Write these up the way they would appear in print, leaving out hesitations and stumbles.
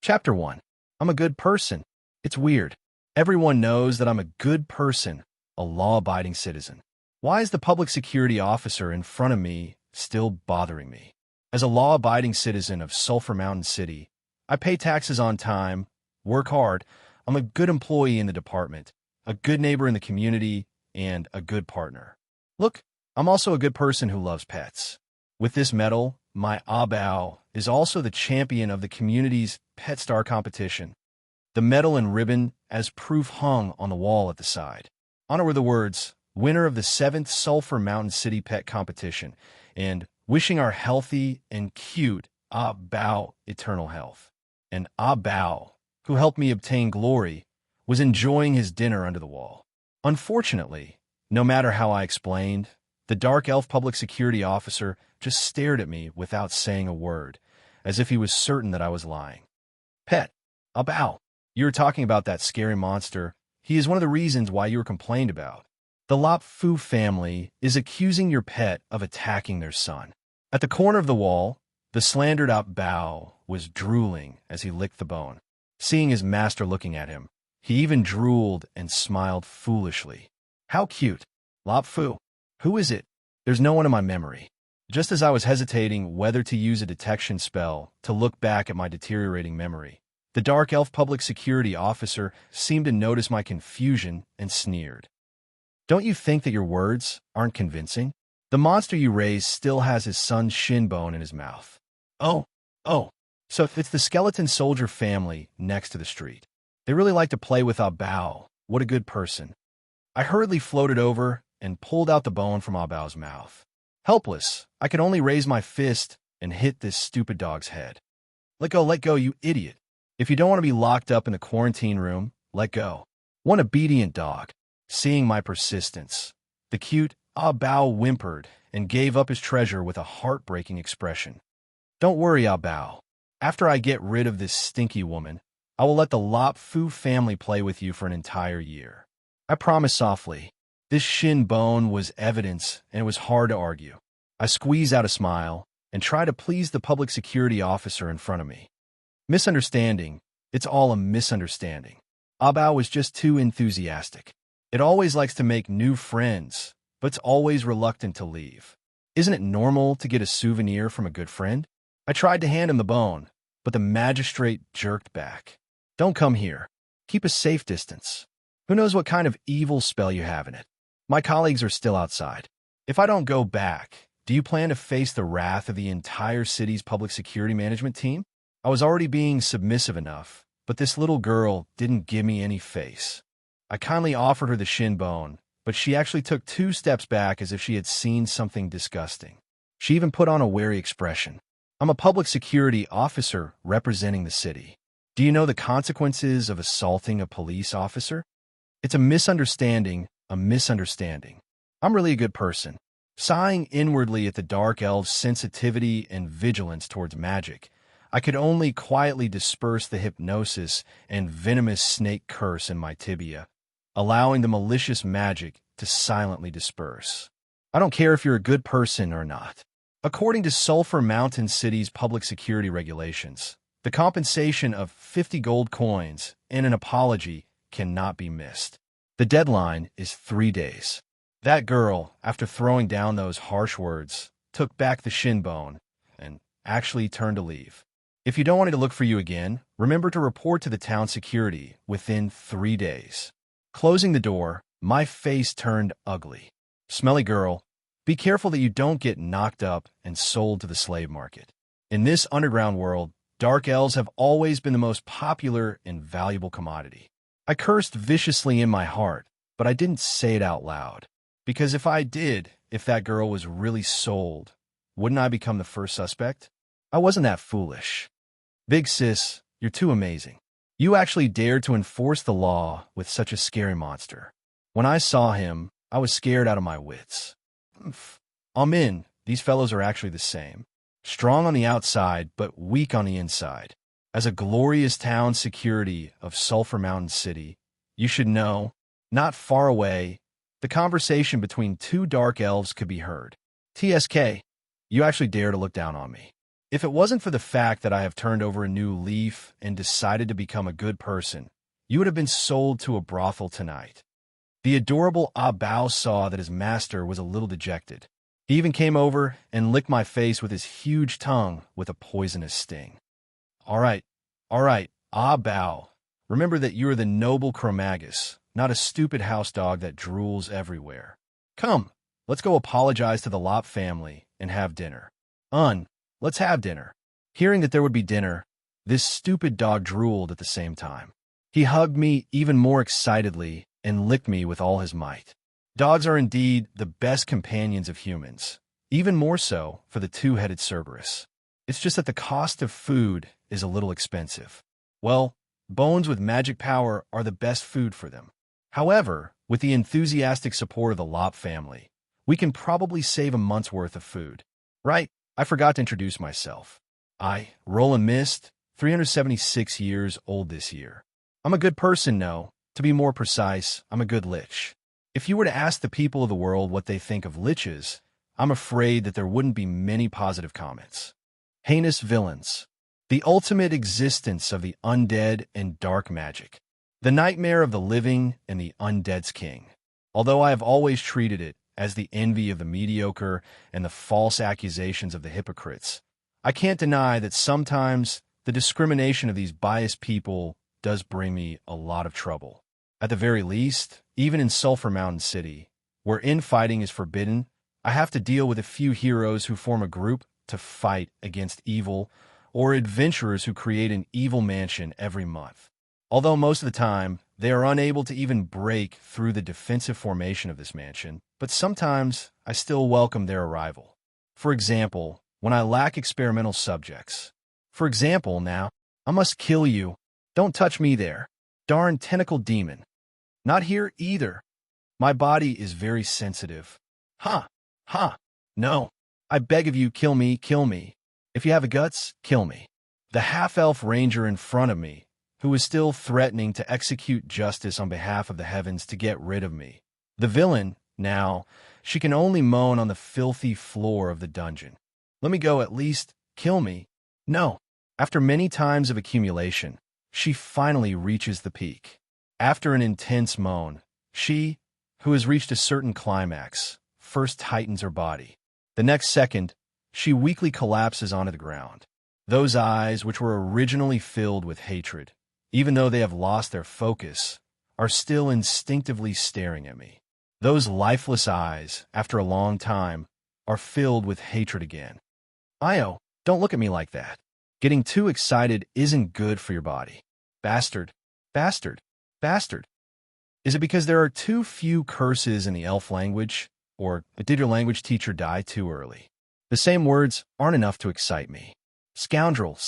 Chapter 1. I'm a good person. It's weird. Everyone knows that I'm a good person, a law-abiding citizen. Why is the public security officer in front of me still bothering me? As a law-abiding citizen of Sulphur Mountain City, I pay taxes on time, work hard, I'm a good employee in the department, a good neighbor in the community, and a good partner. Look, I'm also a good person who loves pets. With this medal, my Abao is also the champion of the community's Pet Star competition. The medal and ribbon as proof hung on the wall at the side. On it were the words, winner of the 7th Sulphur Mountain City Pet Competition, and wishing our healthy and cute Abao eternal health. And Abao, who helped me obtain glory, was enjoying his dinner under the wall. Unfortunately, no matter how I explained, the dark elf public security officer just stared at me without saying a word, as if he was certain that I was lying. Pet, Abao, you were talking about that scary monster. He is one of the reasons why you were complained about. The Lop Fu family is accusing your pet of attacking their son. At the corner of the wall, the slandered Abao was drooling as he licked the bone. Seeing his master looking at him, he even drooled and smiled foolishly. How cute. Lop Fu. Who is it? There's no one in my memory. Just as I was hesitating whether to use a detection spell to look back at my deteriorating memory, the dark elf public security officer seemed to notice my confusion and sneered. Don't you think that your words aren't convincing? The monster you raised still has his son's shin bone in his mouth. Oh. So it's the skeleton soldier family next to the street. They really like to play with Abao. What a good person. I hurriedly floated over and pulled out the bone from Abao's mouth. Helpless, I could only raise my fist and hit this stupid dog's head. Let go, you idiot. If you don't want to be locked up in the quarantine room, let go. One obedient dog. Seeing my persistence, the cute Abao whimpered and gave up his treasure with a heartbreaking expression. Don't worry, Abao. After I get rid of this stinky woman, I will let the Lop Fu family play with you for an entire year. I promised softly. This shin bone was evidence, and it was hard to argue. I squeezed out a smile and tried to please the public security officer in front of me. Misunderstanding. It's all a misunderstanding. Abao was just too enthusiastic. It always likes to make new friends, but it's always reluctant to leave. Isn't it normal to get a souvenir from a good friend? I tried to hand him the bone, but the magistrate jerked back. Don't come here. Keep a safe distance. Who knows what kind of evil spell you have in it? My colleagues are still outside. If I don't go back, do you plan to face the wrath of the entire city's public security management team? I was already being submissive enough, but this little girl didn't give me any face. I kindly offered her the shin bone, but she actually took 2 steps back as if she had seen something disgusting. She even put on a wary expression. I'm a public security officer representing the city. Do you know the consequences of assaulting a police officer? It's a misunderstanding, a misunderstanding. I'm really a good person. Sighing inwardly at the dark elf's sensitivity and vigilance towards magic, I could only quietly disperse the hypnosis and venomous snake curse in my tibia, allowing the malicious magic to silently disperse. I don't care if you're a good person or not. According to Sulphur Mountain City's public security regulations, the compensation of 50 gold coins and an apology cannot be missed. The deadline is 3 days. That girl, after throwing down those harsh words, took back the shin bone and actually turned to leave. If you don't want me to look for you again, remember to report to the town security within 3 days. Closing the door, my face turned ugly. Smelly girl, be careful that you don't get knocked up and sold to the slave market. In this underground world, dark elves have always been the most popular and valuable commodity. I cursed viciously in my heart, but I didn't say it out loud. Because if I did, if that girl was really sold, wouldn't I become the first suspect? I wasn't that foolish. Big sis, you're too amazing. You actually dared to enforce the law with such a scary monster. When I saw him, I was scared out of my wits. In. These fellows are actually the same. Strong on the outside, but weak on the inside. As a glorious town security of Sulphur Mountain City, you should know, not far away, the conversation between 2 dark elves could be heard. TSK, you actually dare to look down on me. If it wasn't for the fact that I have turned over a new leaf and decided to become a good person, you would have been sold to a brothel tonight. The adorable Ah Bao saw that his master was a little dejected. He even came over and licked my face with his huge tongue with a poisonous sting. All right, Ah Bao. Remember that you are the noble Chromagus, not a stupid house dog that drools everywhere. Come, let's go apologize to the Lop family and have dinner. Let's have dinner. Hearing that there would be dinner, this stupid dog drooled at the same time. He hugged me even more excitedly and licked me with all his might. Dogs are indeed the best companions of humans, even more so for the two-headed Cerberus. It's just that the cost of food is a little expensive. Well, bones with magic power are the best food for them. However, with the enthusiastic support of the Lop family, we can probably save a month's worth of food. Right, I forgot to introduce myself. Roland Mist, 376 years old this year. I'm a good person, no. To be more precise, I'm a good Lich. If you were to ask the people of the world what they think of Liches, I'm afraid that there wouldn't be many positive comments. Heinous villains. The ultimate existence of the undead and dark magic. The nightmare of the living and the undead's king. Although I have always treated it as the envy of the mediocre and the false accusations of the hypocrites, I can't deny that sometimes the discrimination of these biased people does bring me a lot of trouble. At the very least, even in Sulphur Mountain City, where infighting is forbidden, I have to deal with a few heroes who form a group to fight against evil, or adventurers who create an evil mansion every month. Although most of the time, they are unable to even break through the defensive formation of this mansion, but sometimes I still welcome their arrival. For example, when I lack experimental subjects. For example, now, I must kill you. Don't touch me there. Darn tentacle demon. Not here either. My body is very sensitive. No. I beg of you, kill me. If you have the guts, kill me. The half-elf ranger in front of me, who is still threatening to execute justice on behalf of the heavens to get rid of me. The villain, now, she can only moan on the filthy floor of the dungeon. Let me go at least, kill me. No. After many times of accumulation, she finally reaches the peak. After an intense moan, she, who has reached a certain climax, first tightens her body. The next second, she weakly collapses onto the ground. Those eyes, which were originally filled with hatred, even though they have lost their focus, are still instinctively staring at me. Those lifeless eyes, after a long time, are filled with hatred again. Io, don't look at me like that. Getting too excited isn't good for your body. Bastard. Is it because there are too few curses in the elf language, or did your language teacher die too early? The same words aren't enough to excite me. Scoundrel.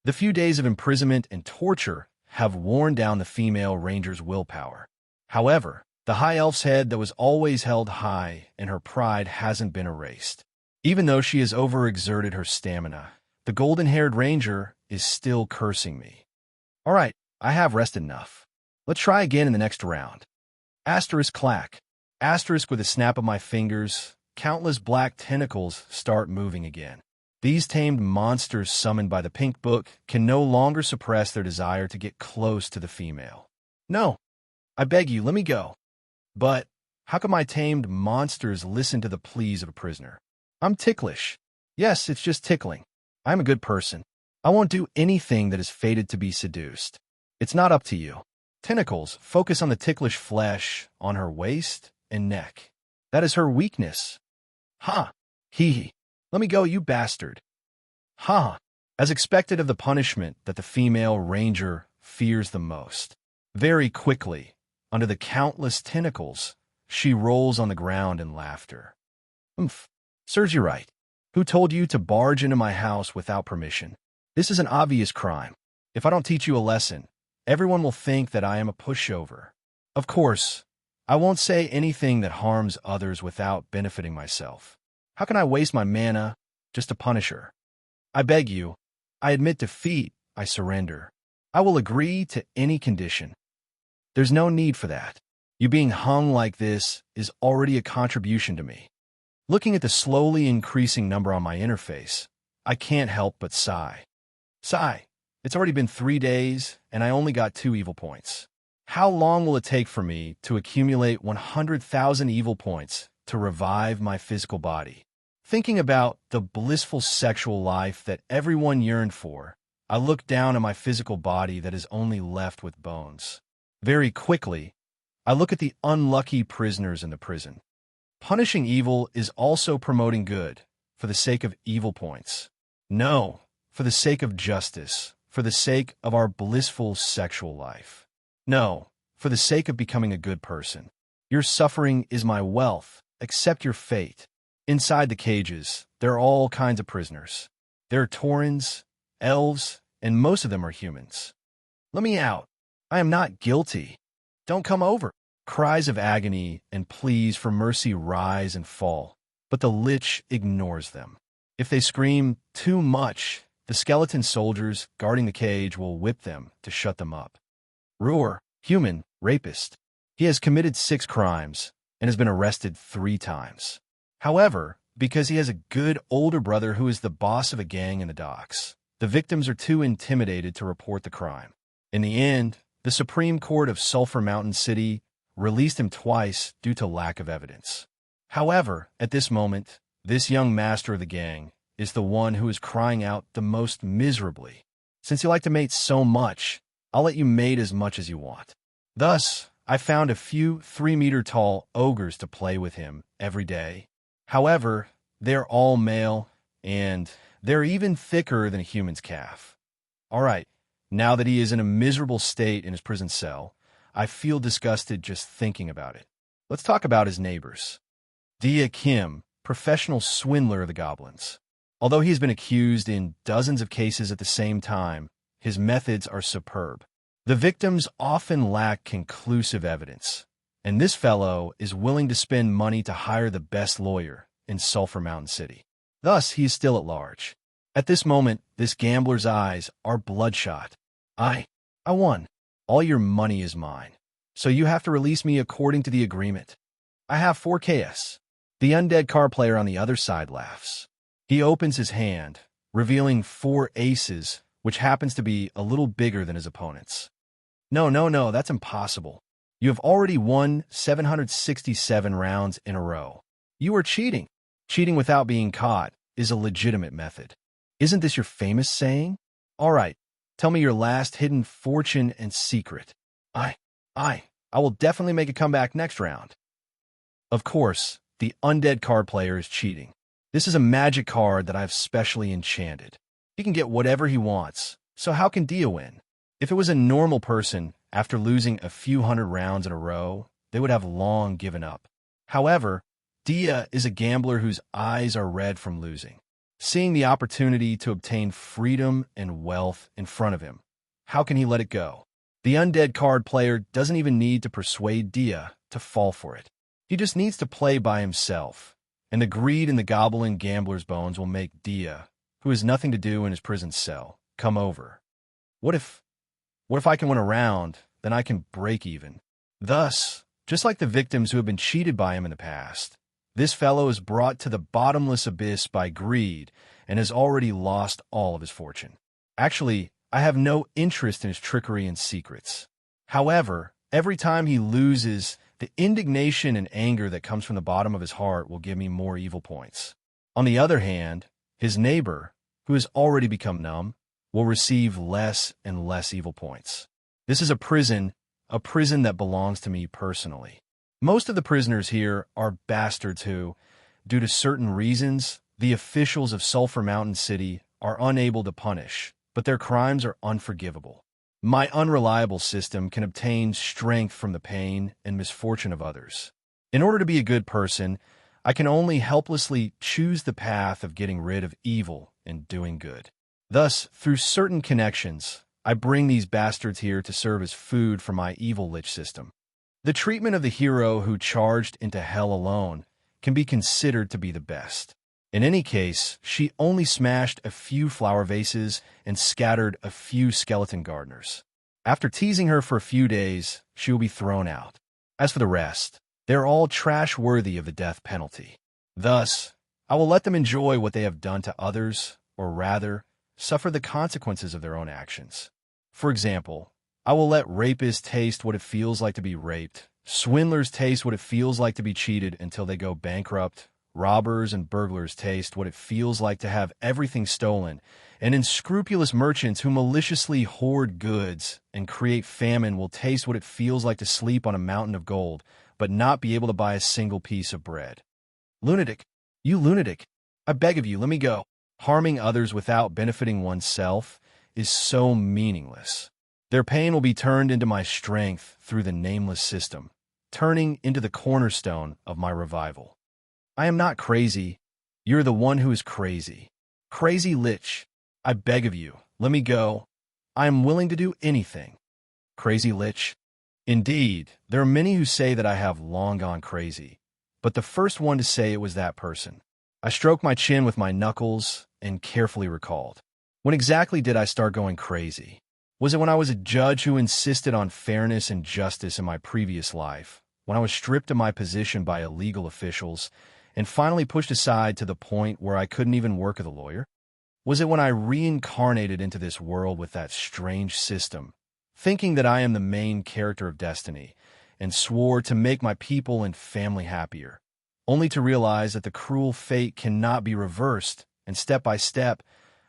The few days of imprisonment and torture have worn down the female ranger's willpower. However, the high elf's head that was always held high and her pride hasn't been erased. Even though she has overexerted her stamina, the golden-haired ranger is still cursing me. All right, I have rested enough. Let's try again in the next round. Asterisk clack. Asterisk with a snap of my fingers, countless black tentacles start moving again. These tamed monsters summoned by the Pink Book can no longer suppress their desire to get close to the female. No, I beg you, let me go. But how can my tamed monsters listen to the pleas of a prisoner? I'm ticklish. Yes, it's just tickling. I'm a good person. I won't do anything that is fated to be seduced. It's not up to you. Tentacles focus on the ticklish flesh on her waist and neck. That is her weakness. Hee. Let me go, you bastard. As expected of the punishment that the female ranger fears the most. Very quickly, under the countless tentacles, she rolls on the ground in laughter. Serves you right. Who told you to barge into my house without permission? This is an obvious crime. If I don't teach you a lesson, everyone will think that I am a pushover. Of course, I won't say anything that harms others without benefiting myself. How can I waste my mana just to punish her? I beg you. I admit defeat. I surrender. I will agree to any condition. There's no need for that. You being hung like this is already a contribution to me. Looking at the slowly increasing number on my interface, I can't help but sigh. Sigh. It's already been 3 days, and I only got 2 evil points. How long will it take for me to accumulate 100,000 evil points to revive my physical body? Thinking about the blissful sexual life that everyone yearned for, I look down at my physical body that is only left with bones. Very quickly, I look at the unlucky prisoners in the prison. Punishing evil is also promoting good, for the sake of evil points. No, for the sake of justice, for the sake of our blissful sexual life. No, for the sake of becoming a good person. Your suffering is my wealth. Accept your fate. Inside the cages, there are all kinds of prisoners. There are Taurens, elves, and most of them are humans. Let me out. I am not guilty. Don't come over. Cries of agony and pleas for mercy rise and fall, but the Lich ignores them. If they scream too much, the skeleton soldiers guarding the cage will whip them to shut them up. Roar, human, rapist. He has committed 6 crimes and has been arrested 3 times. However, because he has a good older brother who is the boss of a gang in the docks, the victims are too intimidated to report the crime. In the end, the Supreme Court of Sulphur Mountain City released him twice due to lack of evidence. However, at this moment, this young master of the gang is the one who is crying out the most miserably. Since you like to mate so much, I'll let you mate as much as you want. Thus, I found a few 3-meter-tall ogres to play with him every day. However, they're all male, and they're even thicker than a human's calf. All right, now that he is in a miserable state in his prison cell, I feel disgusted just thinking about it. Let's talk about his neighbors. Dia Kim, professional swindler of the goblins. Although he has been accused in dozens of cases at the same time, his methods are superb. The victims often lack conclusive evidence, and this fellow is willing to spend money to hire the best lawyer in Sulphur Mountain City. Thus, he is still at large. At this moment, this gambler's eyes are bloodshot. I won. All your money is mine, so you have to release me according to the agreement. I have 4 KS. The undead card player on the other side laughs. He opens his hand, revealing 4 aces, which happens to be a little bigger than his opponent's. No, that's impossible. You have already won 767 rounds in a row. You are cheating. Cheating without being caught is a legitimate method. Isn't this your famous saying? All right, tell me your last hidden fortune and secret. I will definitely make a comeback next round. Of course, the undead card player is cheating. This is a magic card that I've specially enchanted. He can get whatever he wants, so how can Dia win? If it was a normal person, after losing a few hundred rounds in a row, they would have long given up. However, Dia is a gambler whose eyes are red from losing. Seeing the opportunity to obtain freedom and wealth in front of him, how can he let it go? The undead card player doesn't even need to persuade Dia to fall for it. He just needs to play by himself, and the greed in the goblin gambler's bones will make Dia, who has nothing to do in his prison cell, come over. What if I can win a round, then I can break even? Thus, just like the victims who have been cheated by him in the past, this fellow is brought to the bottomless abyss by greed and has already lost all of his fortune. Actually, I have no interest in his trickery and secrets. However, every time he loses, the indignation and anger that comes from the bottom of his heart will give me more evil points. On the other hand, his neighbor, who has already become numb, will receive less and less evil points. This is a prison that belongs to me personally. Most of the prisoners here are bastards who, due to certain reasons, the officials of Sulphur Mountain City are unable to punish, but their crimes are unforgivable. My unreliable system can obtain strength from the pain and misfortune of others. In order to be a good person, I can only helplessly choose the path of getting rid of evil and doing good. Thus, through certain connections, I bring these bastards here to serve as food for my evil Lich system. The treatment of the hero who charged into hell alone can be considered to be the best. In any case, she only smashed a few flower vases and scattered a few skeleton gardeners. After teasing her for a few days, she will be thrown out. As for the rest, they are all trash worthy of the death penalty. Thus, I will let them enjoy what they have done to others or rather, suffer the consequences of their own actions. For example, I will let rapists taste what it feels like to be raped, swindlers taste what it feels like to be cheated until they go bankrupt, robbers and burglars taste what it feels like to have everything stolen, and unscrupulous merchants who maliciously hoard goods and create famine will taste what it feels like to sleep on a mountain of gold, but not be able to buy a single piece of bread. Lunatic, you lunatic, I beg of you, let me go. Harming others without benefiting oneself is so meaningless. Their pain will be turned into my strength through the nameless system, turning into the cornerstone of my revival. I am not crazy. You're the one who is crazy. Crazy Lich, I beg of you, let me go. I am willing to do anything. Crazy Lich. Indeed, there are many who say that I have long gone crazy, but the first one to say it was that person. I stroked my chin with my knuckles and carefully recalled. When exactly did I start going crazy? Was it when I was a judge who insisted on fairness and justice in my previous life, when I was stripped of my position by illegal officials, and finally pushed aside to the point where I couldn't even work as a lawyer? Was it when I reincarnated into this world with that strange system, thinking that I am the main character of destiny, and swore to make my people and family happier, only to realize that the cruel fate cannot be reversed, and step by step,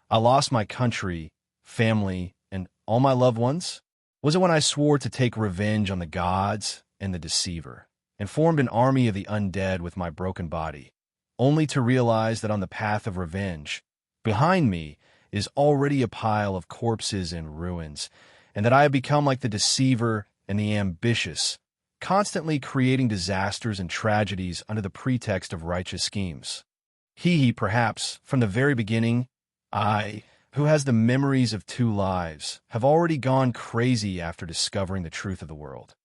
I lost my country, family, and all my loved ones? Was it when I swore to take revenge on the gods and the deceiver, and formed an army of the undead with my broken body, only to realize that on the path of revenge, behind me is already a pile of corpses and ruins, and that I have become like the deceiver and the ambitious, constantly creating disasters and tragedies under the pretext of righteous schemes? Perhaps, from the very beginning, I, who has the memories of two lives, have already gone crazy after discovering the truth of the world.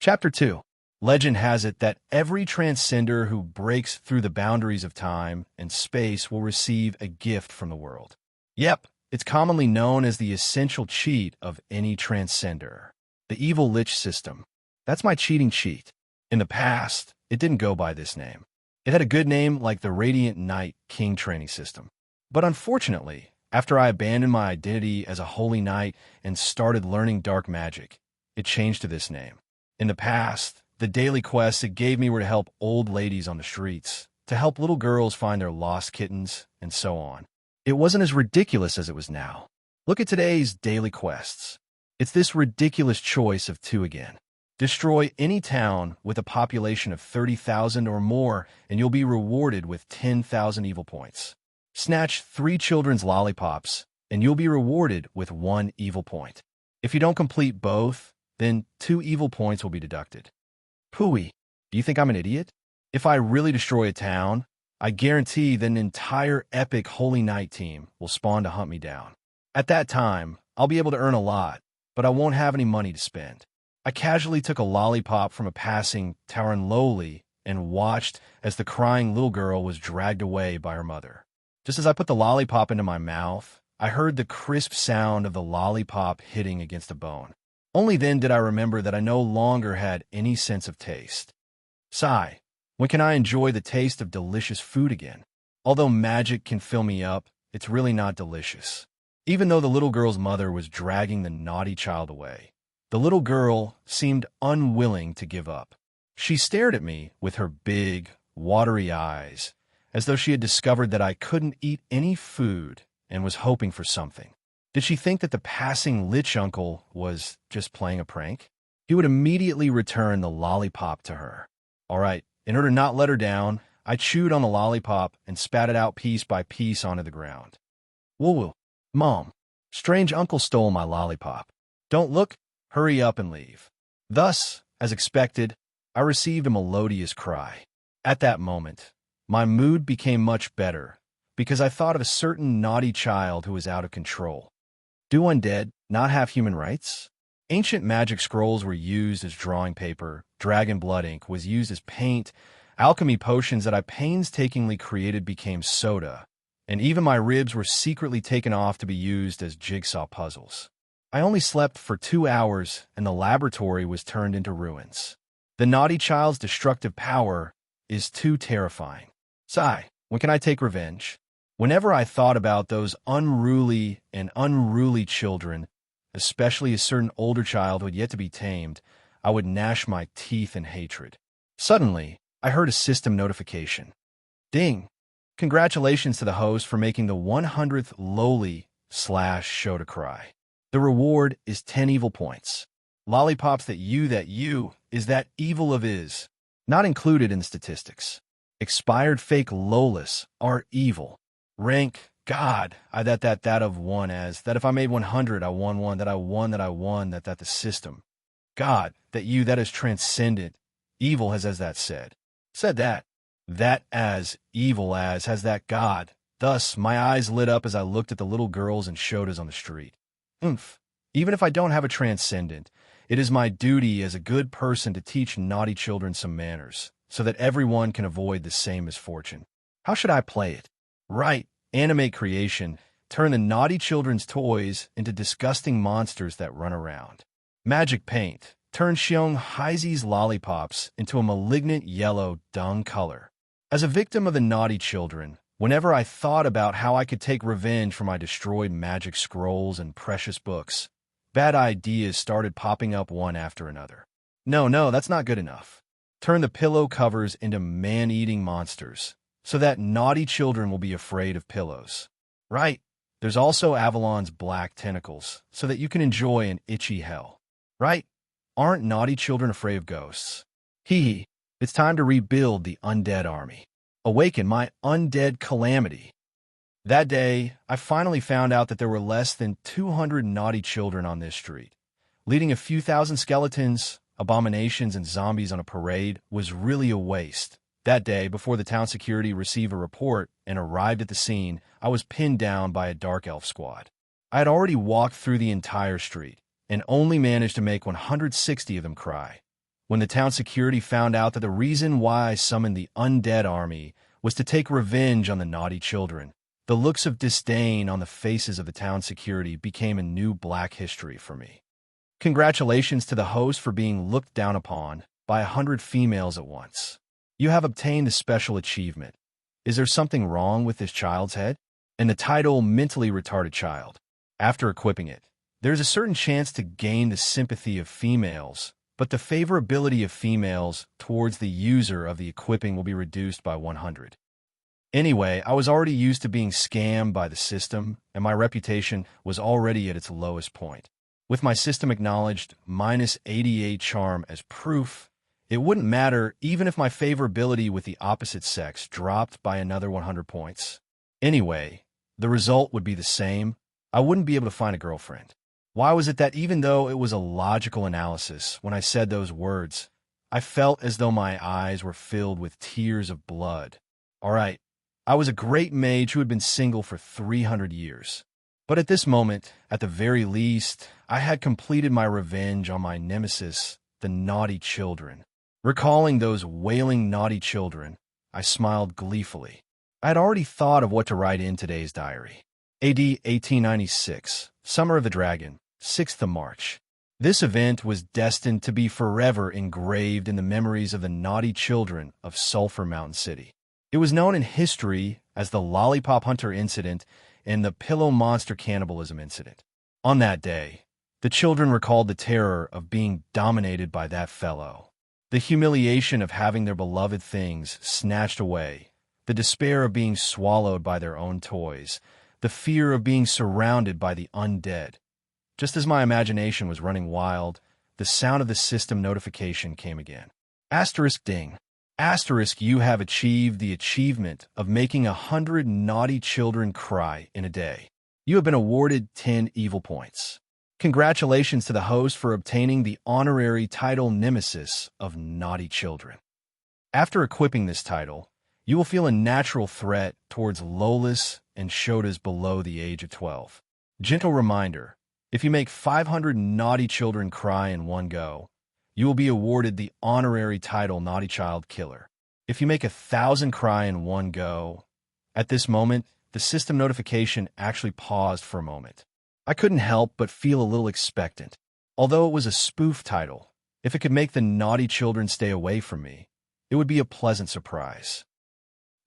Chapter 2. Legend has it that every transcender who breaks through the boundaries of time and space will receive a gift from the world. Yep, it's commonly known as the essential cheat of any transcender. The evil Lich system. That's my cheating cheat. In the past, it didn't go by this name. It had a good name like the Radiant Knight King training system. But unfortunately, after I abandoned my identity as a holy knight and started learning dark magic, it changed to this name. In the past, the daily quests it gave me were to help old ladies on the streets, to help little girls find their lost kittens, and so on. It wasn't as ridiculous as it was now. Look at today's daily quests. It's this ridiculous choice of two again. Destroy any town with a population of 30,000 or more, and you'll be rewarded with 10,000 evil points. Snatch 3 children's lollipops, and you'll be rewarded with 1 evil point. If you don't complete both, then 2 evil points will be deducted. Pooey, do you think I'm an idiot? If I really destroy a town, I guarantee that an entire epic Holy Knight team will spawn to hunt me down. At that time, I'll be able to earn a lot, but I won't have any money to spend. I casually took a lollipop from a passing Tauren Lowly and watched as the crying little girl was dragged away by her mother. Just as I put the lollipop into my mouth, I heard the crisp sound of the lollipop hitting against a bone. Only then did I remember that I no longer had any sense of taste. Sigh, when can I enjoy the taste of delicious food again? Although magic can fill me up, it's really not delicious. Even though the little girl's mother was dragging the naughty child away, the little girl seemed unwilling to give up. She stared at me with her big, watery eyes, as though she had discovered that I couldn't eat any food and was hoping for something. Did she think that the passing Lich uncle was just playing a prank? He would immediately return the lollipop to her. All right, in order to not let her down, I chewed on the lollipop and spat it out piece by piece onto the ground. Woo-woo, Mom, strange uncle stole my lollipop. Don't look, hurry up and leave. Thus, as expected, I received a melodious cry. At that moment, my mood became much better, because I thought of a certain naughty child who was out of control. Do undead not have human rights? Ancient magic scrolls were used as drawing paper, dragon blood ink was used as paint, alchemy potions that I painstakingly created became soda, and even my ribs were secretly taken off to be used as jigsaw puzzles. I only slept for 2 hours, and the laboratory was turned into ruins. The naughty child's destructive power is too terrifying. Sigh, when can I take revenge? Whenever I thought about those unruly children, especially a certain older child who had yet to be tamed, I would gnash my teeth in hatred. Suddenly, I heard a system notification. Ding! Congratulations to the host for making the 100th lowly/show to cry. The reward is 10 evil points. Lollipops that you is that evil of is. Not included in the statistics. Expired fake lowless are evil. Rank, God, I that of one as, that if I made 100, I won one, that I won, that the system. God, that is transcendent. Evil has as that said. Said that. That as evil as has that God. Thus, my eyes lit up as I looked at the little girls and shodas on the street. Oomph. Even if I don't have a transcendent, it is my duty as a good person to teach naughty children some manners, so that everyone can avoid the same misfortune. How should I play it? Right, animate creation, turn the naughty children's toys into disgusting monsters that run around. Magic paint, turn Xiong Haizi's lollipops into a malignant yellow dung color. As a victim of the naughty children, whenever I thought about how I could take revenge for my destroyed magic scrolls and precious books, bad ideas started popping up one after another. No, that's not good enough. Turn the pillow covers into man-eating monsters, so that naughty children will be afraid of pillows. Right, there's also Avalon's black tentacles, so that you can enjoy an itchy hell. Right, aren't naughty children afraid of ghosts? Hee, it's time to rebuild the undead army. Awaken my undead calamity. That day, I finally found out that there were less than 200 naughty children on this street. Leading a few thousand skeletons, abominations, and zombies on a parade was really a waste. That day, before the town security received a report and arrived at the scene, I was pinned down by a dark elf squad. I had already walked through the entire street and only managed to make 160 of them cry. When the town security found out that the reason why I summoned the undead army was to take revenge on the naughty children, the looks of disdain on the faces of the town security became a new black history for me. Congratulations to the host for being looked down upon by 100 females at once. You have obtained the special achievement. Is there something wrong with this child's head? And the title Mentally Retarded Child. After equipping it, there's a certain chance to gain the sympathy of females, but the favorability of females towards the user of the equipping will be reduced by 100. Anyway, I was already used to being scammed by the system, and my reputation was already at its lowest point. With my system acknowledged minus 88 charm as proof, it wouldn't matter even if my favorability with the opposite sex dropped by another 100 points. Anyway, the result would be the same. I wouldn't be able to find a girlfriend. Why was it that even though it was a logical analysis when I said those words, I felt as though my eyes were filled with tears of blood? All right, I was a great mage who had been single for 300 years. But at this moment, at the very least, I had completed my revenge on my nemesis, the naughty children. Recalling those wailing naughty children, I smiled gleefully. I had already thought of what to write in today's diary. AD 1896, Summer of the Dragon, 6th of March. This event was destined to be forever engraved in the memories of the naughty children of Sulphur Mountain City. It was known in history as the Lollipop Hunter Incident and the Pillow Monster Cannibalism Incident. On that day, the children recalled the terror of being dominated by that fellow, the humiliation of having their beloved things snatched away, the despair of being swallowed by their own toys, the fear of being surrounded by the undead. Just as my imagination was running wild, the sound of the system notification came again. Asterisk ding. Asterisk, you have achieved the achievement of making 100 naughty children cry in a day. You have been awarded 10 evil points. Congratulations to the host for obtaining the honorary title Nemesis of Naughty Children. After equipping this title, you will feel a natural threat towards lowless and shodas below the age of 12. Gentle reminder, if you make 500 naughty children cry in one go, you will be awarded the honorary title Naughty Child Killer. If you make 1,000 cry in one go, at this moment, the system notification actually paused for a moment. I couldn't help but feel a little expectant. Although it was a spoof title, if it could make the naughty children stay away from me, it would be a pleasant surprise.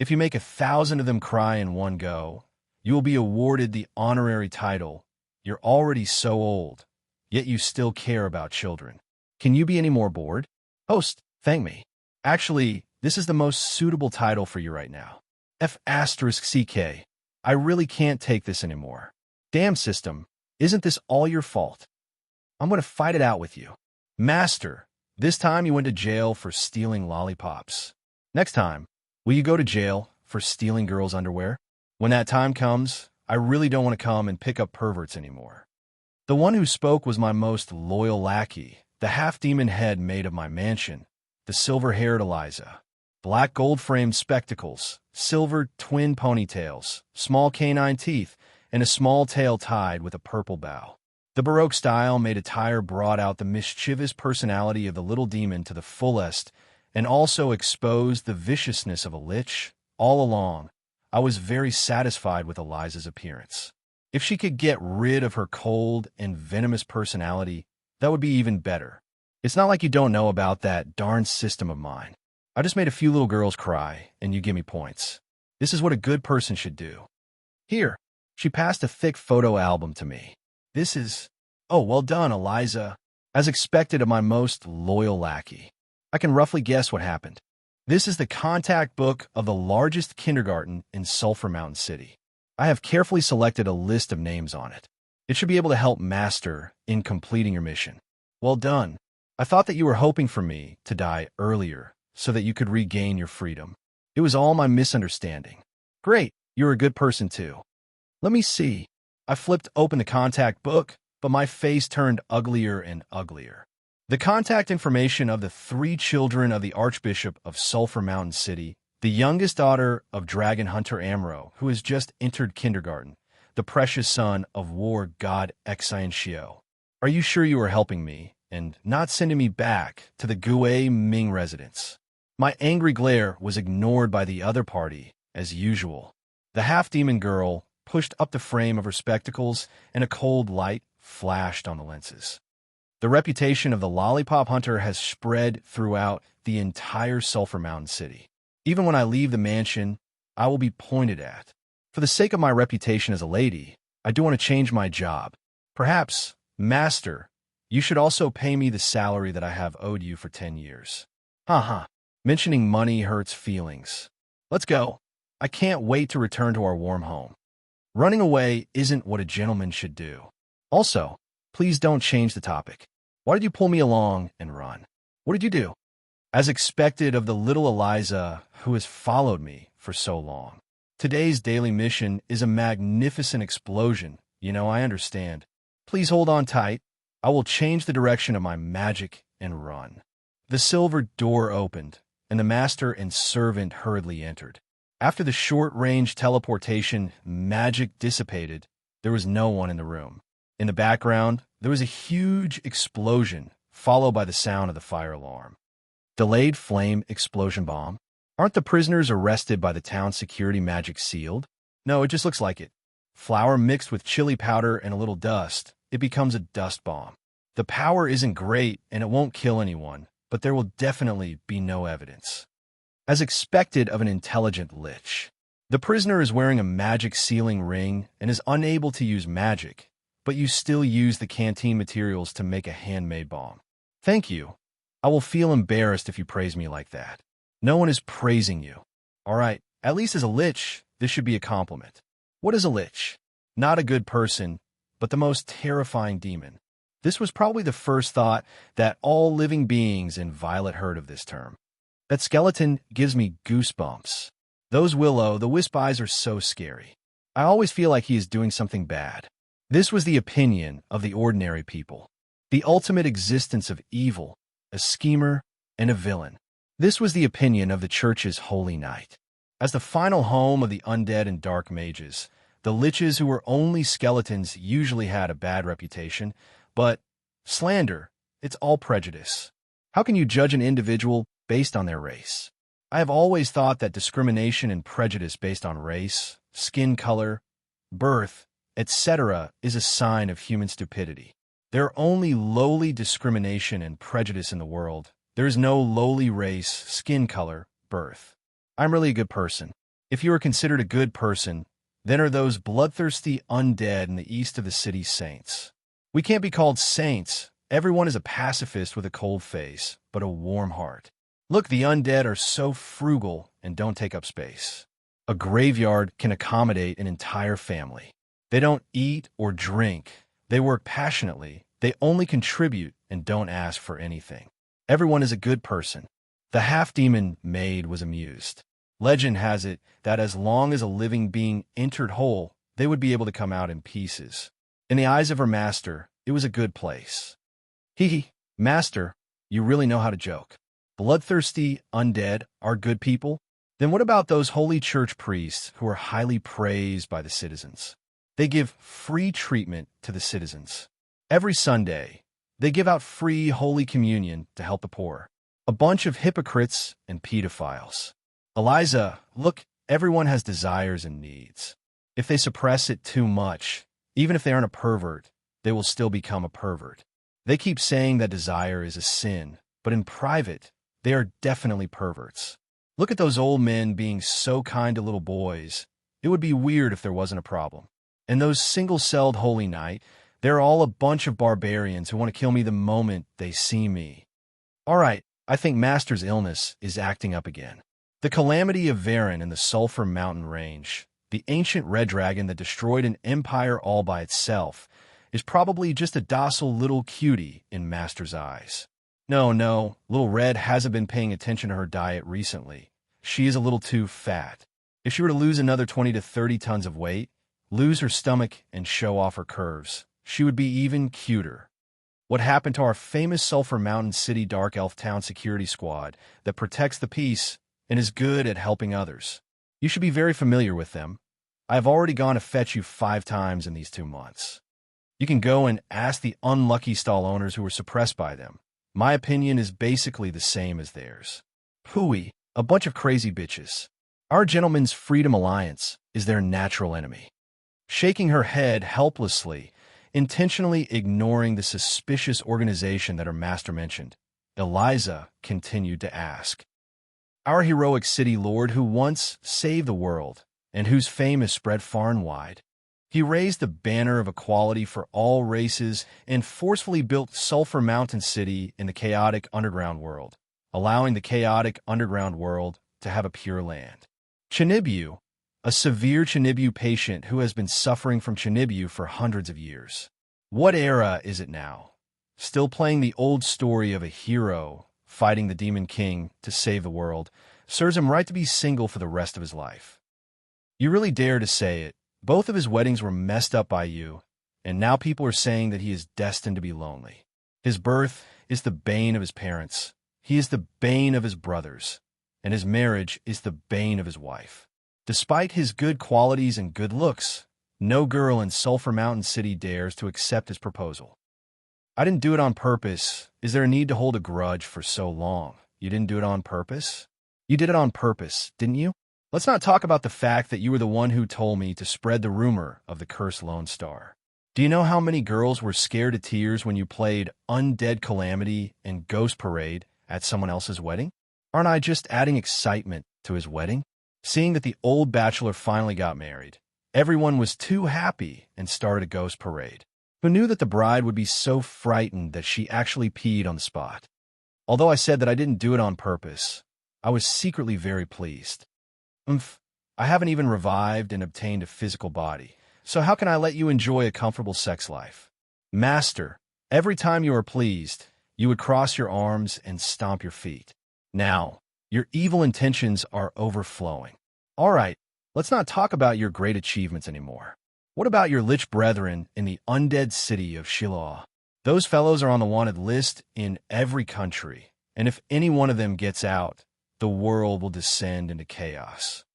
If you make 1,000 of them cry in one go, you will be awarded the honorary title, "You're already so old, yet you still care about children." Can you be any more bored? Host, thank me. Actually, this is the most suitable title for you right now. F***CK. I really can't take this anymore. Damn system, isn't this all your fault? I'm going to fight it out with you. Master, this time you went to jail for stealing lollipops. Next time, will you go to jail for stealing girls' underwear? When that time comes, I really don't want to come and pick up perverts anymore. The one who spoke was my most loyal lackey, the half-demon head made of my mansion, the silver-haired Eliza. Black gold-framed spectacles, silver twin ponytails, small canine teeth, and a small tail tied with a purple bow. The Baroque style-made attire brought out the mischievous personality of the little demon to the fullest and also exposed the viciousness of a lich. All along, I was very satisfied with Eliza's appearance. If she could get rid of her cold and venomous personality, that would be even better. It's not like you don't know about that darn system of mine. I just made a few little girls cry, and you give me points. This is what a good person should do. Here, she passed a thick photo album to me. This is... Oh, well done, Eliza. As expected of my most loyal lackey. I can roughly guess what happened. This is the contact book of the largest kindergarten in Sulphur Mountain City. I have carefully selected a list of names on it. It should be able to help Master in completing your mission. Well done. I thought that you were hoping for me to die earlier so that you could regain your freedom. It was all my misunderstanding. Great, you're a good person too. Let me see. I flipped open the contact book, but my face turned uglier and uglier. The contact information of the 3 children of the Archbishop of Sulphur Mountain City, the youngest daughter of Dragon Hunter Amro, who has just entered kindergarten, the precious son of war god Xianxiu. Are you sure you are helping me and not sending me back to the Gue Ming residence? My angry glare was ignored by the other party, as usual. The half-demon girl pushed up the frame of her spectacles, and a cold light flashed on the lenses. The reputation of the lollipop hunter has spread throughout the entire Sulphur Mountain City. Even when I leave the mansion, I will be pointed at. For the sake of my reputation as a lady, I do want to change my job. Perhaps, Master, you should also pay me the salary that I have owed you for 10 years. Haha, mentioning money hurts feelings. Let's go. I can't wait to return to our warm home. Running away isn't what a gentleman should do. Also, please don't change the topic. Why did you pull me along and run? What did you do? As expected of the little Eliza who has followed me for so long. Today's daily mission is a magnificent explosion. I understand. Please hold on tight. I will change the direction of my magic and run. The silver door opened, and the master and servant hurriedly entered. After the short-range teleportation magic dissipated, there was no one in the room. In the background, there was a huge explosion, followed by the sound of the fire alarm. Delayed flame explosion bomb. Aren't the prisoners arrested by the town security magic sealed? No, it just looks like it. Flour mixed with chili powder and a little dust. It becomes a dust bomb. The power isn't great and it won't kill anyone, but there will definitely be no evidence. As expected of an intelligent lich, the prisoner is wearing a magic sealing ring and is unable to use magic, but you still use the canteen materials to make a handmade bomb. Thank you. I will feel embarrassed if you praise me like that. No one is praising you. All right, at least as a lich, this should be a compliment. What is a lich? Not a good person, but the most terrifying demon. This was probably the first thought that all living beings in Violet heard of this term. That skeleton gives me goosebumps. Those will-o'-the-wisp eyes are so scary. I always feel like he is doing something bad. This was the opinion of the ordinary people. The ultimate existence of evil, a schemer, and a villain. This was the opinion of the church's holy knight. As the final home of the undead and dark mages, the liches who were only skeletons usually had a bad reputation, but slander, it's all prejudice. How can you judge an individual based on their race? I have always thought that discrimination and prejudice based on race, skin color, birth, etc. is a sign of human stupidity. There are only lowly discrimination and prejudice in the world. There is no lowly race, skin color, birth. I'm really a good person. If you are considered a good person, then are those bloodthirsty undead in the east of the city saints. We can't be called saints. Everyone is a pacifist with a cold face, but a warm heart. Look, the undead are so frugal and don't take up space. A graveyard can accommodate an entire family. They don't eat or drink. They work passionately. They only contribute and don't ask for anything. Everyone is a good person. The half-demon maid was amused. Legend has it that as long as a living being entered whole, they would be able to come out in pieces. In the eyes of her master, it was a good place. Hee, master, you really know how to joke. Bloodthirsty undead are good people? Then what about those holy church priests who are highly praised by the citizens? They give free treatment to the citizens. Every Sunday, they give out free Holy Communion to help the poor. A bunch of hypocrites and pedophiles. Eliza, look, everyone has desires and needs. If they suppress it too much, even if they aren't a pervert, they will still become a pervert. They keep saying that desire is a sin, but in private, they are definitely perverts. Look at those old men being so kind to little boys. It would be weird if there wasn't a problem. And those single-celled Holy Knight, they're all a bunch of barbarians who want to kill me the moment they see me. All right, I think Master's illness is acting up again. The calamity of Varen in the Sulphur Mountain Range, the ancient red dragon that destroyed an empire all by itself, is probably just a docile little cutie in Master's eyes. No, little Red hasn't been paying attention to her diet recently. She is a little too fat. If she were to lose another 20 to 30 tons of weight, lose her stomach and show off her curves, she would be even cuter. What happened to our famous Sulphur Mountain City Dark Elf Town security squad that protects the peace and is good at helping others? You should be very familiar with them. I have already gone to fetch you 5 times in these 2 months. You can go and ask the unlucky stall owners who were suppressed by them. My opinion is basically the same as theirs. Hooey, a bunch of crazy bitches. Our Gentleman's Freedom Alliance is their natural enemy. Shaking her head helplessly, intentionally ignoring the suspicious organization that her master mentioned, Eliza continued to ask. Our heroic city lord who once saved the world, and whose fame is spread far and wide. He raised the banner of equality for all races and forcefully built Sulphur Mountain City in the chaotic underground world, allowing the chaotic underground world to have a pure land. Chinibu, a severe Chinibu patient who has been suffering from Chinibu for hundreds of years. What era is it now? Still playing the old story of a hero fighting the Demon King to save the world, serves him right to be single for the rest of his life. You really dare to say it. Both of his weddings were messed up by you, and now people are saying that he is destined to be lonely. His birth is the bane of his parents. He is the bane of his brothers, and his marriage is the bane of his wife. Despite his good qualities and good looks, no girl in Sulphur Mountain City dares to accept his proposal. I didn't do it on purpose. Is there a need to hold a grudge for so long? You didn't do it on purpose? You did it on purpose, didn't you? Let's not talk about the fact that you were the one who told me to spread the rumor of the cursed Lone Star. Do you know how many girls were scared to tears when you played Undead Calamity and Ghost Parade at someone else's wedding? Aren't I just adding excitement to his wedding? Seeing that the old bachelor finally got married, everyone was too happy and started a ghost parade. Who knew that the bride would be so frightened that she actually peed on the spot? Although I said that I didn't do it on purpose, I was secretly very pleased. I haven't even revived and obtained a physical body, so how can I let you enjoy a comfortable sex life? Master, every time you are pleased, you would cross your arms and stomp your feet. Now, your evil intentions are overflowing. All right, let's not talk about your great achievements anymore. What about your Lich brethren in the undead city of Shiloh? Those fellows are on the wanted list in every country, and if any one of them gets out, the world will descend into chaos.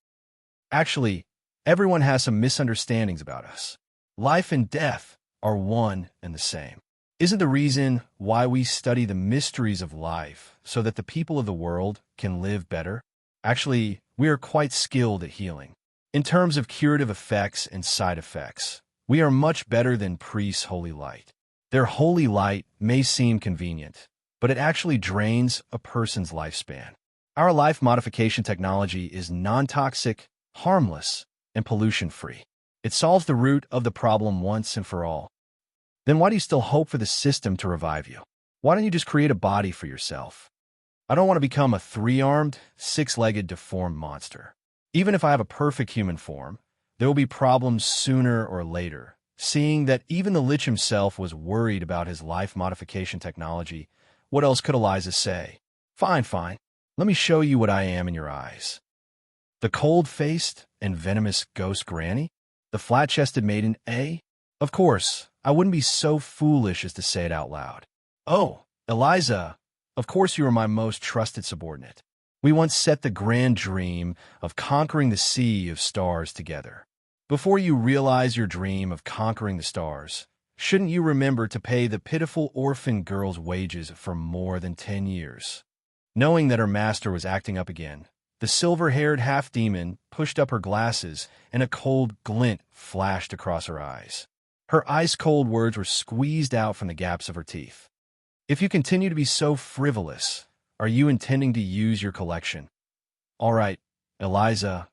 Actually, everyone has some misunderstandings about us. Life and death are one and the same. Isn't the reason why we study the mysteries of life so that the people of the world can live better? Actually, we are quite skilled at healing. In terms of curative effects and side effects, we are much better than priests' holy light. Their holy light may seem convenient, but it actually drains a person's lifespan. Our life modification technology is non-toxic, harmless, and pollution-free. It solves the root of the problem once and for all. Then why do you still hope for the system to revive you? Why don't you just create a body for yourself? I don't want to become a three-armed, six-legged, deformed monster. Even if I have a perfect human form, there will be problems sooner or later. Seeing that even the Lich himself was worried about his life modification technology, what else could Eliza say? Fine, fine. Let me show you what I am in your eyes. The cold-faced and venomous ghost granny? The flat-chested maiden, eh? Of course, I wouldn't be so foolish as to say it out loud. Oh, Eliza, of course you are my most trusted subordinate. We once set the grand dream of conquering the sea of stars together. Before you realize your dream of conquering the stars, shouldn't you remember to pay the pitiful orphan girl's wages for more than 10 years? Knowing that her master was acting up again, the silver-haired half-demon pushed up her glasses and a cold glint flashed across her eyes. Her ice-cold words were squeezed out from the gaps of her teeth. If you continue to be so frivolous, are you intending to use your collection? All right, Eliza,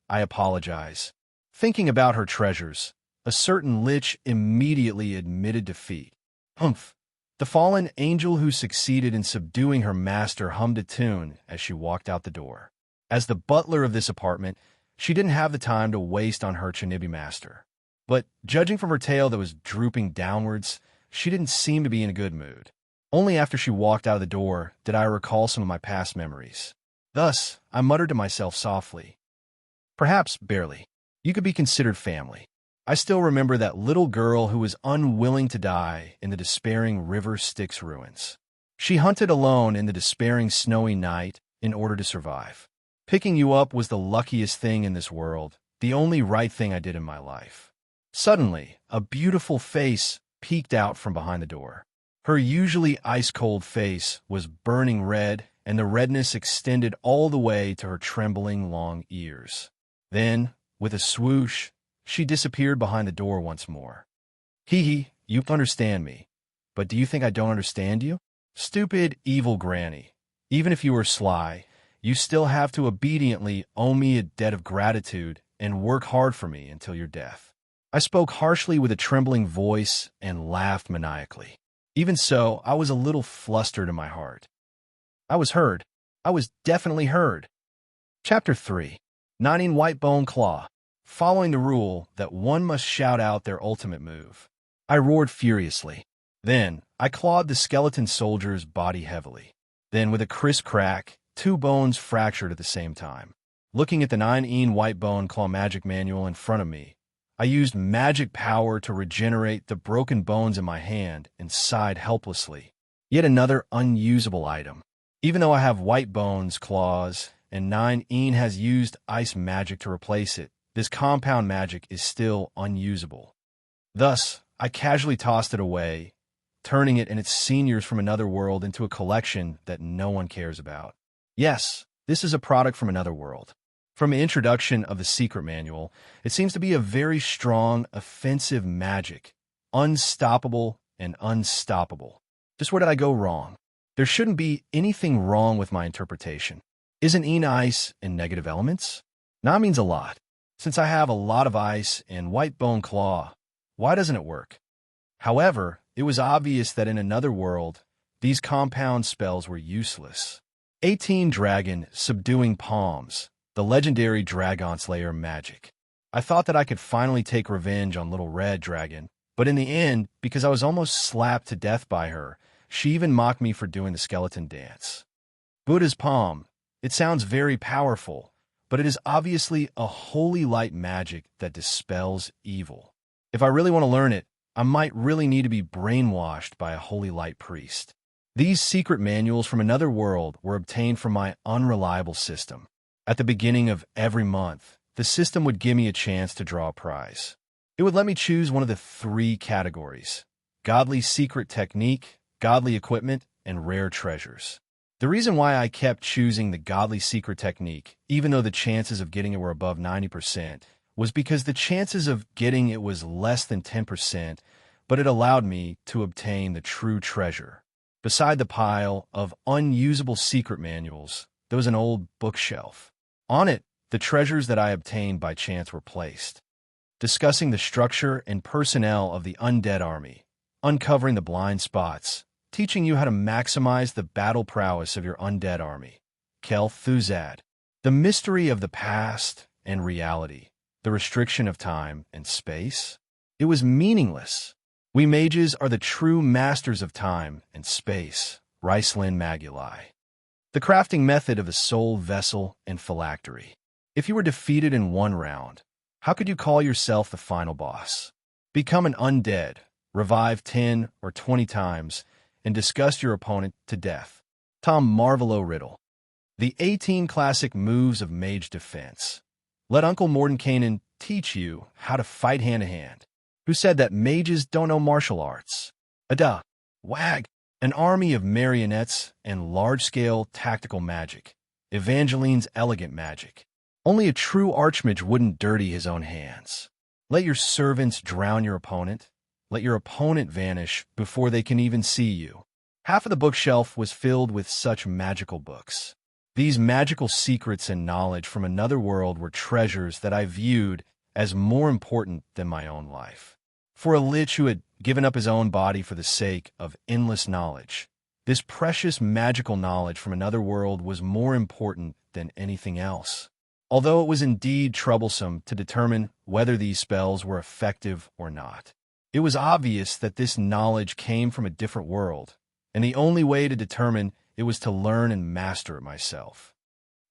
I apologize. Thinking about her treasures, a certain Lich immediately admitted defeat. Humph! The fallen angel who succeeded in subduing her master hummed a tune as she walked out the door. As the butler of this apartment, she didn't have the time to waste on her Chinibi master. But judging from her tail that was drooping downwards, she didn't seem to be in a good mood. Only after she walked out of the door did I recall some of my past memories. Thus, I muttered to myself softly, perhaps barely. You could be considered family. I still remember that little girl who was unwilling to die in the despairing River Styx ruins. She hunted alone in the despairing snowy night in order to survive. Picking you up was the luckiest thing in this world, the only right thing I did in my life. Suddenly, a beautiful face peeked out from behind the door. Her usually ice-cold face was burning red, and the redness extended all the way to her trembling long ears. Then, with a swoosh, she disappeared behind the door once more. Hee, you understand me, but do you think I don't understand you? Stupid, evil granny. Even if you were sly, you still have to obediently owe me a debt of gratitude and work hard for me until your death. I spoke harshly with a trembling voice and laughed maniacally. Even so, I was a little flustered in my heart. I was heard. I was definitely heard. Chapter 3. 9 White Bone Claw. Following the rule that one must shout out their ultimate move, I roared furiously. Then, I clawed the skeleton soldier's body heavily. Then, with a crisp crack, 2 bones fractured at the same time. Looking at the 9 White Bone Claw magic manual in front of me, I used magic power to regenerate the broken bones in my hand and sighed helplessly. Yet another unusable item. Even though I have white bones, claws, and 9 has used ice magic to replace it, this compound magic is still unusable. Thus, I casually tossed it away, turning it and its seniors from another world into a collection that no one cares about. Yes, this is a product from another world. From the introduction of the secret manual, it seems to be a very strong, offensive magic, unstoppable and unstoppable. Just where did I go wrong? There shouldn't be anything wrong with my interpretation. Isn't ice and negative elements? Na means a lot. Since I have a lot of ice and white bone claw, why doesn't it work? However, it was obvious that in another world, these compound spells were useless. 18 Dragon Subduing Palms, the legendary Dragon Slayer magic. I thought that I could finally take revenge on Little Red Dragon, but in the end, because I was almost slapped to death by her, she even mocked me for doing the skeleton dance. Buddha's Palm. It sounds very powerful, but it is obviously a holy light magic that dispels evil. If I really want to learn it, I might really need to be brainwashed by a holy light priest. These secret manuals from another world were obtained from my unreliable system. At the beginning of every month, the system would give me a chance to draw a prize. It would let me choose one of the 3 categories: godly secret technique, godly equipment, and rare treasures. The reason why I kept choosing the godly secret technique, even though the chances of getting it were above 90%, was because the chances of getting it was less than 10%, but it allowed me to obtain the true treasure. Beside the pile of unusable secret manuals, there was an old bookshelf. On it the treasures that I obtained by chance were placed. Discussing the structure and personnel of the undead army, uncovering the blind spots, teaching you how to maximize the battle prowess of your undead army. Kel Thuzad. The mystery of the past and reality, the restriction of time and space. It was meaningless. We mages are the true masters of time and space. Ricelin Maguli. The crafting method of a soul vessel and phylactery. If you were defeated in one round, how could you call yourself the final boss? Become an undead, revive 10 or 20 times, and disgust your opponent to death. Tom Marvolo Riddle. The 18 classic moves of mage defense. Let Uncle Mordenkainen teach you how to fight hand-to-hand. Who said that mages don't know martial arts? Ada. Wag. An army of marionettes and large-scale tactical magic. Evangeline's elegant magic. Only a true archmage wouldn't dirty his own hands. Let your servants drown your opponent. Let your opponent vanish before they can even see you. Half of the bookshelf was filled with such magical books. These magical secrets and knowledge from another world were treasures that I viewed as more important than my own life. For a lich who had given up his own body for the sake of endless knowledge, this precious magical knowledge from another world was more important than anything else. Although it was indeed troublesome to determine whether these spells were effective or not, it was obvious that this knowledge came from a different world, and the only way to determine it was to learn and master it myself.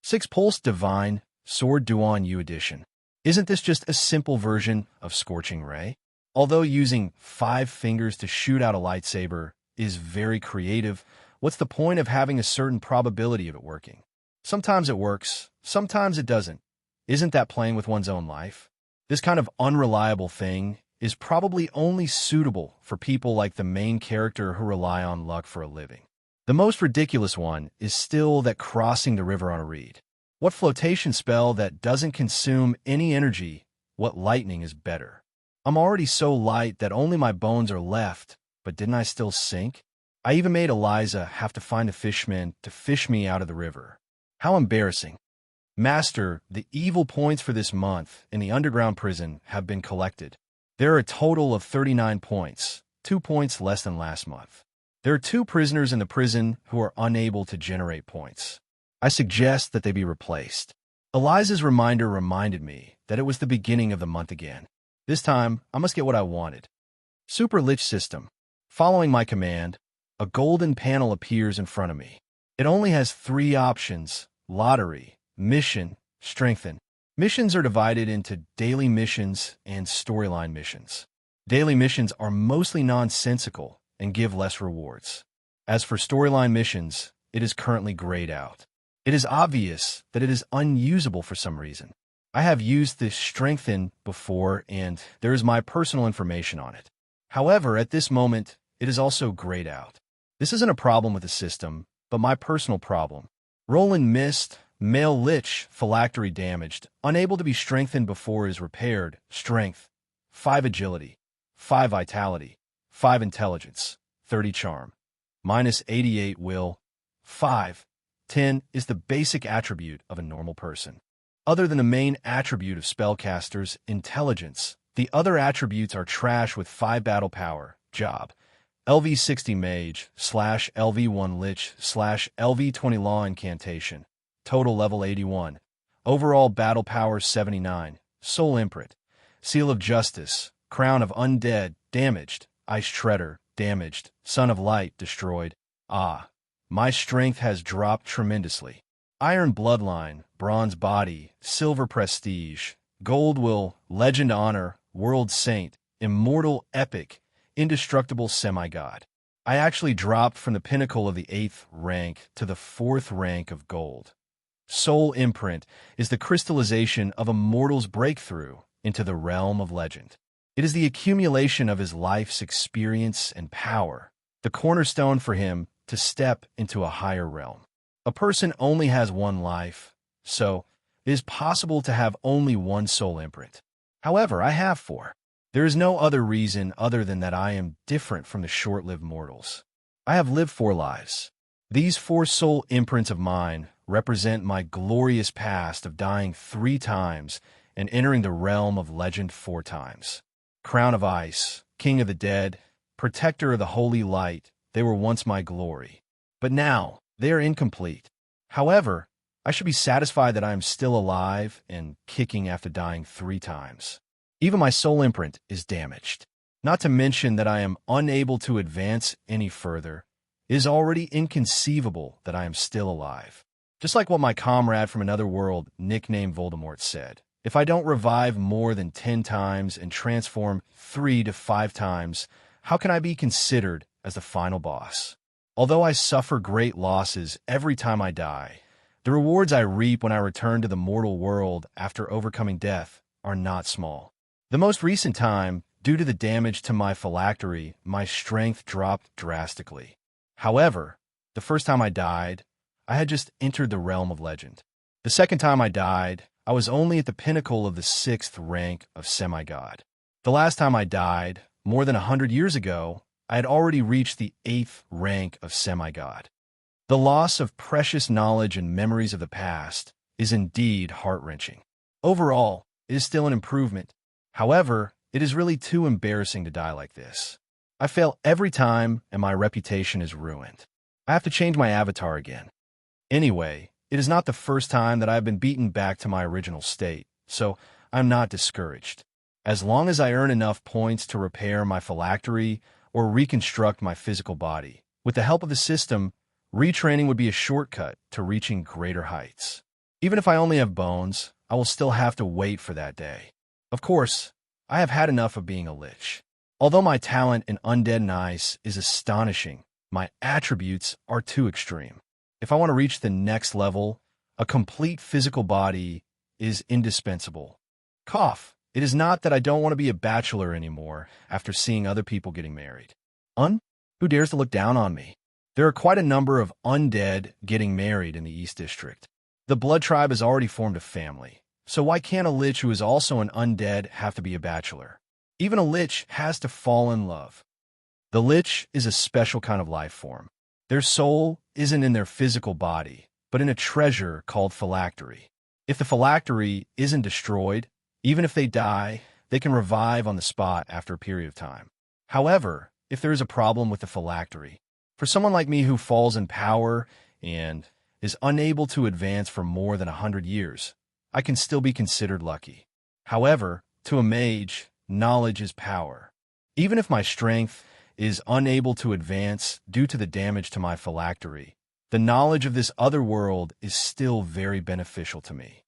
Six Pulse Divine Sword Duan U Edition. Isn't this just a simple version of Scorching Ray? Although using 5 fingers to shoot out a lightsaber is very creative, what's the point of having a certain probability of it working? Sometimes it works, sometimes it doesn't. Isn't that playing with one's own life? This kind of unreliable thing is probably only suitable for people like the main character who rely on luck for a living. The most ridiculous one is still that crossing the river on a reed. What flotation spell that doesn't consume any energy? What lightning is better? I'm already so light that only my bones are left, but didn't I still sink? I even made Eliza have to find a fishman to fish me out of the river. How embarrassing. Master, the evil points for this month in the underground prison have been collected. There are a total of 39 points, 2 points less than last month. There are 2 prisoners in the prison who are unable to generate points. I suggest that they be replaced. Eliza's reminder reminded me that it was the beginning of the month again. This time, I must get what I wanted. Super Lich System. Following my command, a golden panel appears in front of me. It only has 3 options: lottery, mission, strengthen. Missions are divided into daily missions and storyline missions. Daily missions are mostly nonsensical and give less rewards. As for storyline missions, it is currently grayed out. It is obvious that it is unusable for some reason. I have used this strengthen before, and there is my personal information on it. However, at this moment, it is also grayed out. This isn't a problem with the system, but my personal problem. Roland missed, male Lich, phylactery damaged, unable to be strengthened before is repaired, strength, 5 agility, 5 vitality, 5 intelligence, 30 charm, minus 88 will, 5, 10 is the basic attribute of a normal person. Other than the main attribute of spellcasters, intelligence, the other attributes are trash with 5 battle power, job, LV60 mage, /LV1 lich, /LV20 law incantation, total level 81, overall battle power 79, soul imprint, seal of justice, crown of undead, damaged, ice shredder, damaged, son of light, destroyed. Ah, my strength has dropped tremendously. Iron bloodline, bronze body, silver prestige, gold will, legend honor, world saint, immortal epic, indestructible semi-god. I actually dropped from the pinnacle of the 8th rank to the 4th rank of gold. Soul imprint is the crystallization of a mortal's breakthrough into the realm of legend. It is the accumulation of his life's experience and power, the cornerstone for him to step into a higher realm. A person only has one life, so it is possible to have only one soul imprint. However, I have 4. There is no other reason other than that I am different from the short-lived mortals. I have lived 4 lives. These 4 soul imprints of mine represent my glorious past of dying 3 times and entering the realm of legend 4 times. Crown of Ice, King of the Dead, Protector of the Holy Light, they were once my glory. But now, they are incomplete. However, I should be satisfied that I am still alive and kicking after dying 3 times. Even my soul imprint is damaged. Not to mention that I am unable to advance any further. It is already inconceivable that I am still alive. Just like what my comrade from another world, nicknamed Voldemort, said. If I don't revive more than 10 times and transform 3 to 5 times, how can I be considered as the final boss? Although I suffer great losses every time I die, the rewards I reap when I return to the mortal world after overcoming death are not small. The most recent time, due to the damage to my phylactery, my strength dropped drastically. However, the first time I died, I had just entered the realm of legend. The second time I died, I was only at the pinnacle of the 6th rank of semi-god. The last time I died, more than 100 years ago, I had already reached the 8th rank of semi-god. The loss of precious knowledge and memories of the past is indeed heart-wrenching. Overall, it is still an improvement. However, it is really too embarrassing to die like this. I fail every time and my reputation is ruined. I have to change my avatar again. Anyway, it is not the first time that I have been beaten back to my original state, so I'm not discouraged. As long as I earn enough points to repair my phylactery or reconstruct my physical body, with the help of the system, retraining would be a shortcut to reaching greater heights. Even if I only have bones, I will still have to wait for that day. Of course, I have had enough of being a Lich. Although my talent in Undead and Ice is astonishing, my attributes are too extreme. If I want to reach the next level, a complete physical body is indispensable. Cough. It is not that I don't want to be a bachelor anymore after seeing other people getting married. Who dares to look down on me? There are quite a number of undead getting married in the East District. The Blood Tribe has already formed a family, so why can't a Lich who is also an undead have to be a bachelor? Even a Lich has to fall in love. The Lich is a special kind of life form. Their soul isn't in their physical body, but in a treasure called phylactery. If the phylactery isn't destroyed, even if they die, they can revive on the spot after a period of time. However, if there is a problem with the phylactery, for someone like me who falls in power and is unable to advance for more than 100 years, I can still be considered lucky. However, to a mage, knowledge is power. Even if my strength is unable to advance due to the damage to my phylactery, the knowledge of this other world is still very beneficial to me.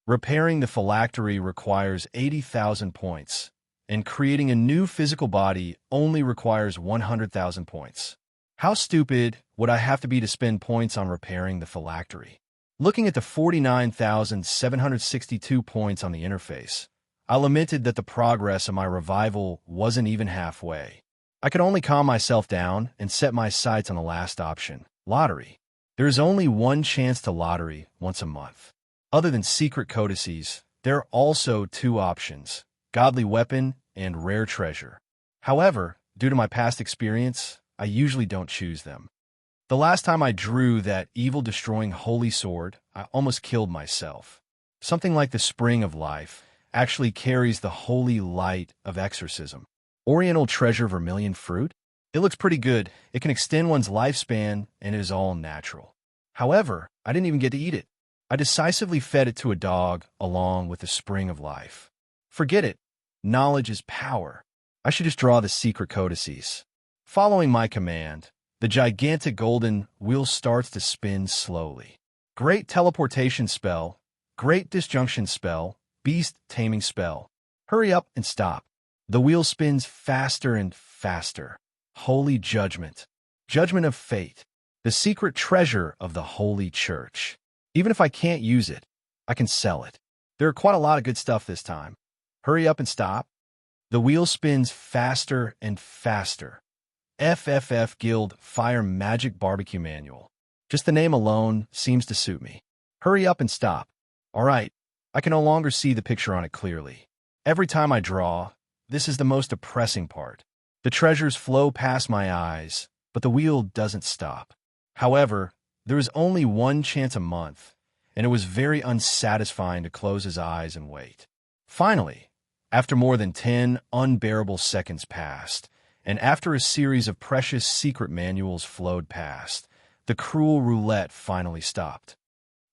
Repairing the phylactery requires 80,000 points, and creating a new physical body only requires 100,000 points. How stupid would I have to be to spend points on repairing the phylactery? Looking at the 49,762 points on the interface, I lamented that the progress of my revival wasn't even halfway. I could only calm myself down and set my sights on the last option, lottery. There is only one chance to lottery once a month. Other than secret codices, there are also 2 options, godly weapon and rare treasure. However, due to my past experience, I usually don't choose them. The last time I drew that evil-destroying holy sword, I almost killed myself. Something like the Spring of Life actually carries the holy light of exorcism. Oriental treasure vermilion fruit? It looks pretty good. It can extend one's lifespan, and it is all natural. However, I didn't even get to eat it. I decisively fed it to a dog along with the Spring of Life. Forget it. Knowledge is power. I should just draw the secret codices. Following my command, the gigantic golden wheel starts to spin slowly. Great teleportation spell, great disjunction spell, beast taming spell. Hurry up and stop. The wheel spins faster and faster. Holy judgment. Judgment of fate. The secret treasure of the Holy Church. Even if I can't use it, I can sell it. There are quite a lot of good stuff this time. Hurry up and stop. The wheel spins faster and faster. FFF Guild Fire Magic Barbecue Manual. Just the name alone seems to suit me. Hurry up and stop. All right, I can no longer see the picture on it clearly. Every time I draw, this is the most depressing part. The treasures flow past my eyes, but the wheel doesn't stop. However, There was only one chance a month, and it was very unsatisfying to close his eyes and wait. Finally, after more than 10 unbearable seconds passed, and after a series of precious secret manuals flowed past, the cruel roulette finally stopped.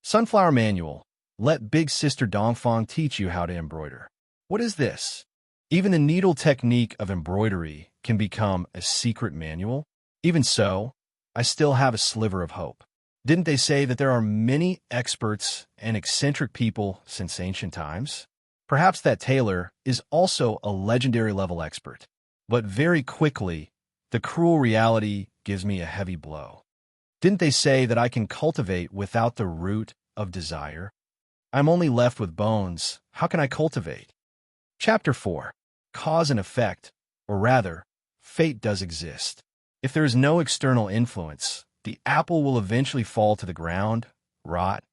Sunflower Manual, let Big Sister Dongfang teach you how to embroider. What is this? Even the needle technique of embroidery can become a secret manual? Even so, I still have a sliver of hope. Didn't they say that there are many experts and eccentric people since ancient times? Perhaps that tailor is also a legendary level expert. But very quickly, the cruel reality gives me a heavy blow. Didn't they say that I can cultivate without the root of desire? I'm only left with bones. How can I cultivate? Chapter 4. Cause and effect, or rather, fate does exist. If there is no external influence, the apple will eventually fall to the ground, rot,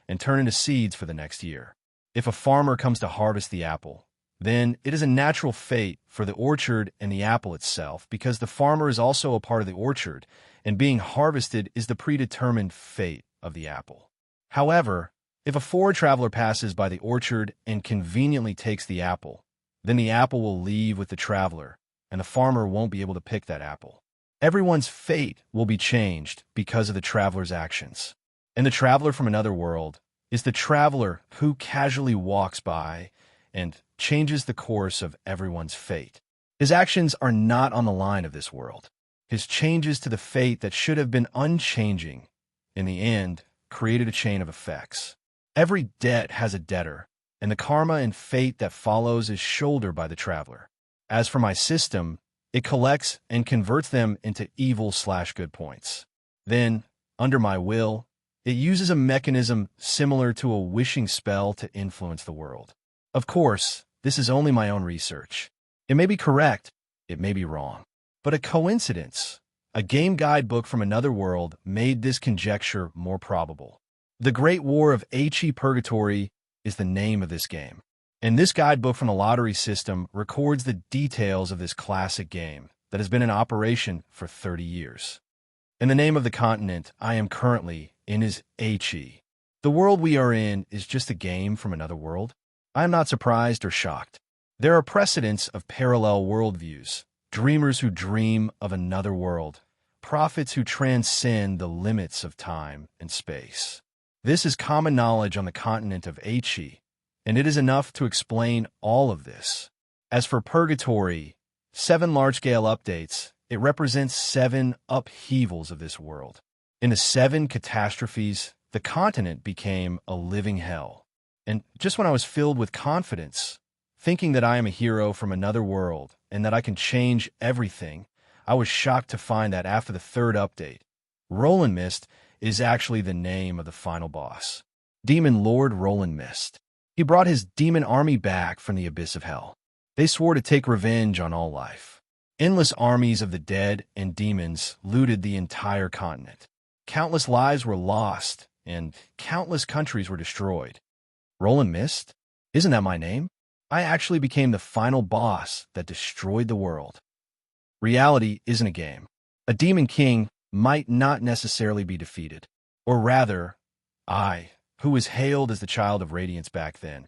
and turn into seeds for the next year. If a farmer comes to harvest the apple, then it is a natural fate for the orchard and the apple itself, because the farmer is also a part of the orchard, and being harvested is the predetermined fate of the apple. However, if a forward traveler passes by the orchard and conveniently takes the apple, then the apple will leave with the traveler, and the farmer won't be able to pick that apple. Everyone's fate will be changed because of the traveler's actions. And the traveler from another world is the traveler who casually walks by and changes the course of everyone's fate. His actions are not on the line of this world. His changes to the fate that should have been unchanging, in the end, created a chain of effects. Every debt has a debtor, and the karma and fate that follows is shouldered by the traveler. As for my system, it collects and converts them into evil/good points. Then, under my will, it uses a mechanism similar to a wishing spell to influence the world. Of course, this is only my own research. It may be correct, it may be wrong. But a coincidence, a game guidebook from another world, made this conjecture more probable. The Great War of He Purgatory is the name of this game. And this guidebook from the lottery system records the details of this classic game that has been in operation for 30 years. And the name of the continent I am currently in is He. The world we are in is just a game from another world. I am not surprised or shocked. There are precedents of parallel worldviews, dreamers who dream of another world, prophets who transcend the limits of time and space. This is common knowledge on the continent of He, and it is enough to explain all of this. As for Purgatory, 7 large-scale updates, it represents 7 upheavals of this world. In the 7 catastrophes, the continent became a living hell. And just when I was filled with confidence, thinking that I am a hero from another world and that I can change everything, I was shocked to find that after the 3rd update, Roland Mist is actually the name of the final boss. Demon Lord Roland Mist. He brought his demon army back from the abyss of hell. They swore to take revenge on all life. Endless armies of the dead and demons looted the entire continent. Countless lives were lost, and countless countries were destroyed. Roland Mist? Isn't that my name? I actually became the final boss that destroyed the world. Reality isn't a game. A demon king might not necessarily be defeated. Or rather, I, who was hailed as the child of radiance back then,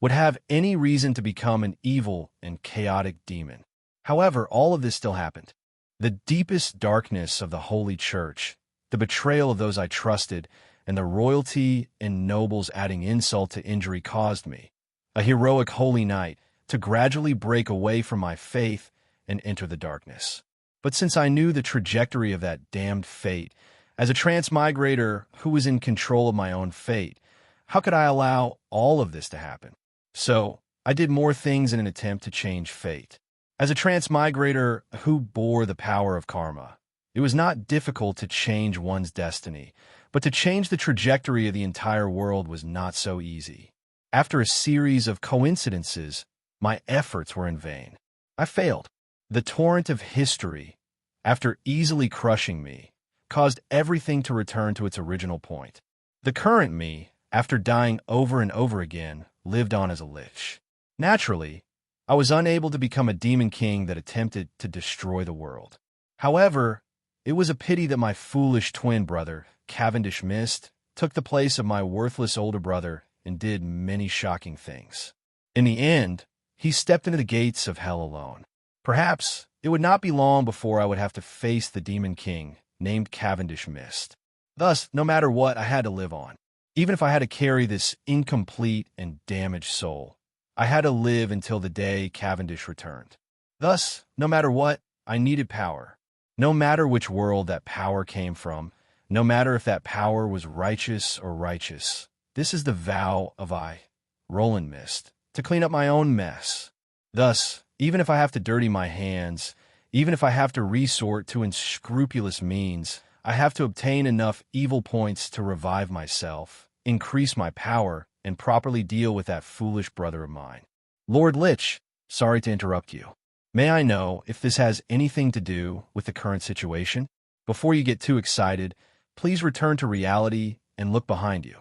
would have any reason to become an evil and chaotic demon. However, all of this still happened. The deepest darkness of the Holy Church, the betrayal of those I trusted, and the royalty and nobles adding insult to injury caused me, a heroic holy knight, to gradually break away from my faith and enter the darkness. But since I knew the trajectory of that damned fate, as a transmigrator who was in control of my own fate, how could I allow all of this to happen? So, I did more things in an attempt to change fate. As a transmigrator who bore the power of karma, it was not difficult to change one's destiny, but to change the trajectory of the entire world was not so easy. After a series of coincidences, my efforts were in vain. I failed. The torrent of history, after easily crushing me, caused everything to return to its original point. The current me, after dying over and over again, lived on as a lich. Naturally, I was unable to become a demon king that attempted to destroy the world. However, it was a pity that my foolish twin brother Cavendish Mist, took the place of my worthless older brother and did many shocking things. In the end, he stepped into the gates of hell alone. Perhaps it would not be long before I would have to face the Demon King, named Cavendish Mist. Thus, no matter what, I had to live on. Even if I had to carry this incomplete and damaged soul, I had to live until the day Cavendish returned. Thus, no matter what, I needed power. No matter which world that power came from, no matter if that power was righteous or righteous, this is the vow of I, Roland Mist, to clean up my own mess. Thus, even if I have to dirty my hands, even if I have to resort to unscrupulous means, I have to obtain enough evil points to revive myself, increase my power, and properly deal with that foolish brother of mine. Lord Lich, sorry to interrupt you. May I know if this has anything to do with the current situation? Before you get too excited, please return to reality and look behind you.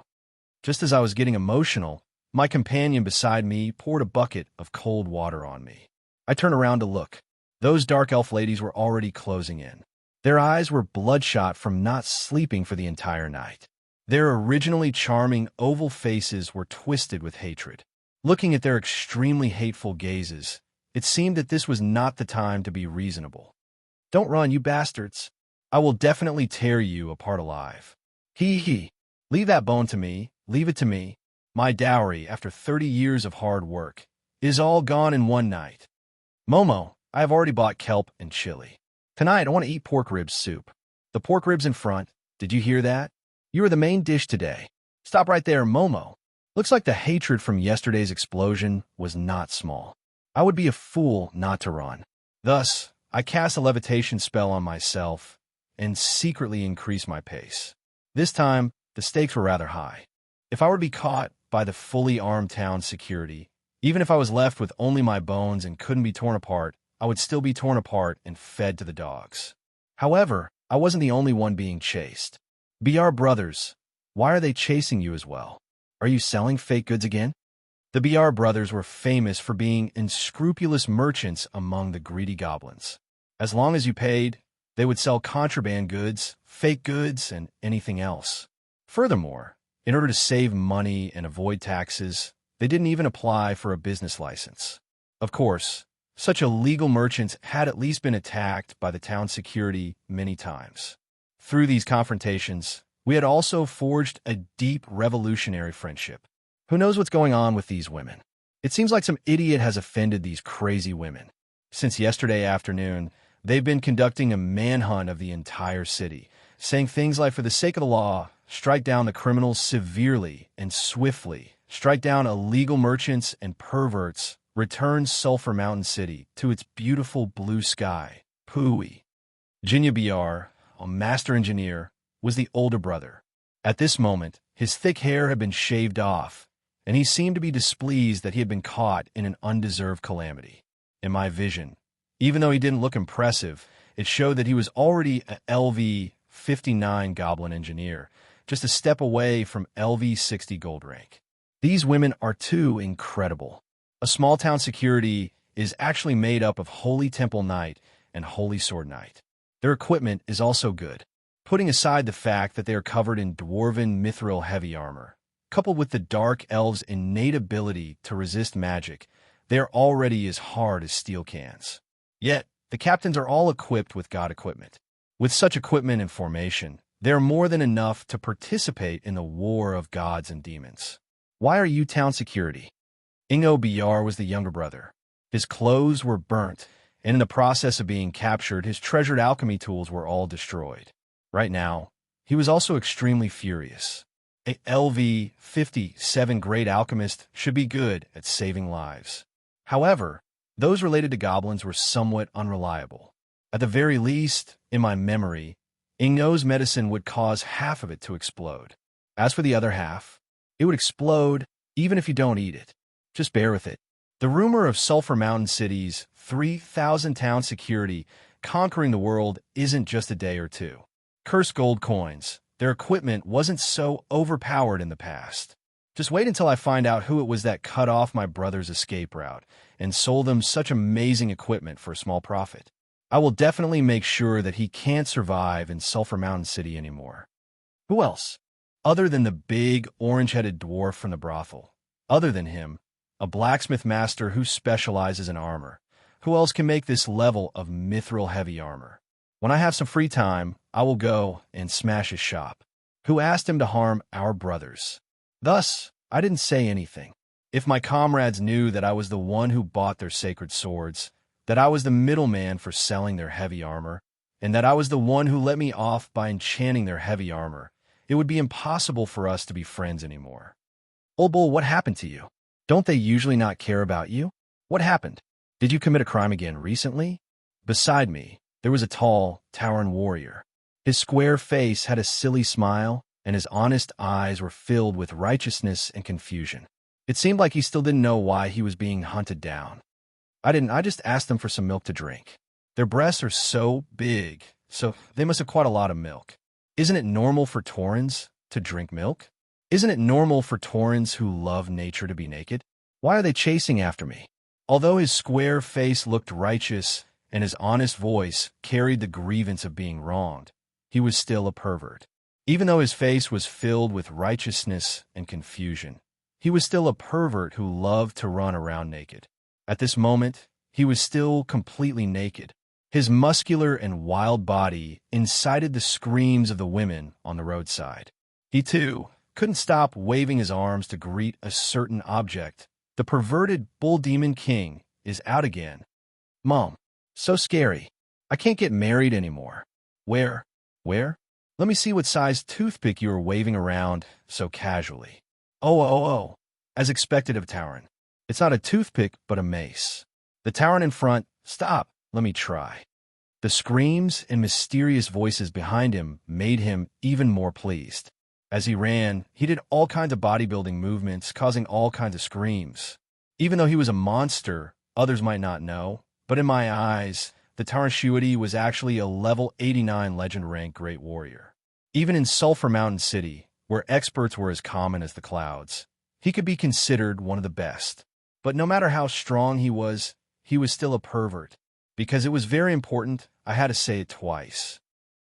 Just as I was getting emotional, my companion beside me poured a bucket of cold water on me. I turned around to look. Those dark elf ladies were already closing in. Their eyes were bloodshot from not sleeping for the entire night. Their originally charming oval faces were twisted with hatred. Looking at their extremely hateful gazes, it seemed that this was not the time to be reasonable. Don't run, you bastards. I will definitely tear you apart alive. Hee. Leave that bone to me. Leave it to me. My dowry, after 30 years of hard work, is all gone in one night. Momo, I have already bought kelp and chili. Tonight, I want to eat pork ribs soup. The pork ribs in front. Did you hear that? You are the main dish today. Stop right there, Momo. Looks like the hatred from yesterday's explosion was not small. I would be a fool not to run. Thus, I cast a levitation spell on myself and secretly increased my pace. This time, the stakes were rather high. If I were to be caught by the fully armed town security, even if I was left with only my bones and couldn't be torn apart, I would still be torn apart and fed to the dogs. However, I wasn't the only one being chased. BR brothers, why are they chasing you as well? Are you selling fake goods again? The BR brothers were famous for being unscrupulous merchants among the greedy goblins. As long as you paid, they would sell contraband goods, fake goods, and anything else. Furthermore, in order to save money and avoid taxes, they didn't even apply for a business license. Of course, such illegal merchants had at least been attacked by the town security many times. Through these confrontations, we had also forged a deep revolutionary friendship. Who knows what's going on with these women? It seems like some idiot has offended these crazy women. Since yesterday afternoon, they've been conducting a manhunt of the entire city, saying things like, for the sake of the law, strike down the criminals severely and swiftly, strike down illegal merchants and perverts, return Sulphur Mountain City to its beautiful blue sky. Pooey. Jinya BR, a master engineer, was the older brother. At this moment, his thick hair had been shaved off, and he seemed to be displeased that he had been caught in an undeserved calamity. In my vision, even though he didn't look impressive, it showed that he was already a LV-59 goblin engineer, just a step away from LV-60 gold rank. These women are too incredible. A small town security is actually made up of Holy Temple Knight and Holy Sword Knight. Their equipment is also good. Putting aside the fact that they are covered in dwarven mithril heavy armor, coupled with the dark elves' innate ability to resist magic, they are already as hard as steel cans. Yet, the captains are all equipped with god equipment. With such equipment and formation, they are more than enough to participate in the war of gods and demons. Why are you town security? Ingo BR was the younger brother. His clothes were burnt, and in the process of being captured, his treasured alchemy tools were all destroyed. Right now, he was also extremely furious. A LV-57 great alchemist should be good at saving lives. However, those related to goblins were somewhat unreliable. At the very least, in my memory, Ingo's medicine would cause half of it to explode. As for the other half, it would explode even if you don't eat it. Just bear with it. The rumor of Sulphur Mountain City's 3,000 town security conquering the world isn't just a day or two. Cursed gold coins. Their equipment wasn't so overpowered in the past. Just wait until I find out who it was that cut off my brother's escape route and sold them such amazing equipment for a small profit. I will definitely make sure that he can't survive in Sulphur Mountain City anymore. Who else? Other than the big, orange-headed dwarf from the brothel. Other than him, a blacksmith master who specializes in armor. Who else can make this level of mithril heavy armor? When I have some free time, I will go and smash his shop. Who asked him to harm our brothers? Thus, I didn't say anything. If my comrades knew that I was the one who bought their sacred swords, that I was the middleman for selling their heavy armor, and that I was the one who let me off by enchanting their heavy armor, it would be impossible for us to be friends anymore. Old bull, what happened to you? Don't they usually not care about you? What happened? Did you commit a crime again recently? Beside me, there was a tall, towering warrior. His square face had a silly smile, and his honest eyes were filled with righteousness and confusion. It seemed like he still didn't know why he was being hunted down. I just asked them for some milk to drink. Their breasts are so big, so they must have quite a lot of milk. Isn't it normal for Taurens to drink milk? Isn't it normal for Taurens who love nature to be naked? Why are they chasing after me? Although his square face looked righteous and his honest voice carried the grievance of being wronged, he was still a pervert. Even though his face was filled with righteousness and confusion, he was still a pervert who loved to run around naked. At this moment, he was still completely naked. His muscular and wild body incited the screams of the women on the roadside. He, too, couldn't stop waving his arms to greet a certain object. The perverted bull demon king is out again. Mom, so scary. I can't get married anymore. Where? Let me see what size toothpick you are waving around so casually. Oh. As expected of Tauren. It's not a toothpick, but a mace. The Tauren in front, stop, let me try. The screams and mysterious voices behind him made him even more pleased. As he ran, he did all kinds of bodybuilding movements, causing all kinds of screams. Even though he was a monster, others might not know, but in my eyes, the Tauren was actually a level 89 legend rank great warrior. Even in Sulphur Mountain City, where experts were as common as the clouds, he could be considered one of the best. But no matter how strong he was still a pervert. Because it was very important, I had to say it twice.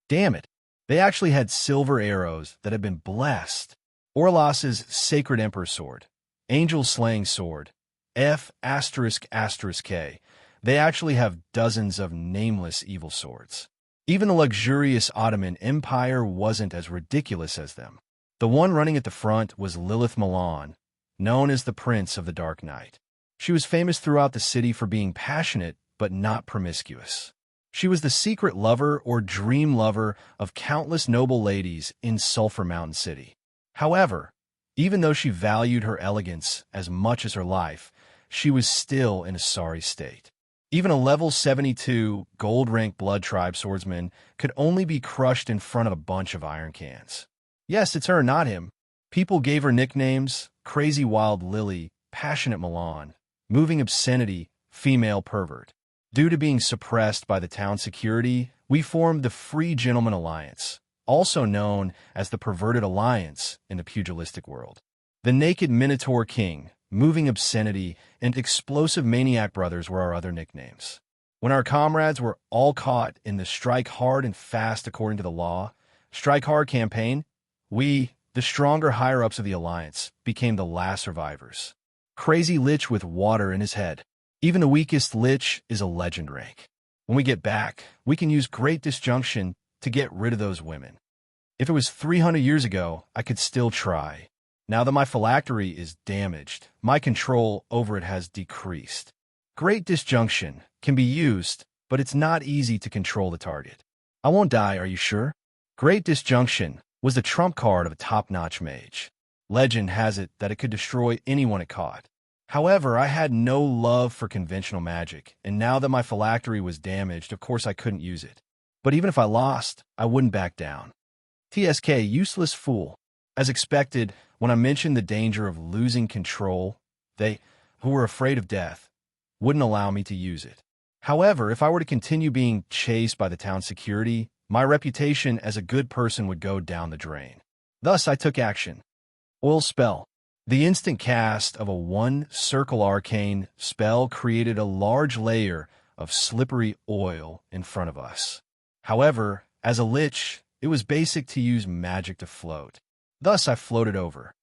Damn it, they actually had silver arrows that had been blessed. Orlas's sacred emperor sword, angel slaying sword, F***K. They actually have dozens of nameless evil swords. Even the luxurious Ottoman Empire wasn't as ridiculous as them. The one running at the front was Lilith Milan, known as the Prince of the Dark Knight. She was famous throughout the city for being passionate but not promiscuous. She was the secret lover or dream lover of countless noble ladies in Sulphur Mountain City. However, even though she valued her elegance as much as her life, she was still in a sorry state. Even a level 72 gold-rank blood tribe swordsman could only be crushed in front of a bunch of iron cans. Yes, it's her, not him. People gave her nicknames: Crazy Wild Lily, Passionate Milan, Moving Obscenity, Female Pervert. Due to being suppressed by the town security, we formed the Free Gentleman Alliance, also known as the Perverted Alliance in the pugilistic world. The Naked Minotaur King, Moving Obscenity, and Explosive Maniac Brothers were our other nicknames. When our comrades were all caught in the Strike Hard and Fast according to the law, Strike Hard campaign, we, the stronger higher-ups of the Alliance, became the last survivors. Crazy Lich with water in his head. Even the weakest Lich is a legend rank. When we get back, we can use Great Disjunction to get rid of those women. If it was 300 years ago, I could still try. Now that my phylactery is damaged, my control over it has decreased. Great Disjunction can be used, but it's not easy to control the target. I won't die, are you sure? Great Disjunction was the trump card of a top-notch mage. Legend has it that it could destroy anyone it caught. However, I had no love for conventional magic, and now that my phylactery was damaged, of course I couldn't use it. But even if I lost, I wouldn't back down. TSK, useless fool. As expected, when I mentioned the danger of losing control, they, who were afraid of death, wouldn't allow me to use it. However, if I were to continue being chased by the town security, my reputation as a good person would go down the drain. Thus, I took action. Oil spell. The instant cast of a one-circle arcane spell created a large layer of slippery oil in front of us. However, as a lich, It was basic to use magic to float. Thus, I floated over.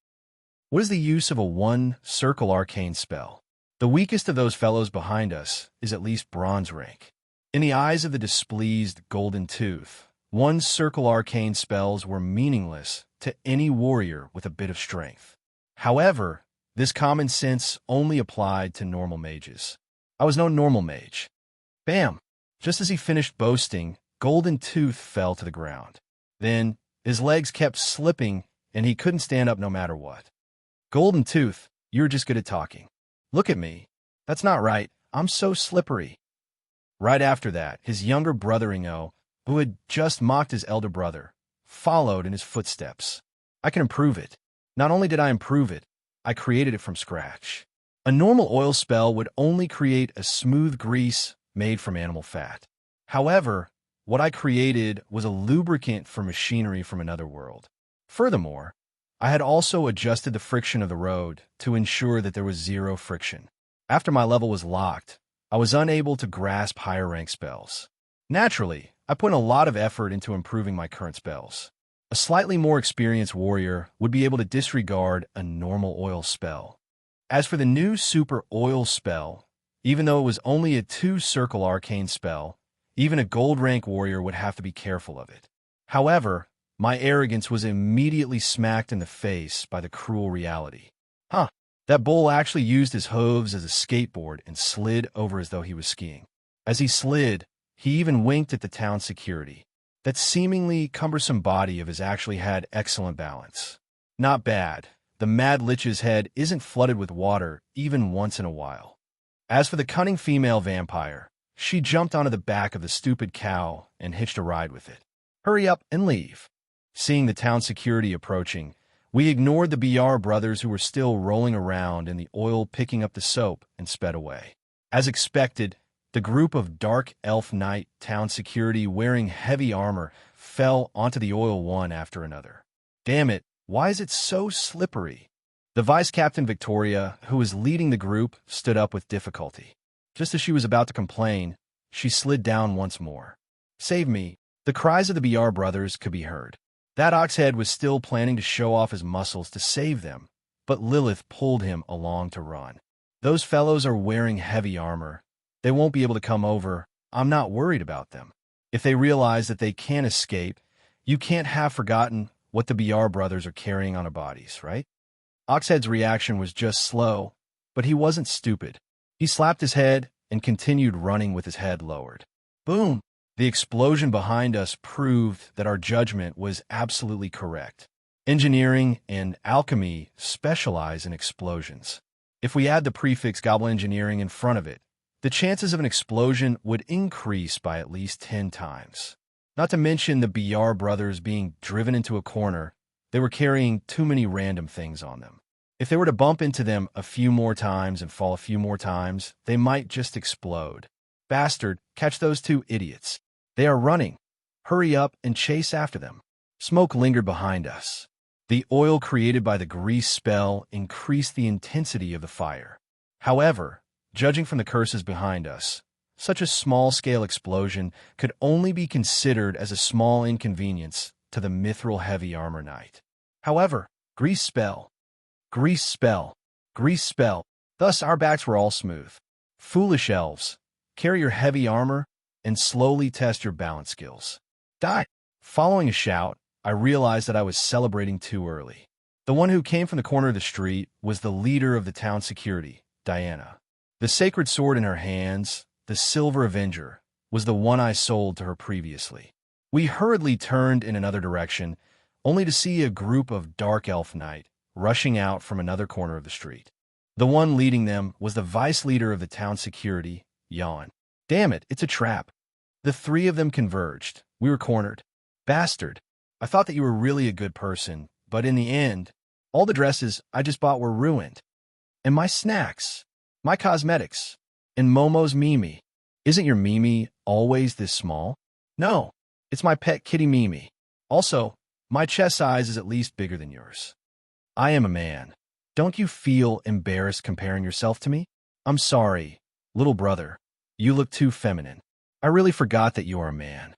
What is the use of a one-circle arcane spell? The weakest of those fellows behind us is at least bronze rank. In the eyes of the displeased Golden Tooth, one-circle arcane spells were meaningless to any warrior with a bit of strength. However, this common sense only applied to normal mages. I was no normal mage. Bam! Just as he finished boasting, Golden Tooth fell to the ground. Then, his legs kept slipping, and he couldn't stand up no matter what. Golden Tooth, you're just good at talking. Look at me. That's not right. I'm so slippery. Right after that, his younger brother Ingo, who had just mocked his elder brother, followed in his footsteps. I can improve it. Not only did I improve it, I created it from scratch. A normal oil spell would only create a smooth grease made from animal fat. However, what I created was a lubricant for machinery from another world. Furthermore, I had also adjusted the friction of the road to ensure that there was zero friction. After my level was locked, I was unable to grasp higher rank spells. Naturally, I put in a lot of effort into improving my current spells. A slightly more experienced warrior would be able to disregard a normal oil spell. As for the new super oil spell, even though it was only a two-circle arcane spell, even a gold rank warrior would have to be careful of it. However, my arrogance was immediately smacked in the face by the cruel reality. That bull actually used his hooves as a skateboard and slid over as though he was skiing. As he slid, he even winked at the town security. That seemingly cumbersome body of his actually had excellent balance. Not bad. The mad Lich's head isn't flooded with water even once in a while. As for the cunning female vampire, she jumped onto the back of the stupid cow and hitched a ride with it. Hurry up and leave. Seeing the town security approaching, we ignored the BR brothers who were still rolling around in the oil picking up the soap and sped away. As expected, the group of dark elf knight town security wearing heavy armor fell onto the oil one after another. Damn it, why is it so slippery? The Vice Captain Victoria, who was leading the group, stood up with difficulty. Just as she was about to complain, she slid down once more. Save me. The cries of the BR brothers could be heard. That oxhead was still planning to show off his muscles to save them, but Lilith pulled him along to run. Those fellows are wearing heavy armor. They won't be able to come over. I'm not worried about them. If they realize that they can't escape, you can't have forgotten what the BR brothers are carrying on their bodies, right? Oxhead's reaction was just slow, but he wasn't stupid. He slapped his head and continued running with his head lowered. Boom! The explosion behind us proved that our judgment was absolutely correct. Engineering and alchemy specialize in explosions. If we add the prefix Goblin Engineering in front of it, the chances of an explosion would increase by at least 10 times. Not to mention the BR brothers being driven into a corner, they were carrying too many random things on them. If they were to bump into them a few more times and fall a few more times, they might just explode. Bastard, catch those two idiots. They are running. Hurry up and chase after them. Smoke lingered behind us. The oil created by the grease spell increased the intensity of the fire. However, judging from the curses behind us, such a small-scale explosion could only be considered as a small inconvenience to the mithril heavy armor knight. However, grease spell, grease spell, grease spell. Thus our backs were all smooth. Foolish elves, carry your heavy armor and slowly test your balance skills. Die! Following a shout, I realized that I was celebrating too early. The one who came from the corner of the street was the leader of the town security, Diana. The sacred sword in her hands, the Silver Avenger, was the one I sold to her previously. We hurriedly turned in another direction, only to see a group of dark elf knight rushing out from another corner of the street. The one leading them was the vice leader of the town security, Jan. Damn it, it's a trap. The three of them converged. We were cornered. Bastard. I thought that you were really a good person, but in the end, all the dresses I just bought were ruined. And my snacks, my cosmetics, and Momo's Mimi. Isn't your Mimi always this small? No, it's my pet kitty Mimi. Also, my chest size is at least bigger than yours. I am a man. Don't you feel embarrassed comparing yourself to me? I'm sorry, little brother. You look too feminine. I really forgot that you are a man.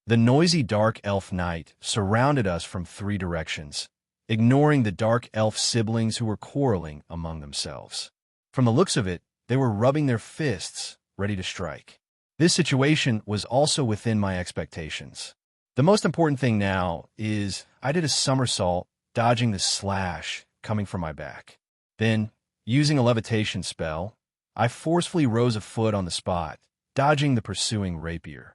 The noisy dark elf knight surrounded us from 3 directions, ignoring the dark elf siblings who were quarreling among themselves. From the looks of it, they were rubbing their fists, ready to strike. This situation was also within my expectations. The most important thing now is I did a somersault, dodging the slash coming from my back. Then, using a levitation spell, I forcefully rose a foot on the spot, dodging the pursuing rapier.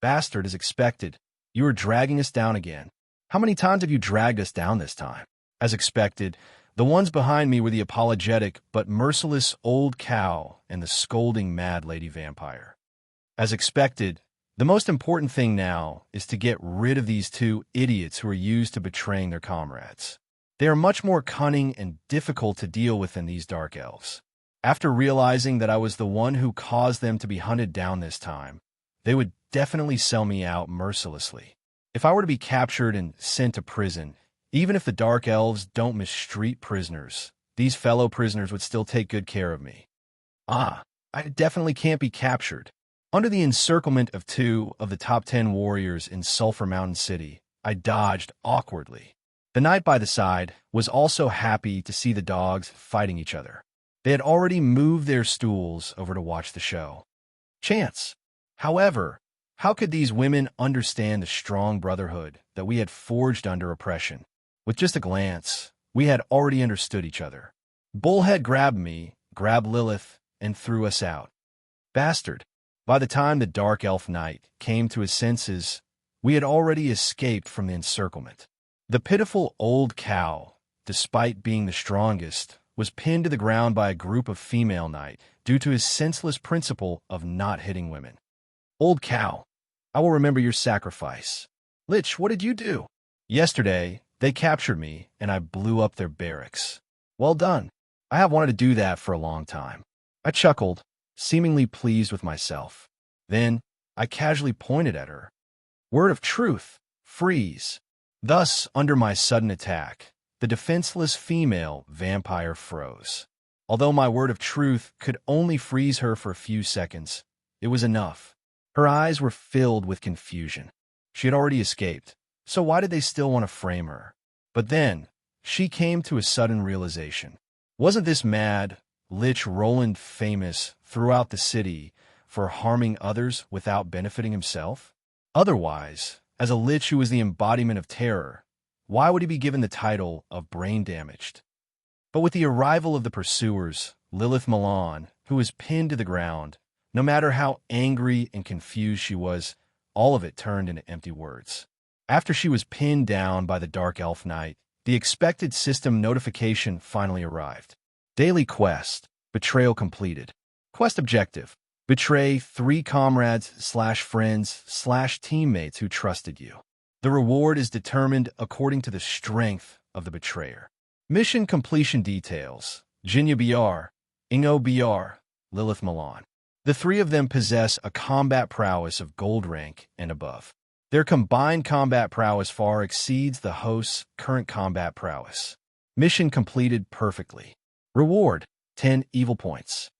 Bastard, as expected, you are dragging us down again. How many times have you dragged us down this time? As expected, the ones behind me were the apologetic but merciless old cow and the scolding mad lady vampire. As expected, the most important thing now is to get rid of these 2 idiots who are used to betraying their comrades. They are much more cunning and difficult to deal with than these dark elves. After realizing that I was the one who caused them to be hunted down this time, they would definitely sell me out mercilessly. If I were to be captured and sent to prison, even if the dark elves don't mistreat prisoners, these fellow prisoners would still take good care of me. I definitely can't be captured. Under the encirclement of 2 of the top 10 warriors in Sulphur Mountain City, I dodged awkwardly. The knight by the side was also happy to see the dogs fighting each other. They had already moved their stools over to watch the show. Chance. However, how could these women understand the strong brotherhood that we had forged under oppression? With just a glance, we had already understood each other. Bullhead grabbed me, grabbed Lilith, and threw us out. Bastard. By the time the dark elf knight came to his senses, we had already escaped from the encirclement. The pitiful old cow, despite being the strongest, was pinned to the ground by a group of female knight due to his senseless principle of not hitting women. Old cow, I will remember your sacrifice. Lich, what did you do? Yesterday, they captured me, and I blew up their barracks. Well done. I have wanted to do that for a long time. I chuckled, seemingly pleased with myself. Then, I casually pointed at her. Word of truth, freeze. Thus, under my sudden attack, the defenseless female vampire froze. Although my word of truth could only freeze her for a few seconds, it was enough. Her eyes were filled with confusion. She had already escaped, so why did they still want to frame her? But then, she came to a sudden realization. Wasn't this mad Lich Roland famous throughout the city for harming others without benefiting himself? Otherwise, as a Lich who was the embodiment of terror, why would he be given the title of brain-damaged? But with the arrival of the pursuers, Lilith Milan, who was pinned to the ground, no matter how angry and confused she was, all of it turned into empty words. After she was pinned down by the Dark Elf Knight, the expected system notification finally arrived. Daily quest, betrayal completed. Quest objective, betray 3 comrades/friends/teammates who trusted you. The reward is determined according to the strength of the betrayer. Mission completion details, Jinya BR, Ingo BR, Lilith Milan. The 3 of them possess a combat prowess of gold rank and above. Their combined combat prowess far exceeds the host's current combat prowess. Mission completed perfectly. Reward, 10 evil points.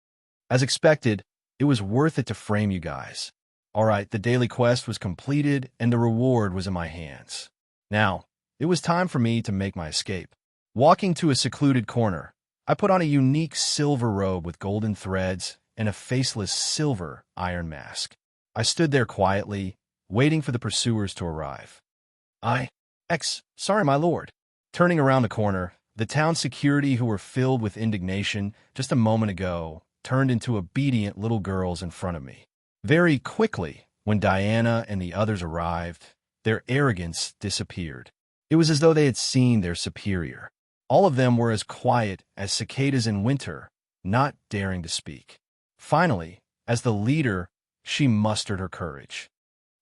As expected, it was worth it to frame you guys. Alright, the daily quest was completed and the reward was in my hands. Now, it was time for me to make my escape. Walking to a secluded corner, I put on a unique silver robe with golden threads and a faceless silver iron mask. I stood there quietly, waiting for the pursuers to arrive. Sorry, my lord. Turning around the corner, the town security who were filled with indignation just a moment ago turned into obedient little girls in front of me. Very quickly, when Diana and the others arrived, their arrogance disappeared. It was as though they had seen their superior. All of them were as quiet as cicadas in winter, not daring to speak. Finally, as the leader, she mustered her courage.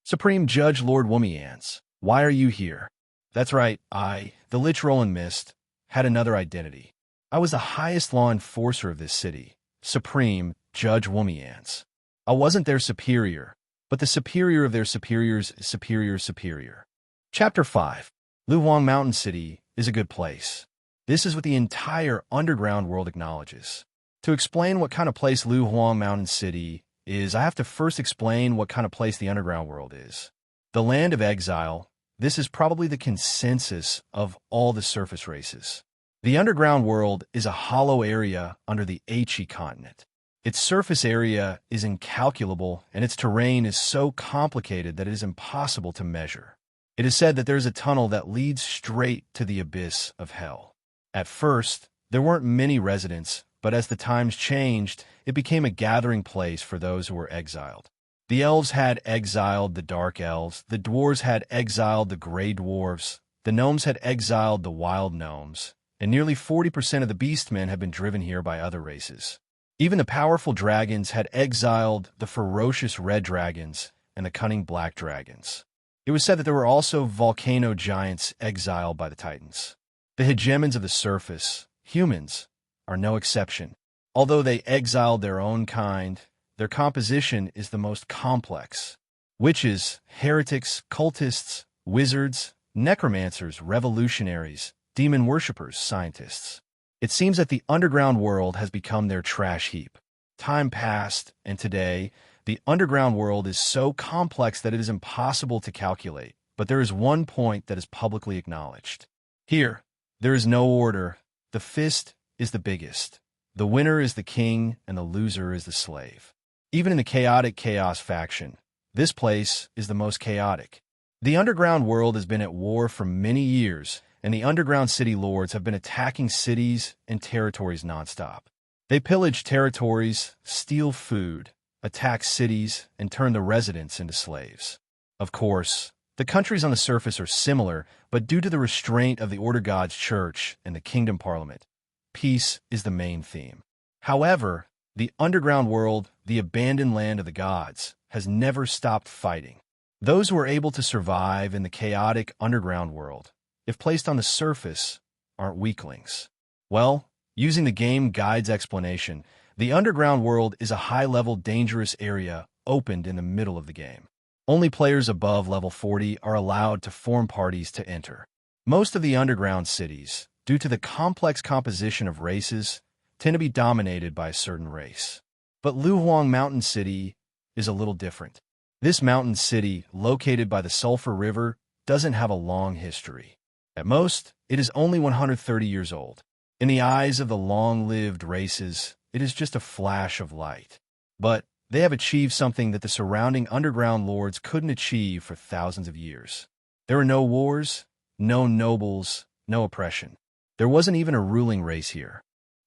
Supreme Judge Lord Womians, why are you here? That's right, the Lich Roland Mist, had another identity. I was the highest law enforcer of this city, Supreme Judge Womians. I wasn't their superior, but the superior of their superior's superior. Chapter 5. Luhuang Mountain City is a good place. This is what the entire underground world acknowledges. To explain what kind of place Luhuang Mountain City is, I have to first explain what kind of place the underground world is. The land of exile, this is probably the consensus of all the surface races. The underground world is a hollow area under the He continent. Its surface area is incalculable, and its terrain is so complicated that it is impossible to measure. It is said that there is a tunnel that leads straight to the abyss of hell. At first, there weren't many residents, but as the times changed, it became a gathering place for those who were exiled. The elves had exiled the dark elves, the dwarves had exiled the gray dwarves, the gnomes had exiled the wild gnomes, and nearly 40% of the beastmen had been driven here by other races. Even the powerful dragons had exiled the ferocious red dragons and the cunning black dragons. It was said that there were also volcano giants exiled by the titans. The hegemons of the surface, humans, are no exception. Although they exiled their own kind, their composition is the most complex. Witches, heretics, cultists, wizards, necromancers, revolutionaries, demon worshippers, scientists. It seems that the underground world has become their trash heap. Time passed, and today, the underground world is so complex that it is impossible to calculate. But there is one point that is publicly acknowledged. Here, there is no order. The fist is the biggest. The winner is the king, and the loser is the slave. Even in the chaotic chaos faction, this place is the most chaotic. The underground world has been at war for many years, and the underground city lords have been attacking cities and territories nonstop. They pillage territories, steal food, attack cities, and turn the residents into slaves. Of course, the countries on the surface are similar, but due to the restraint of the Order God's Church and the Kingdom Parliament, peace is the main theme. However, the underground world, the abandoned land of the gods, has never stopped fighting. Those who are able to survive in the chaotic underground world, if placed on the surface, aren't weaklings. Well, using the game guide's explanation, the underground world is a high-level dangerous area opened in the middle of the game. Only players above level 40 are allowed to form parties to enter. Most of the underground cities, due to the complex composition of races, tend to be dominated by a certain race. But Luhuang Mountain City is a little different. This mountain city, located by the Sulphur River, doesn't have a long history. At most, it is only 130 years old. In the eyes of the long-lived races, it is just a flash of light. But they have achieved something that the surrounding underground lords couldn't achieve for thousands of years. There are no wars, no nobles, no oppression. There wasn't even a ruling race here.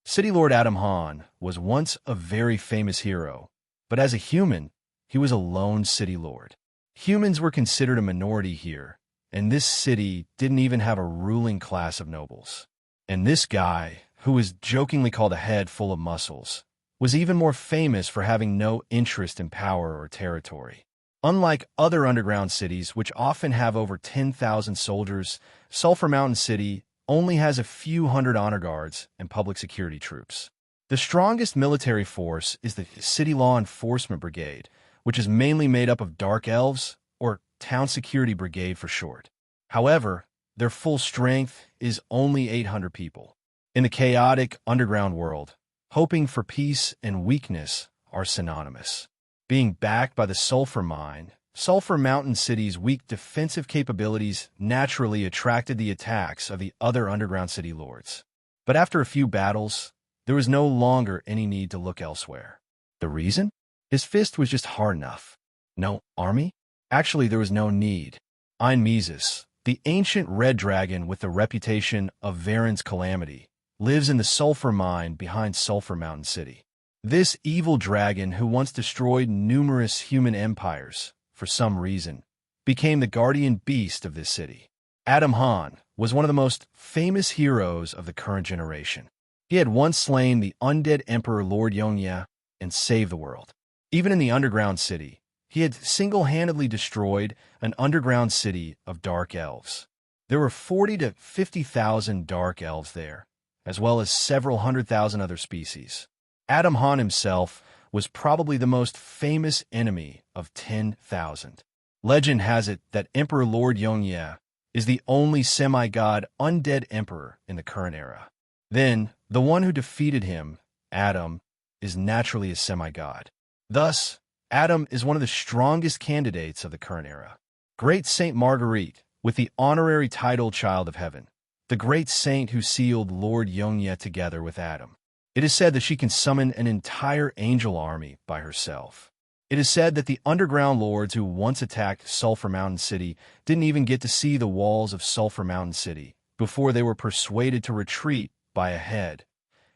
City Lord Adam Han was once a very famous hero, but as a human, he was a lone city lord. Humans were considered a minority here, and this city didn't even have a ruling class of nobles. And this guy, who was jokingly called a head full of muscles, was even more famous for having no interest in power or territory. Unlike other underground cities, which often have over 10,000 soldiers, Sulphur Mountain City only has a few hundred honor guards and public security troops. The strongest military force is the City Law Enforcement Brigade, which is mainly made up of dark elves, or Town Security Brigade for short. However, their full strength is only 800 people. In the chaotic underground world, hoping for peace and weakness are synonymous. Being backed by the sulfur mine, Sulphur Mountain City's weak defensive capabilities naturally attracted the attacks of the other underground city lords. But after a few battles, there was no longer any need to look elsewhere. The reason? His fist was just hard enough. No army? Actually, there was no need. Ein Mises, the ancient red dragon with the reputation of Varen's calamity, lives in the sulfur mine behind Sulphur Mountain City. This evil dragon, who once destroyed numerous human empires, for some reason, became the guardian beast of this city. Adam Han was one of the most famous heroes of the current generation. He had once slain the undead Emperor Lord Yongya and saved the world. Even in the underground city, he had single-handedly destroyed an underground city of dark elves. There were 40 to 50,000 dark elves there, as well as several 100,000 other species. Adam Han himself was probably the most famous enemy of 10,000. Legend has it that Emperor Lord Yongya is the only semi-god undead emperor in the current era. Then, the one who defeated him, Adam, is naturally a semi-god. Thus, Adam is one of the strongest candidates of the current era. Great Saint Marguerite, with the honorary title Child of Heaven, the great saint who sealed Lord Yonye together with Adam. It is said that she can summon an entire angel army by herself. It is said that the underground lords who once attacked Sulphur Mountain City didn't even get to see the walls of Sulphur Mountain City before they were persuaded to retreat by a head.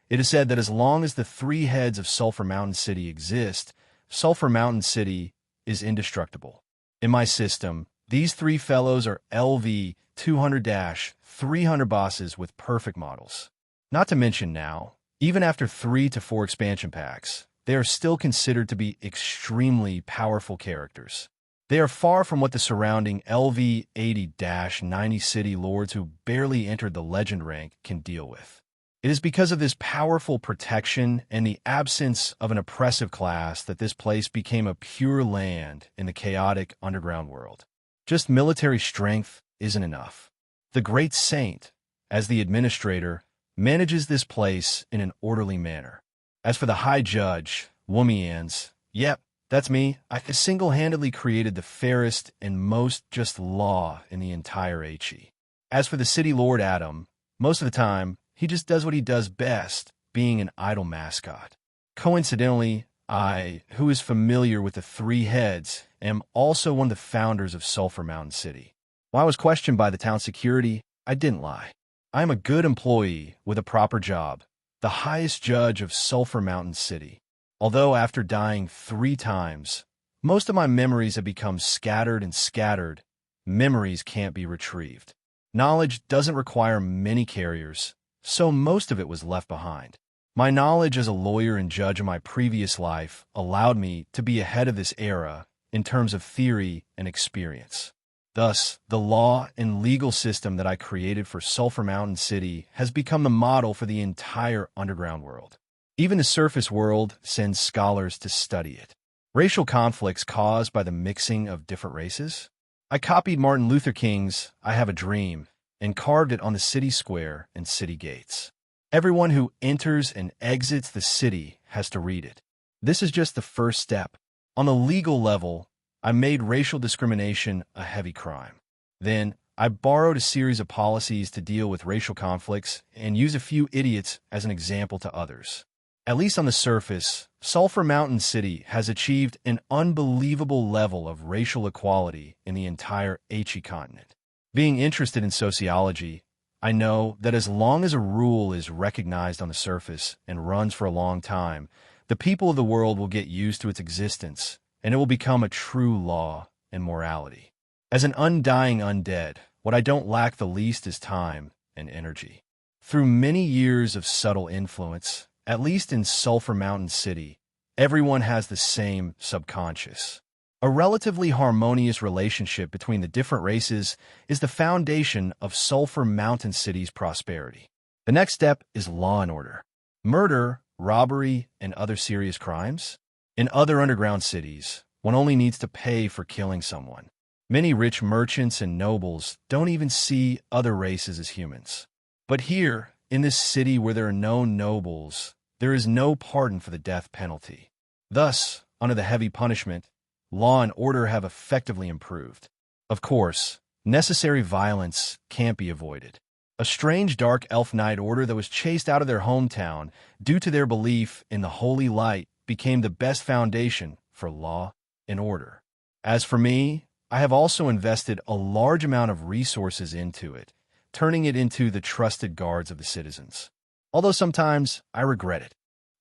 It is said that as long as the three heads of Sulphur Mountain City exist, Sulphur Mountain City is indestructible. In my system, these three fellows are LV 200-300 bosses with perfect models. Not to mention now, even after 3 to 4 expansion packs, they are still considered to be extremely powerful characters. They are far from what the surrounding LV 80-90 city lords who barely entered the legend rank can deal with. It is because of this powerful protection and the absence of an oppressive class that this place became a pure land in the chaotic underground world. Just military strength isn't enough. The Great Saint, as the administrator, manages this place in an orderly manner. As for the High Judge, Womians, yep, that's me. I single-handedly created the fairest and most just law in the entire HE. As for the City Lord Adam, most of the time, he just does what he does best, being an idle mascot. Coincidentally, I, who is familiar with the three heads, am also one of the founders of Sulphur Mountain City. While I was questioned by the town security, I didn't lie. I am a good employee with a proper job, the highest judge of Sulphur Mountain City. Although after dying 3 times, most of my memories have become scattered and scattered, memories can't be retrieved. Knowledge doesn't require many carriers, so most of it was left behind. My knowledge as a lawyer and judge in my previous life allowed me to be ahead of this era in terms of theory and experience. Thus, the law and legal system that I created for Sulphur Mountain City has become the model for the entire underground world. Even the surface world sends scholars to study it. Racial conflicts caused by the mixing of different races? I copied Martin Luther King's I Have a Dream and carved it on the city square and city gates. Everyone who enters and exits the city has to read it. This is just the first step. On the legal level, I made racial discrimination a heavy crime. Then, I borrowed a series of policies to deal with racial conflicts and used a few idiots as an example to others. At least on the surface, Sulphur Mountain City has achieved an unbelievable level of racial equality in the entire HE continent. Being interested in sociology, I know that as long as a rule is recognized on the surface and runs for a long time, the people of the world will get used to its existence, and it will become a true law and morality. As an undying undead, what I don't lack the least is time and energy. Through many years of subtle influence, at least in Sulphur Mountain City, everyone has the same subconscious. A relatively harmonious relationship between the different races is the foundation of Sulphur Mountain City's prosperity. The next step is law and order. Murder, robbery, and other serious crimes? In other underground cities, one only needs to pay for killing someone. Many rich merchants and nobles don't even see other races as humans. But here, in this city where there are no nobles, there is no pardon for the death penalty. Thus, under the heavy punishment, law and order have effectively improved. Of course, necessary violence can't be avoided. A strange dark elf knight order that was chased out of their hometown due to their belief in the holy light became the best foundation for law and order. As for me, I have also invested a large amount of resources into it, turning it into the trusted guards of the citizens. Although sometimes I regret it.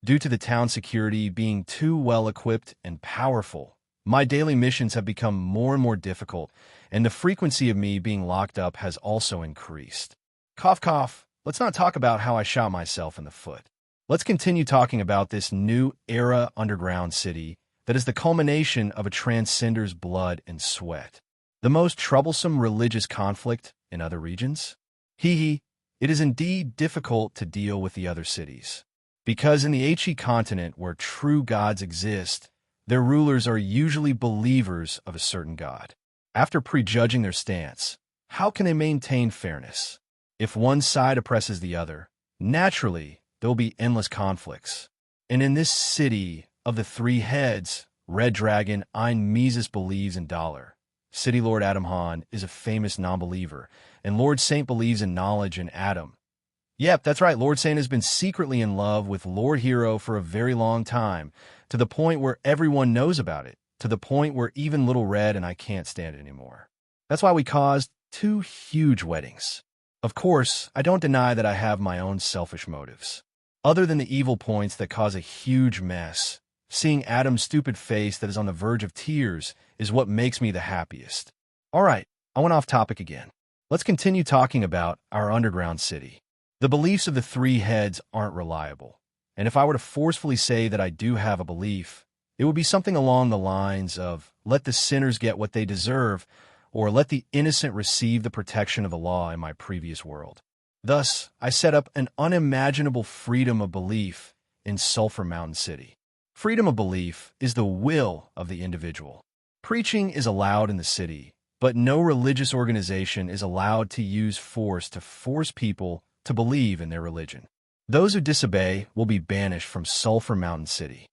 Due to the town security being too well equipped and powerful, my daily missions have become more and more difficult, and the frequency of me being locked up has also increased. Cough, cough. Let's not talk about how I shot myself in the foot. Let's continue talking about this new era underground city that is the culmination of a transcender's blood and sweat. The most troublesome religious conflict in other regions? Hee, it is indeed difficult to deal with the other cities. Because in the HE continent where true gods exist, their rulers are usually believers of a certain god. After prejudging their stance, how can they maintain fairness? If one side oppresses the other, naturally, there will be endless conflicts. And in this city of the three heads, Red Dragon Ein Mises believes in dollar, City Lord Adam Hahn is a famous non-believer, and Lord Saint believes in knowledge and Adam. Yep, that's right, Lord Saint has been secretly in love with Lord Hero for a very long time, to the point where everyone knows about it, to the point where even Little Red and I can't stand it anymore. That's why we caused 2 huge weddings. Of course, I don't deny that I have my own selfish motives. Other than the evil points that cause a huge mess, seeing Adam's stupid face that is on the verge of tears is what makes me the happiest. All right, I went off topic again. Let's continue talking about our underground city. The beliefs of the 3 heads aren't reliable, and if I were to forcefully say that I do have a belief, it would be something along the lines of, let the sinners get what they deserve, or let the innocent receive the protection of the law in my previous world. Thus, I set up an unimaginable freedom of belief in Sulphur Mountain City. Freedom of belief is the will of the individual. Preaching is allowed in the city, but no religious organization is allowed to use force to force people to believe in their religion. Those who disobey will be banished from Sulphur Mountain City.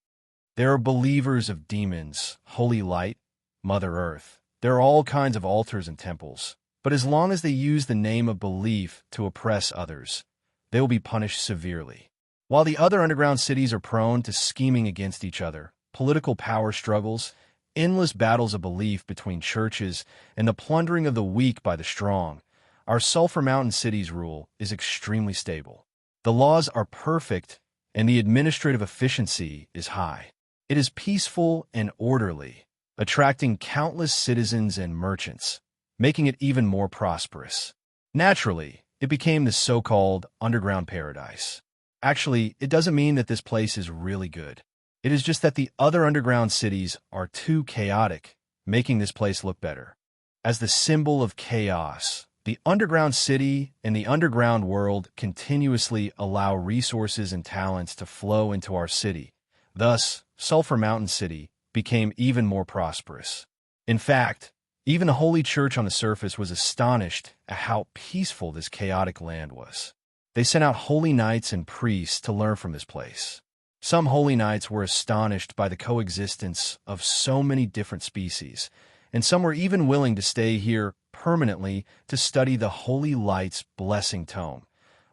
There are believers of demons, holy light, Mother Earth. There are all kinds of altars and temples, but as long as they use the name of belief to oppress others, they will be punished severely. While the other underground cities are prone to scheming against each other, political power struggles, endless battles of belief between churches, and the plundering of the weak by the strong, our Sulphur Mountain City's rule is extremely stable. The laws are perfect, and the administrative efficiency is high. It is peaceful and orderly, attracting countless citizens and merchants, making it even more prosperous. Naturally, it became the so-called underground paradise. Actually, it doesn't mean that this place is really good. It is just that the other underground cities are too chaotic, making this place look better. As the symbol of chaos, the underground city and the underground world continuously allow resources and talents to flow into our city. Thus, Sulphur Mountain City became even more prosperous. In fact, even the Holy Church on the surface was astonished at how peaceful this chaotic land was. They sent out holy knights and priests to learn from this place. Some holy knights were astonished by the coexistence of so many different species, and some were even willing to stay here permanently to study the Holy Light's blessing tome,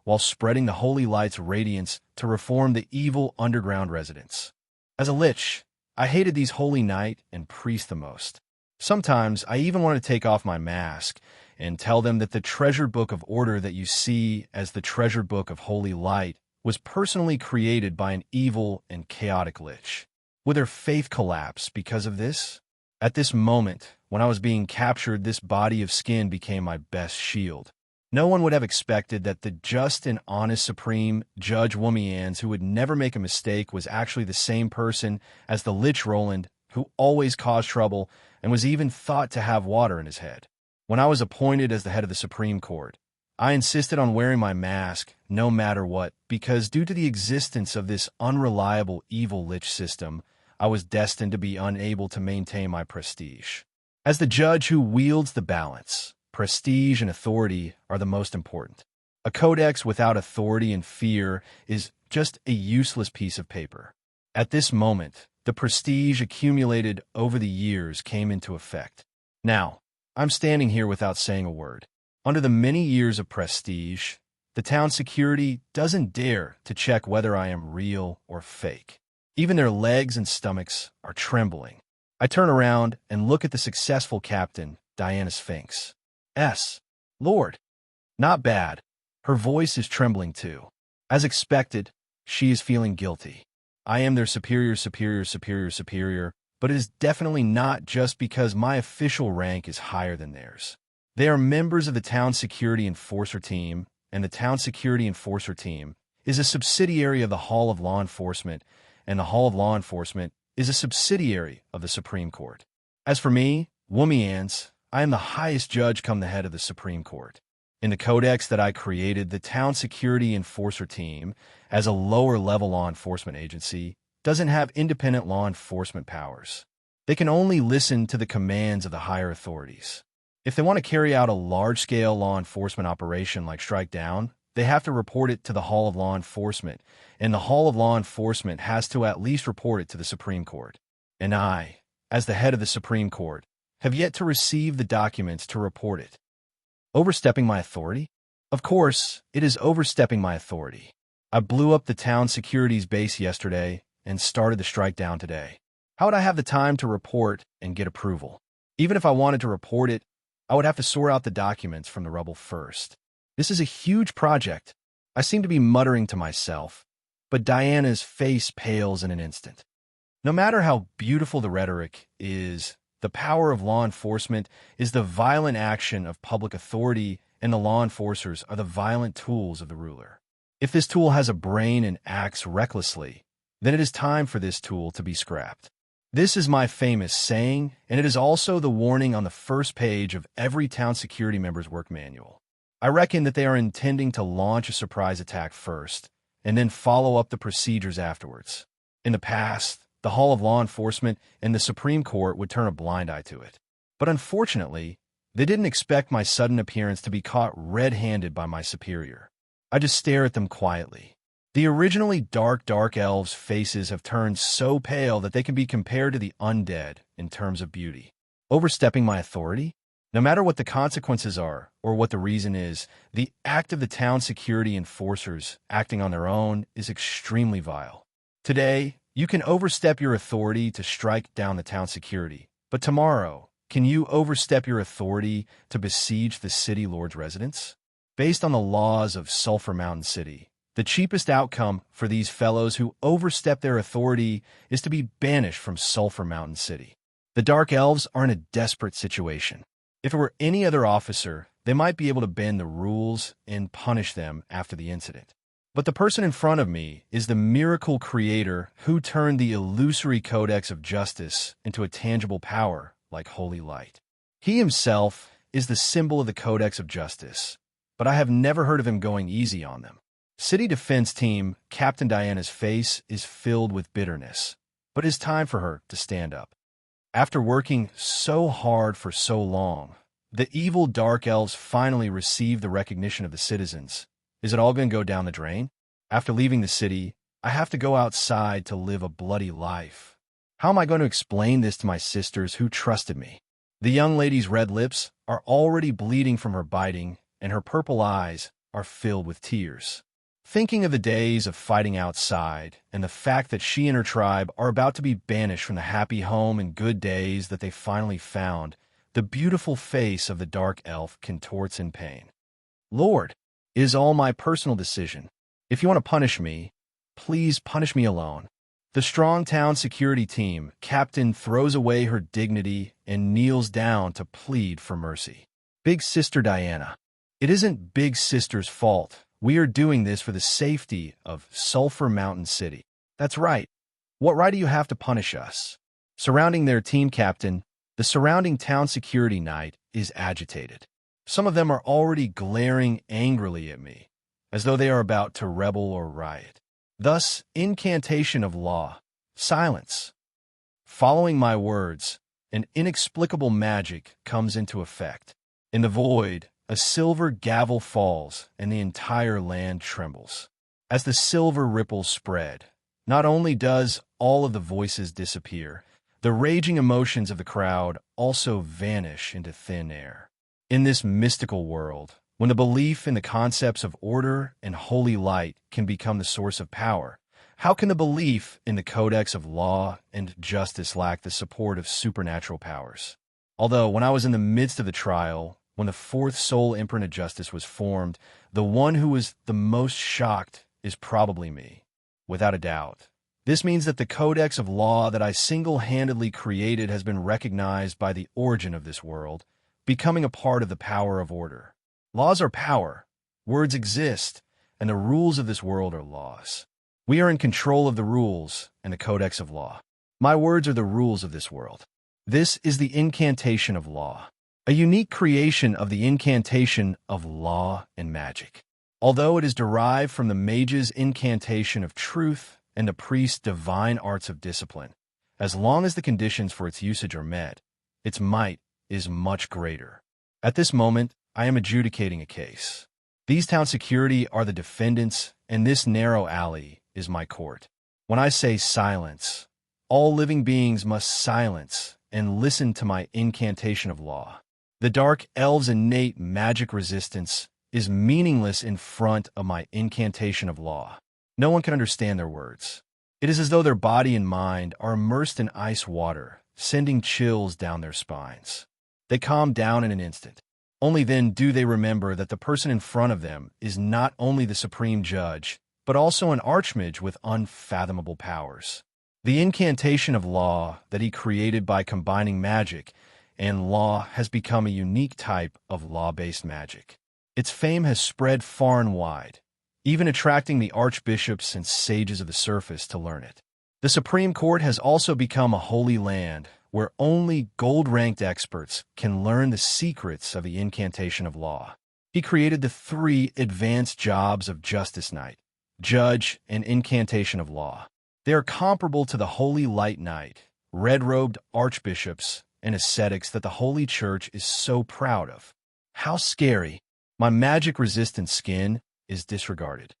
while spreading the Holy Light's radiance to reform the evil underground residents. As a Lich, I hated these holy knight and priest the most. Sometimes I even wanted to take off my mask and tell them that the treasured book of order that you see as the treasured book of holy light was personally created by an evil and chaotic Lich. Would their faith collapse because of this? At this moment, when I was being captured, this body of skin became my best shield. No one would have expected that the just and honest Supreme Judge Womians, who would never make a mistake, was actually the same person as the Lich Roland, who always caused trouble and was even thought to have water in his head. When I was appointed as the head of the Supreme Court, I insisted on wearing my mask no matter what, because due to the existence of this unreliable evil Lich system, I was destined to be unable to maintain my prestige. As the judge who wields the balance, prestige and authority are the most important. A codex without authority and fear is just a useless piece of paper. At this moment, the prestige accumulated over the years came into effect. Now, I'm standing here without saying a word. Under the many years of prestige, the town security doesn't dare to check whether I am real or fake. Even their legs and stomachs are trembling. I turn around and look at the successful captain, Diana Sphinx. Lord. Not bad. Her voice is trembling too. As expected, she is feeling guilty. I am their superior, but it is definitely not just because my official rank is higher than theirs. They are members of the Town Security Enforcer Team, and the Town Security Enforcer Team is a subsidiary of the Hall of Law Enforcement, and the Hall of Law Enforcement is a subsidiary of the Supreme Court. As for me, Womians, I am the highest judge come the head of the Supreme Court. In the codex that I created, the Town Security Enforcer Team, as a lower-level law enforcement agency, doesn't have independent law enforcement powers. They can only listen to the commands of the higher authorities. If they want to carry out a large-scale law enforcement operation like Strike Down, they have to report it to the Hall of Law Enforcement, and the Hall of Law Enforcement has to at least report it to the Supreme Court. And I, as the head of the Supreme Court, have yet to receive the documents to report it. Overstepping my authority? Of course, it is overstepping my authority. I blew up the town security's base yesterday and started the strike down today. How would I have the time to report and get approval? Even if I wanted to report it, I would have to sort out the documents from the rubble first. This is a huge project. I seem to be muttering to myself, but Diana's face pales in an instant. No matter how beautiful the rhetoric is, the power of law enforcement is the violent action of public authority, and the law enforcers are the violent tools of the ruler. If this tool has a brain and acts recklessly, then it is time for this tool to be scrapped. This is my famous saying, and it is also the warning on the first page of every town security member's work manual. I reckon that they are intending to launch a surprise attack first, and then follow up the procedures afterwards. In the past, the Hall of Law Enforcement and the Supreme Court would turn a blind eye to it. But unfortunately, they didn't expect my sudden appearance to be caught red-handed by my superior. I just stare at them quietly. The originally dark elves' faces have turned so pale that they can be compared to the undead in terms of beauty. Overstepping my authority? No matter what the consequences are or what the reason is, the act of the town security enforcers acting on their own is extremely vile. Today, you can overstep your authority to strike down the town security, but tomorrow, can you overstep your authority to besiege the city lord's residence? Based on the laws of Sulphur Mountain City, the cheapest outcome for these fellows who overstep their authority is to be banished from Sulphur Mountain City. The Dark Elves are in a desperate situation. If it were any other officer, they might be able to bend the rules and punish them after the incident. But the person in front of me is the miracle creator who turned the illusory codex of justice into a tangible power like holy light. He himself is the symbol of the codex of justice, but I have never heard of him going easy on them. City Defense Team Captain Diana's face is filled with bitterness, but it is time for her to stand up. After working so hard for so long, the evil Dark Elves finally receive the recognition of the citizens. Is it all going to go down the drain? After leaving the city, I have to go outside to live a bloody life. How am I going to explain this to my sisters who trusted me? The young lady's red lips are already bleeding from her biting, and her purple eyes are filled with tears. Thinking of the days of fighting outside and the fact that she and her tribe are about to be banished from the happy home and good days that they finally found, the beautiful face of the dark elf contorts in pain. Lord, it is all my personal decision. If you want to punish me, please punish me alone. The strong town security team captain throws away her dignity and kneels down to plead for mercy. Big Sister Diana, it isn't Big Sister's fault. We are doing this for the safety of Sulphur Mountain City. That's right. What right do you have to punish us? Surrounding their team captain, the surrounding town security knight is agitated. Some of them are already glaring angrily at me, as though they are about to rebel or riot. Thus, incantation of law, silence. Following my words, an inexplicable magic comes into effect. In the void, a silver gavel falls, and the entire land trembles. As the silver ripples spread, not only does all of the voices disappear, the raging emotions of the crowd also vanish into thin air. In this mystical world, when the belief in the concepts of order and holy light can become the source of power, how can the belief in the codex of law and justice lack the support of supernatural powers? Although, when I was in the midst of the trial, when the fourth soul imprint of justice was formed, the one who was the most shocked is probably me, without a doubt. This means that the codex of law that I single-handedly created has been recognized by the origin of this world, becoming a part of the power of order. Laws are power, words exist, and the rules of this world are laws. We are in control of the rules and the codex of law. My words are the rules of this world. This is the incantation of law, a unique creation of the incantation of law and magic. Although it is derived from the mage's incantation of truth and the priest's divine arts of discipline, as long as the conditions for its usage are met, its might is much greater. At this moment, I am adjudicating a case. These town security are the defendants, and this narrow alley is my court. When I say silence, all living beings must silence and listen to my incantation of law. The dark elves' innate magic resistance is meaningless in front of my incantation of law. No one can understand their words. It is as though their body and mind are immersed in ice water, sending chills down their spines. They calm down in an instant. Only then do they remember that the person in front of them is not only the supreme judge, but also an archmage with unfathomable powers. The incantation of law that he created by combining magic and law has become a unique type of law-based magic. Its fame has spread far and wide, even attracting the archbishops and sages of the surface to learn it. The Supreme Court has also become a holy land where only gold-ranked experts can learn the secrets of the incantation of law. He created the 3 advanced jobs of Justice Knight, Judge, and Incantation of Law. They are comparable to the Holy Light Knight, red-robed archbishops, and ascetics that the Holy Church is so proud of. How scary! My magic-resistant skin is disregarded.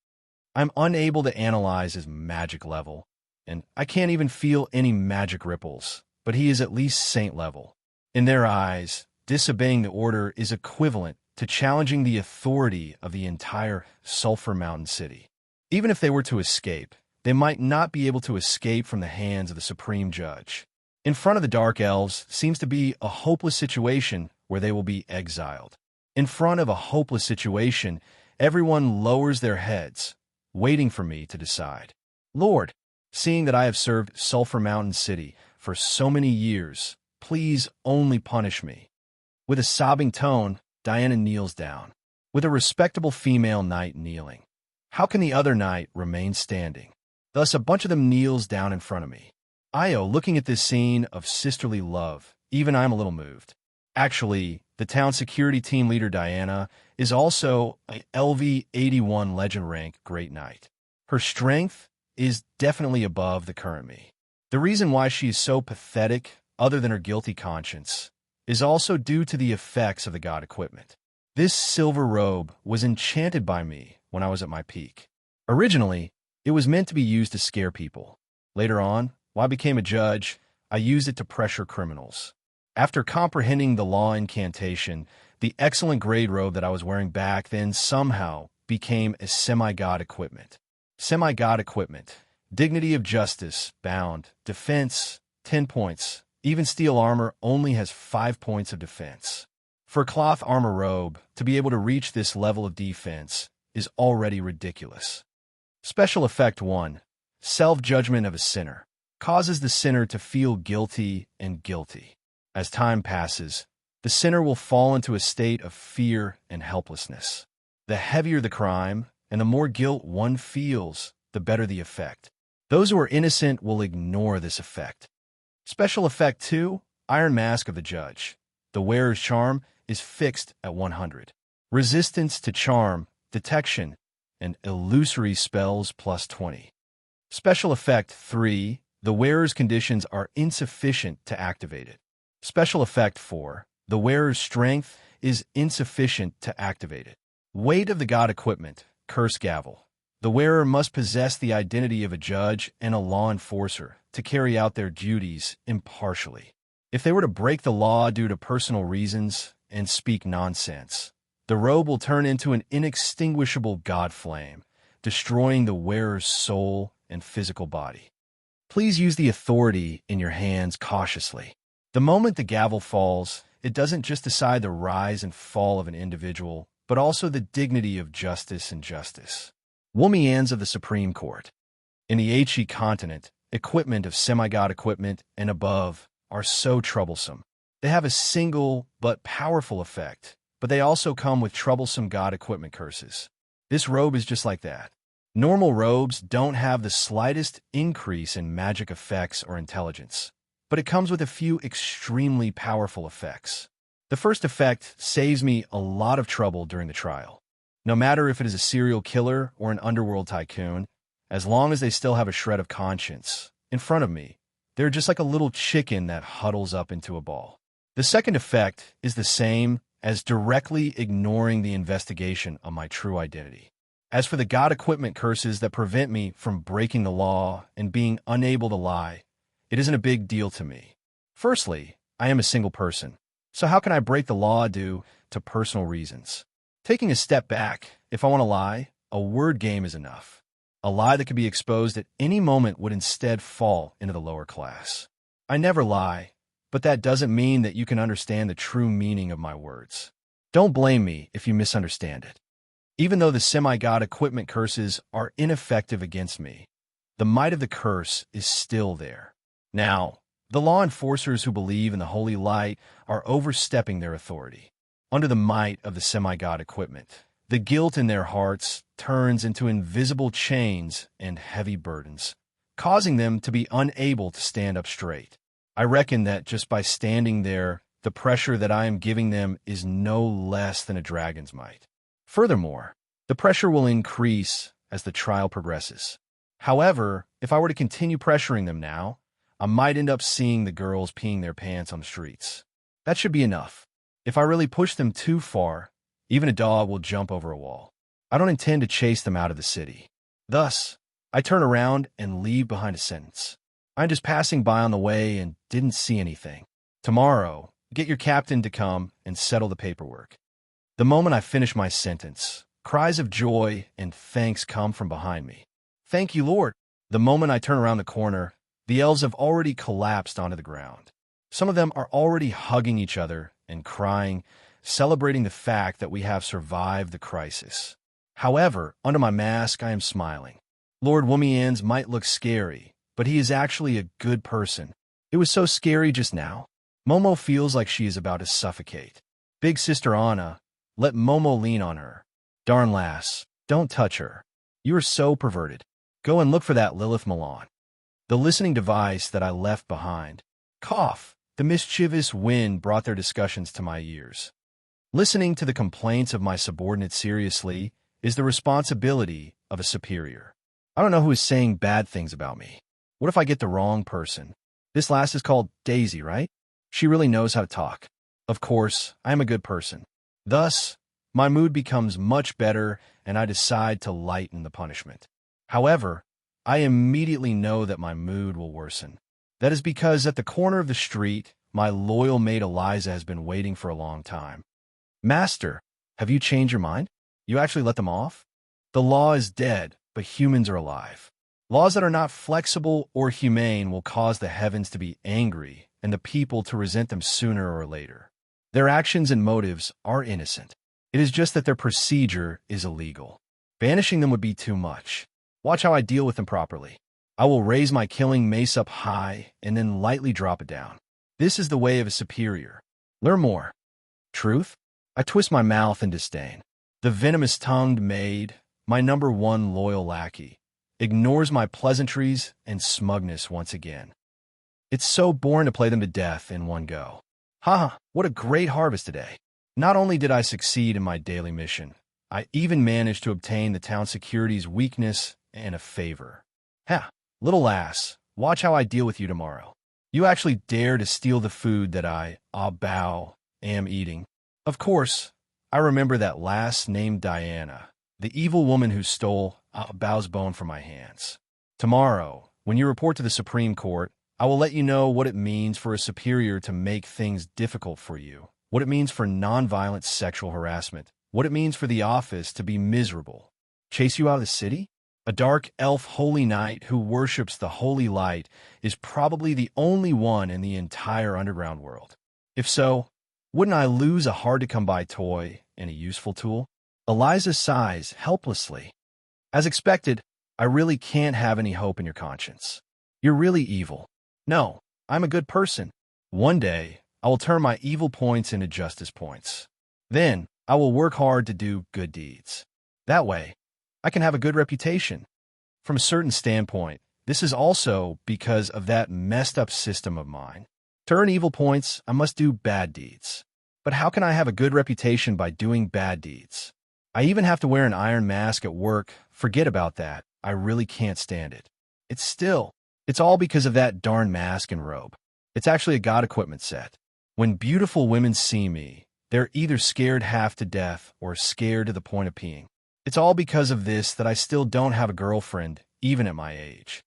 I'm unable to analyze his magic level, and I can't even feel any magic ripples, but he is at least saint level. In their eyes, disobeying the order is equivalent to challenging the authority of the entire Sulphur Mountain City. Even if they were to escape, they might not be able to escape from the hands of the Supreme Judge. In front of the Dark Elves seems to be a hopeless situation where they will be exiled. In front of a hopeless situation, everyone lowers their heads, waiting for me to decide. Lord, seeing that I have served Sulphur Mountain City for so many years, please only punish me. With a sobbing tone, Diana kneels down, with a respectable female knight kneeling. How can the other knight remain standing? Thus, a bunch of them kneels down in front of me. Io, looking at this scene of sisterly love, even I'm a little moved. Actually, the town security team leader Diana is also a LV-81 legend rank Great Knight. Her strength is definitely above the current me. The reason why she is so pathetic, other than her guilty conscience, is also due to the effects of the god equipment. This silver robe was enchanted by me when I was at my peak. Originally, it was meant to be used to scare people. Later on, when I became a judge, I used it to pressure criminals. After comprehending the law incantation, the excellent grade robe that I was wearing back then somehow became a semi-god equipment. Semi-god equipment, dignity of justice, bound, defense, 10 points. Even steel armor only has 5 points of defense. For a cloth armor robe, to be able to reach this level of defense is already ridiculous. Special Effect 1. Self-judgment of a sinner. Causes the sinner to feel guilty and guilty. As time passes, the sinner will fall into a state of fear and helplessness. The heavier the crime, and the more guilt one feels, the better the effect. Those who are innocent will ignore this effect. Special Effect 2, Iron Mask of the Judge. The wearer's charm is fixed at 100. Resistance to charm, detection, and illusory spells plus 20. Special Effect 3, the wearer's conditions are insufficient to activate it. Special Effect 4, the wearer's strength is insufficient to activate it. Weight of the god equipment, Curse Gavel. The wearer must possess the identity of a judge and a law enforcer to carry out their duties impartially. If they were to break the law due to personal reasons and speak nonsense, the robe will turn into an inextinguishable god flame, destroying the wearer's soul and physical body. Please use the authority in your hands cautiously. The moment the gavel falls, it doesn't just decide the rise and fall of an individual, but also the dignity of justice and justice. Womians of the Supreme Court. In the HE continent, equipment of semi-god equipment and above are so troublesome. They have a single but powerful effect, but they also come with troublesome god equipment curses. This robe is just like that. Normal robes don't have the slightest increase in magic effects or intelligence, but it comes with a few extremely powerful effects. The first effect saves me a lot of trouble during the trial. No matter if it is a serial killer or an underworld tycoon, as long as they still have a shred of conscience, in front of me, they're just like a little chicken that huddles up into a ball. The second effect is the same as directly ignoring the investigation of my true identity. As for the god equipment curses that prevent me from breaking the law and being unable to lie, it isn't a big deal to me. Firstly, I am a single person. So how can I break the law due to personal reasons? Taking a step back, if I want to lie, a word game is enough. A lie that could be exposed at any moment would instead fall into the lower class. I never lie, but that doesn't mean that you can understand the true meaning of my words. Don't blame me if you misunderstand it. Even though the semi-god equipment curses are ineffective against me, the might of the curse is still there. Now, the law enforcers who believe in the holy light are overstepping their authority. Under the might of the semi-god equipment, the guilt in their hearts turns into invisible chains and heavy burdens, causing them to be unable to stand up straight. I reckon that just by standing there, the pressure that I am giving them is no less than a dragon's might. Furthermore, the pressure will increase as the trial progresses. However, if I were to continue pressuring them now, I might end up seeing the girls peeing their pants on the streets. That should be enough. If I really push them too far, even a dog will jump over a wall. I don't intend to chase them out of the city. Thus, I turn around and leave behind a sentence. I'm just passing by on the way and didn't see anything. Tomorrow, get your captain to come and settle the paperwork. The moment I finish my sentence, cries of joy and thanks come from behind me. Thank you, Lord. The moment I turn around the corner, the elves have already collapsed onto the ground. Some of them are already hugging each other and crying, celebrating the fact that we have survived the crisis. However, under my mask, I am smiling. Lord Womians might look scary, but he is actually a good person. It was so scary just now. Momo feels like she is about to suffocate. Big Sister Anna, let Momo lean on her. Darn lass, don't touch her. You are so perverted. Go and look for that Lilith Milan. The listening device that I left behind. Cough. The mischievous wind brought their discussions to my ears. Listening to the complaints of my subordinates seriously is the responsibility of a superior. I don't know who is saying bad things about me. What if I get the wrong person? This lass is called Daisy, right? She really knows how to talk. Of course, I am a good person. Thus, my mood becomes much better and I decide to lighten the punishment. However, I immediately know that my mood will worsen. That is because at the corner of the street, my loyal maid Eliza has been waiting for a long time. Master, have you changed your mind? You actually let them off? The law is dead, but humans are alive. Laws that are not flexible or humane will cause the heavens to be angry and the people to resent them sooner or later. Their actions and motives are innocent. It is just that their procedure is illegal. Banishing them would be too much. Watch how I deal with them properly. I will raise my killing mace up high and then lightly drop it down. This is the way of a superior. Learn more. Truth? I twist my mouth in disdain. The venomous-tongued maid, my #1 loyal lackey, ignores my pleasantries and smugness once again. It's so boring to play them to death in one go. Haha, what a great harvest today. Not only did I succeed in my daily mission, I even managed to obtain the town security's weakness and a favor. Ha, little lass, watch how I deal with you tomorrow. You actually dare to steal the food that I, am eating. Of course, I remember that lass named Diana, the evil woman who stole Bao's bone from my hands. Tomorrow, when you report to the Supreme Court, I will let you know what it means for a superior to make things difficult for you, what it means for nonviolent sexual harassment, what it means for the office to be miserable. Chase you out of the city? A dark elf holy knight who worships the holy light is probably the only one in the entire underground world. If so, wouldn't I lose a hard-to-come-by toy and a useful tool? Eliza sighs helplessly. As expected, I really can't have any hope in your conscience. You're really evil. No, I'm a good person. One day, I will turn my evil points into justice points. Then, I will work hard to do good deeds. That way, I can have a good reputation. From a certain standpoint, this is also because of that messed up system of mine. To earn evil points, I must do bad deeds. But how can I have a good reputation by doing bad deeds? I even have to wear an iron mask at work. Forget about that. I really can't stand it. It's all because of that darn mask and robe. It's actually a god equipment set. When beautiful women see me, they're either scared half to death or scared to the point of peeing. It's all because of this that I still don't have a girlfriend, even at my age.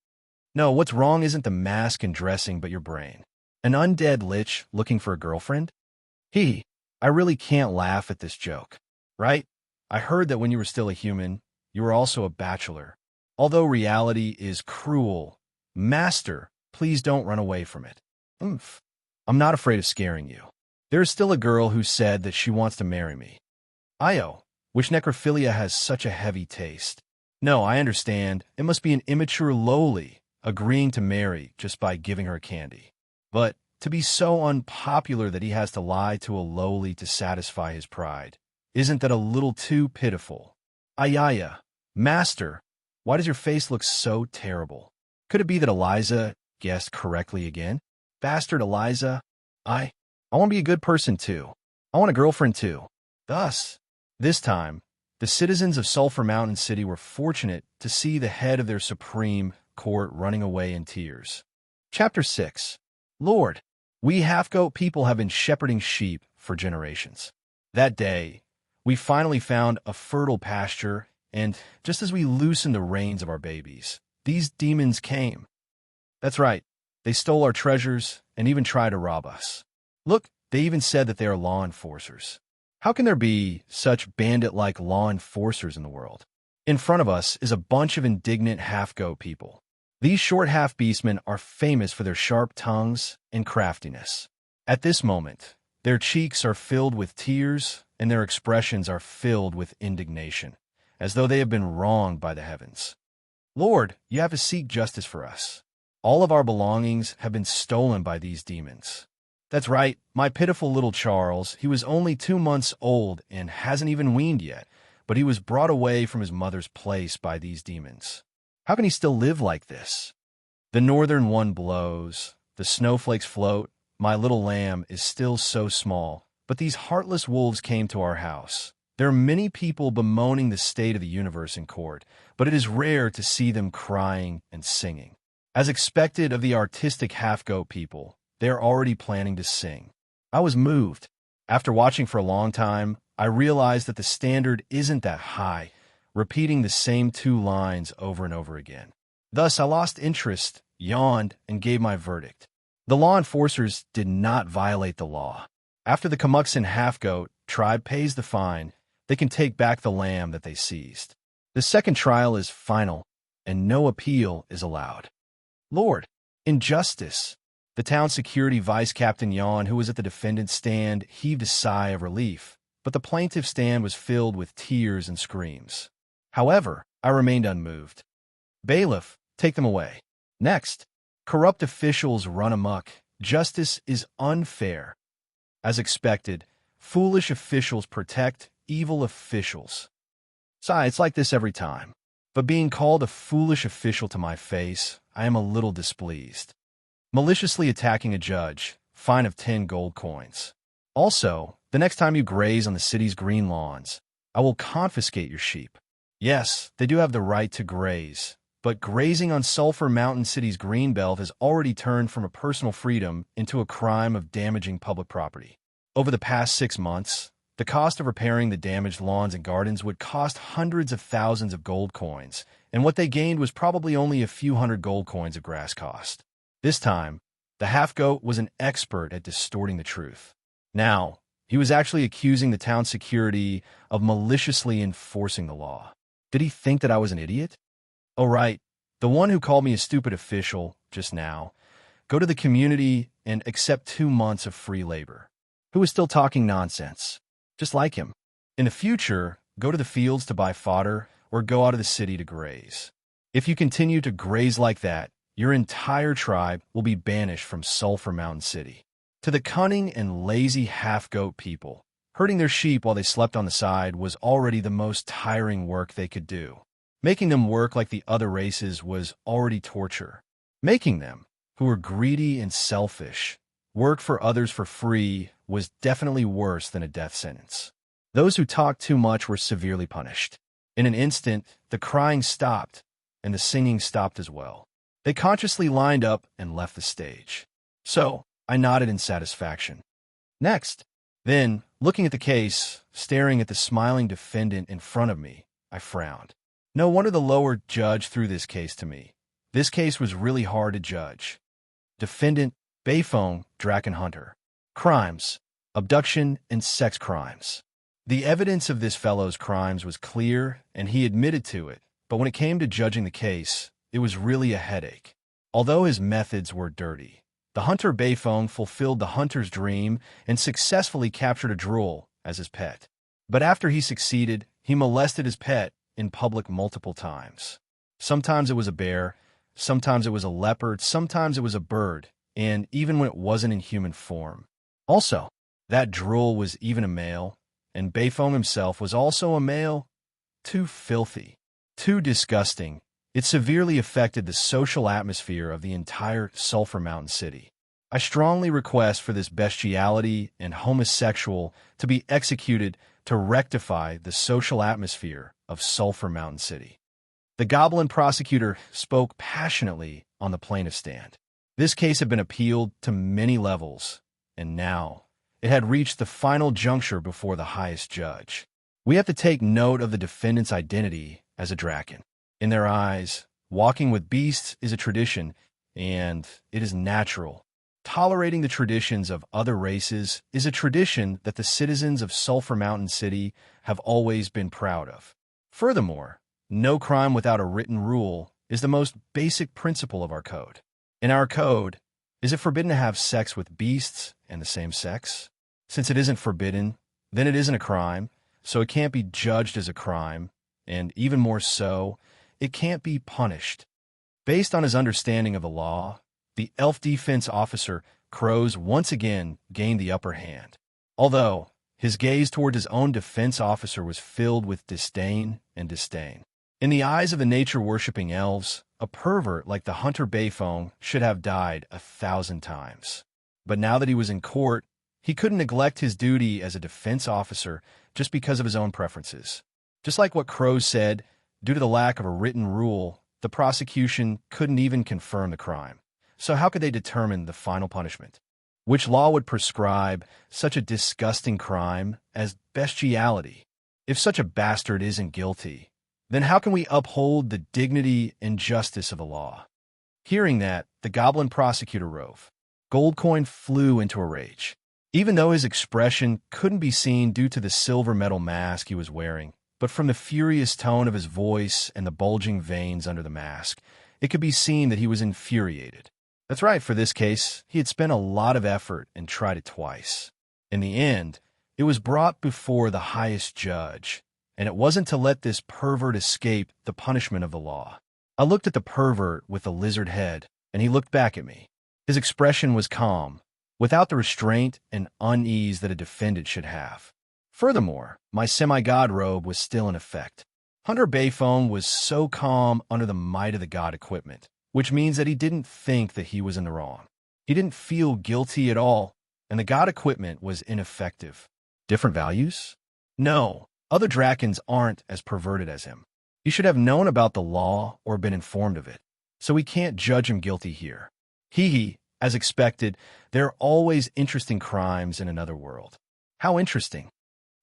No, what's wrong isn't the mask and dressing, but your brain. An undead lich looking for a girlfriend? I really can't laugh at this joke, right? I heard that when you were still a human, you were also a bachelor. Although reality is cruel, Master, please don't run away from it. Oomph. I'm not afraid of scaring you. There is still a girl who said that she wants to marry me. Io, which necrophilia has such a heavy taste. No, I understand. It must be an immature lowly agreeing to marry just by giving her candy. But to be so unpopular that he has to lie to a lowly to satisfy his pride, isn't that a little too pitiful? Ayaya, Master, why does your face look so terrible? Could it be that Eliza guessed correctly again? Bastard Eliza, I want to be a good person too. I want a girlfriend too. Thus, this time, the citizens of Sulphur Mountain City were fortunate to see the head of their supreme court running away in tears. Chapter 6. Lord, we half-goat people have been shepherding sheep for generations. That day, we finally found a fertile pasture, and just as we loosened the reins of our babies, these demons came. That's right, they stole our treasures and even tried to rob us. Look, they even said that they are law enforcers. How can there be such bandit-like law enforcers in the world? In front of us is a bunch of indignant half-goat people. These short half-beastmen are famous for their sharp tongues and craftiness. At this moment, their cheeks are filled with tears and their expressions are filled with indignation, as though they have been wronged by the heavens. Lord, you have to seek justice for us. All of our belongings have been stolen by these demons. That's right, my pitiful little Charles, he was only 2 months old and hasn't even weaned yet, but he was brought away from his mother's place by these demons. How can he still live like this? The northern one blows, the snowflakes float, my little lamb is still so small, but these heartless wolves came to our house. There are many people bemoaning the state of the universe in court, but it is rare to see them crying and singing. As expected of the artistic half-goat people, they are already planning to sing. I was moved. After watching for a long time, I realized that the standard isn't that high, repeating the same 2 lines over and over again. Thus, I lost interest, yawned, and gave my verdict. The law enforcers did not violate the law. After the Kamuxin half-goat tribe pays the fine, they can take back the lamb that they seized. The second trial is final, and no appeal is allowed. Lord, in justice, the town security vice-captain Yon, who was at the defendant's stand, heaved a sigh of relief, but the plaintiff's stand was filled with tears and screams. However, I remained unmoved. Bailiff, take them away. Next, corrupt officials run amok. Justice is unfair. As expected, foolish officials protect evil officials. It's like this every time. But being called a foolish official to my face, I am a little displeased. Maliciously attacking a judge, fine of 10 gold coins. Also, the next time you graze on the city's green lawns, I will confiscate your sheep. Yes, they do have the right to graze, but grazing on Sulphur Mountain City's green belt has already turned from a personal freedom into a crime of damaging public property. Over the past 6 months, the cost of repairing the damaged lawns and gardens would cost hundreds of thousands of gold coins, and what they gained was probably only a few hundred gold coins of grass cost. This time, the half-goat was an expert at distorting the truth. Now, he was actually accusing the town security of maliciously enforcing the law. Did he think that I was an idiot? Oh, right, the one who called me a stupid official just now. Go to the community and accept 2 months of free labor. Who is still talking nonsense? Just like him. In the future, go to the fields to buy fodder or go out of the city to graze. If you continue to graze like that, your entire tribe will be banished from Sulphur Mountain City. To the cunning and lazy half-goat people, herding their sheep while they slept on the side was already the most tiring work they could do. Making them work like the other races was already torture. Making them, who were greedy and selfish, work for others for free was definitely worse than a death sentence. Those who talked too much were severely punished. In an instant, the crying stopped, and the singing stopped as well. They consciously lined up and left the stage. So, I nodded in satisfaction. Next. Then, looking at the case, staring at the smiling defendant in front of me, I frowned. No wonder the lower judge threw this case to me. This case was really hard to judge. Defendant, Beifong, Draken Hunter. Crimes: abduction and sex crimes. The evidence of this fellow's crimes was clear, and he admitted to it, but when it came to judging the case, it was really a headache. Although his methods were dirty, the hunter Beifong fulfilled the hunter's dream and successfully captured a drool as his pet. But after he succeeded, he molested his pet in public multiple times. Sometimes it was a bear, sometimes it was a leopard, sometimes it was a bird, and even when it wasn't in human form. Also, that drool was even a male, and Beifong himself was also a male. Too filthy, too disgusting. It severely affected the social atmosphere of the entire Sulphur Mountain City. I strongly request for this bestiality and homosexual to be executed to rectify the social atmosphere of Sulphur Mountain City. The goblin prosecutor spoke passionately on the plaintiff's stand. This case had been appealed to many levels, and now it had reached the final juncture before the highest judge. We have to take note of the defendant's identity as a draken. In their eyes, walking with beasts is a tradition, and it is natural. Tolerating the traditions of other races is a tradition that the citizens of Sulphur Mountain City have always been proud of. Furthermore, no crime without a written rule is the most basic principle of our code. In our code, is it forbidden to have sex with beasts and the same sex? Since it isn't forbidden, then it isn't a crime, so it can't be judged as a crime, and even more so, it can't be punished. Based on his understanding of the law, the elf defense officer, Crows, once again gained the upper hand. Although his gaze toward his own defense officer was filled with disdain and disdain. In the eyes of the nature-worshipping elves, a pervert like the hunter Beifong should have died 1,000 times. But now that he was in court, he couldn't neglect his duty as a defense officer just because of his own preferences. Just like what Crows said, due to the lack of a written rule, the prosecution couldn't even confirm the crime. So how could they determine the final punishment? Which law would prescribe such a disgusting crime as bestiality? If such a bastard isn't guilty, then how can we uphold the dignity and justice of the law? Hearing that, the goblin prosecutor Rove Goldcoin flew into a rage. Even though his expression couldn't be seen due to the silver metal mask he was wearing, but from the furious tone of his voice and the bulging veins under the mask, it could be seen that he was infuriated. That's right, for this case, he had spent a lot of effort and tried it twice. In the end, it was brought before the highest judge, and it wasn't to let this pervert escape the punishment of the law. I looked at the pervert with the lizard head, and he looked back at me. His expression was calm, without the restraint and unease that a defendant should have. Furthermore, my semi-god robe was still in effect. Hunter Beifong was so calm under the might of the god equipment, which means that he didn't think that he was in the wrong. He didn't feel guilty at all, and the god equipment was ineffective. Different values? No, other Drakens aren't as perverted as him. He should have known about the law or been informed of it, so we can't judge him guilty here. As expected, there are always interesting crimes in another world. How interesting.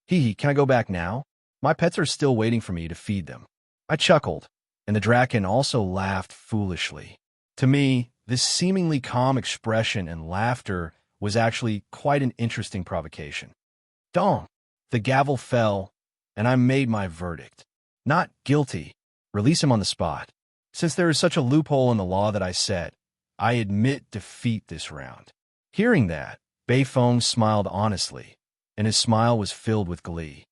Can I go back now? My pets are still waiting for me to feed them. I chuckled, and the Draken also laughed foolishly. To me, this seemingly calm expression and laughter was actually quite an interesting provocation. Dong! The gavel fell, and I made my verdict. Not guilty. Release him on the spot. Since there is such a loophole in the law that I set, I admit defeat this round. Hearing that, Beifong smiled honestly, and his smile was filled with glee.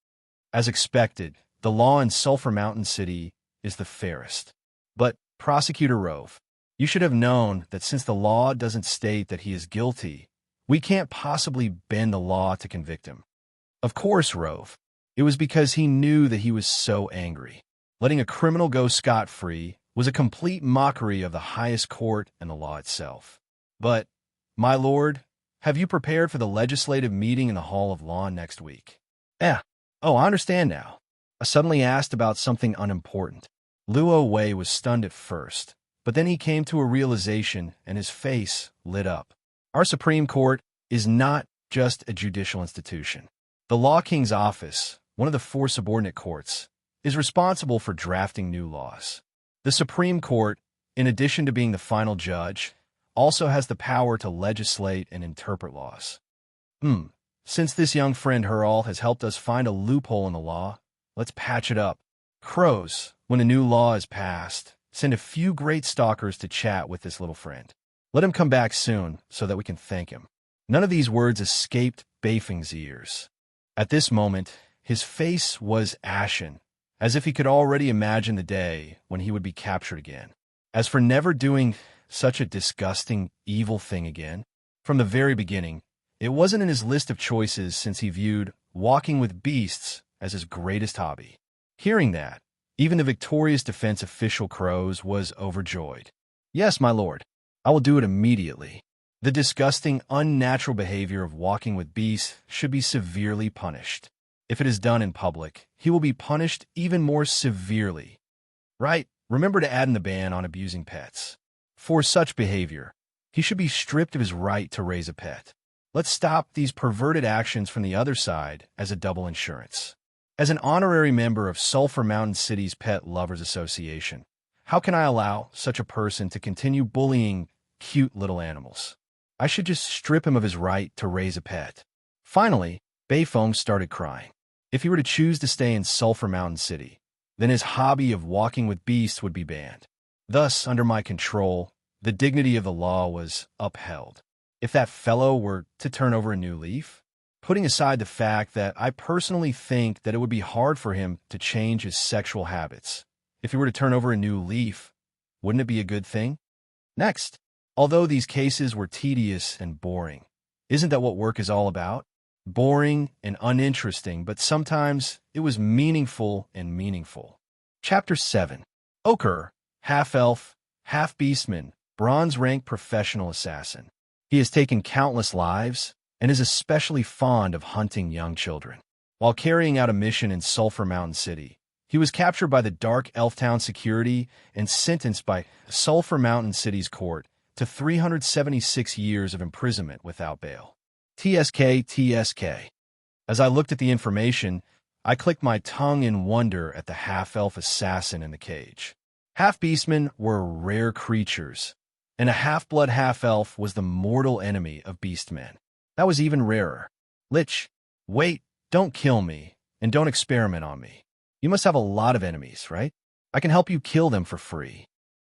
As expected, the law in Sulphur Mountain City is the fairest. But, Prosecutor Rove, you should have known that since the law doesn't state that he is guilty, we can't possibly bend the law to convict him. Of course, Rove. It was because he knew that he was so angry. Letting a criminal go scot-free was a complete mockery of the highest court and the law itself. But, my lord, have you prepared for the legislative meeting in the Hall of Law next week? Oh, I understand now. I suddenly asked about something unimportant. Luo Wei was stunned at first, but then he came to a realization and his face lit up. Our Supreme Court is not just a judicial institution. The Law King's office, one of the 4 subordinate courts, is responsible for drafting new laws. The Supreme Court, in addition to being the final judge, also has the power to legislate and interpret laws. Since this young friend Hurl has helped us find a loophole in the law, let's patch it up. Crows, when a new law is passed, send a few great stalkers to chat with this little friend. Let him come back soon so that we can thank him. None of these words escaped Bafing's ears. At this moment, his face was ashen, as if he could already imagine the day when he would be captured again. As for never doing such a disgusting, evil thing again, from the very beginning, it wasn't in his list of choices since he viewed walking with beasts as his greatest hobby. Hearing that, even the victorious defense official Crows was overjoyed. Yes, my lord, I will do it immediately. The disgusting, unnatural behavior of walking with beasts should be severely punished. If it is done in public, he will be punished even more severely. Right? Remember to add in the ban on abusing pets. For such behavior, he should be stripped of his right to raise a pet. Let's stop these perverted actions from the other side as a double insurance. As an honorary member of Sulphur Mountain City's Pet Lovers Association, how can I allow such a person to continue bullying cute little animals? I should just strip him of his right to raise a pet. Finally, Bayfoam started crying. If he were to choose to stay in Sulphur Mountain City, then his hobby of walking with beasts would be banned. Thus, under my control, the dignity of the law was upheld. If that fellow were to turn over a new leaf, putting aside the fact that I personally think that it would be hard for him to change his sexual habits, if he were to turn over a new leaf, wouldn't it be a good thing? Next, although these cases were tedious and boring, isn't that what work is all about? Boring and uninteresting, but sometimes it was meaningful and meaningful. Chapter 7. Ochre, half-elf, half-beastman, bronze-rank professional assassin. He has taken countless lives and is especially fond of hunting young children. While carrying out a mission in Sulphur Mountain City, he was captured by the Dark Elf Town security and sentenced by Sulphur Mountain City's court to 376 years of imprisonment without bail. TSK. As I looked at the information, I clicked my tongue in wonder at the half-elf assassin in the cage. Half-beastmen were rare creatures, and a half-blood half-elf was the mortal enemy of beastmen. That was even rarer. Lich, wait, don't kill me, and don't experiment on me. You must have a lot of enemies, right? I can help you kill them for free.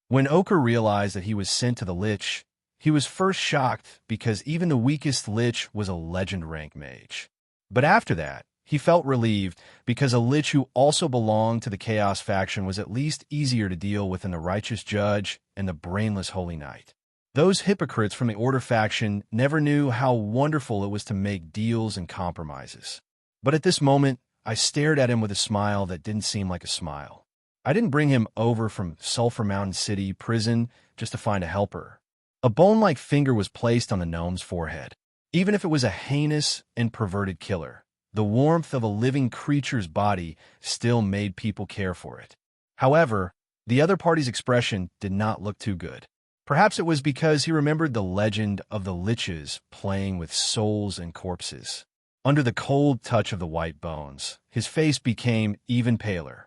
When Ochre realized that he was sent to the Lich, he was first shocked because even the weakest Lich was a legend rank mage. But after that, he felt relieved because a Lich who also belonged to the Chaos faction was at least easier to deal with than the Righteous Judge and the brainless Holy Knight. Those hypocrites from the Order faction never knew how wonderful it was to make deals and compromises. But at this moment, I stared at him with a smile that didn't seem like a smile. I didn't bring him over from Sulphur Mountain City prison just to find a helper. A bone-like finger was placed on the gnome's forehead. Even if it was a heinous and perverted killer, the warmth of a living creature's body still made people care for it. However, the other party's expression did not look too good. Perhaps it was because he remembered the legend of the Liches playing with souls and corpses. Under the cold touch of the white bones, his face became even paler.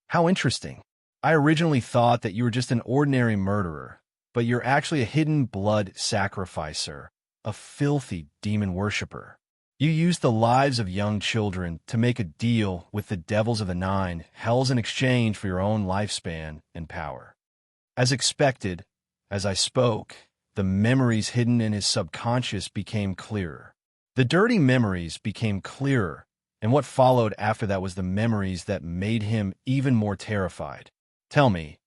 How interesting. I originally thought that you were just an ordinary murderer, but you're actually a hidden blood sacrificer, a filthy demon worshipper. You used the lives of young children to make a deal with the devils of the Nine Hells in exchange for your own lifespan and power. As expected, as I spoke, the memories hidden in his subconscious became clearer. The dirty memories became clearer, and what followed after that was the memories that made him even more terrified. Tell me,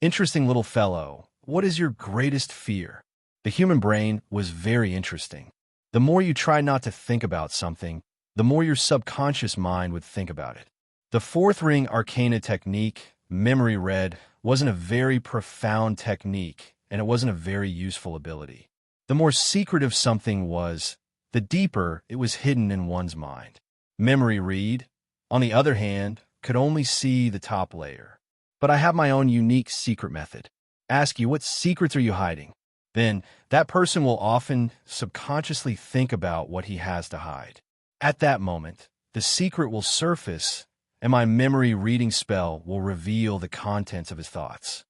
interesting little fellow, what is your greatest fear? The human brain was very interesting. The more you try not to think about something, the more your subconscious mind would think about it. The fourth ring arcana technique, memory read, wasn't a very profound technique, and it wasn't a very useful ability. The more secretive something was, the deeper it was hidden in one's mind. Memory read, on the other hand, could only see the top layer. But I have my own unique secret method. Ask you, what secrets are you hiding? Then that person will often subconsciously think about what he has to hide. At that moment, the secret will surface, and my memory reading spell will reveal the contents of his thoughts.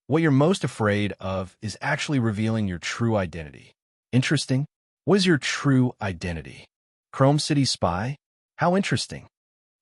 What you're most afraid of is actually revealing your true identity. Interesting. What is your true identity? Chrome City spy? How interesting.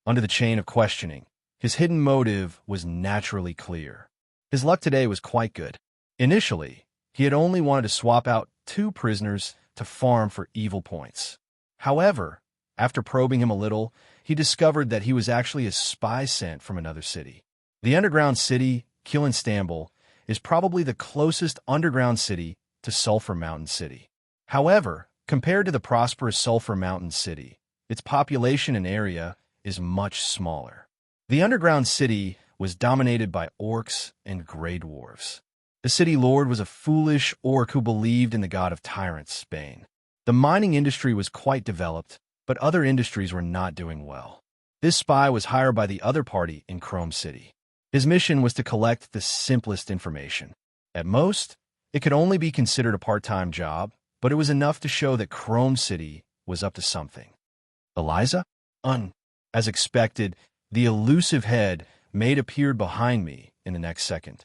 Under the chain of questioning, his hidden motive was naturally clear. His luck today was quite good. Initially, he had only wanted to swap out 2 prisoners to farm for evil points. However, after probing him a little, he discovered that he was actually a spy sent from another city. The underground city, Istanbul, is probably the closest underground city to Sulphur Mountain City. However, compared to the prosperous Sulphur Mountain City, its population and area is much smaller. The underground city was dominated by orcs and grey dwarves. The city lord was a foolish orc who believed in the god of tyrants, Bane. The mining industry was quite developed, but other industries were not doing well. This spy was hired by the other party in Chrome City. His mission was to collect the simplest information. At most, it could only be considered a part-time job, but it was enough to show that Chrome City was up to something. Eliza? As expected, the elusive head maid appeared behind me in the next second.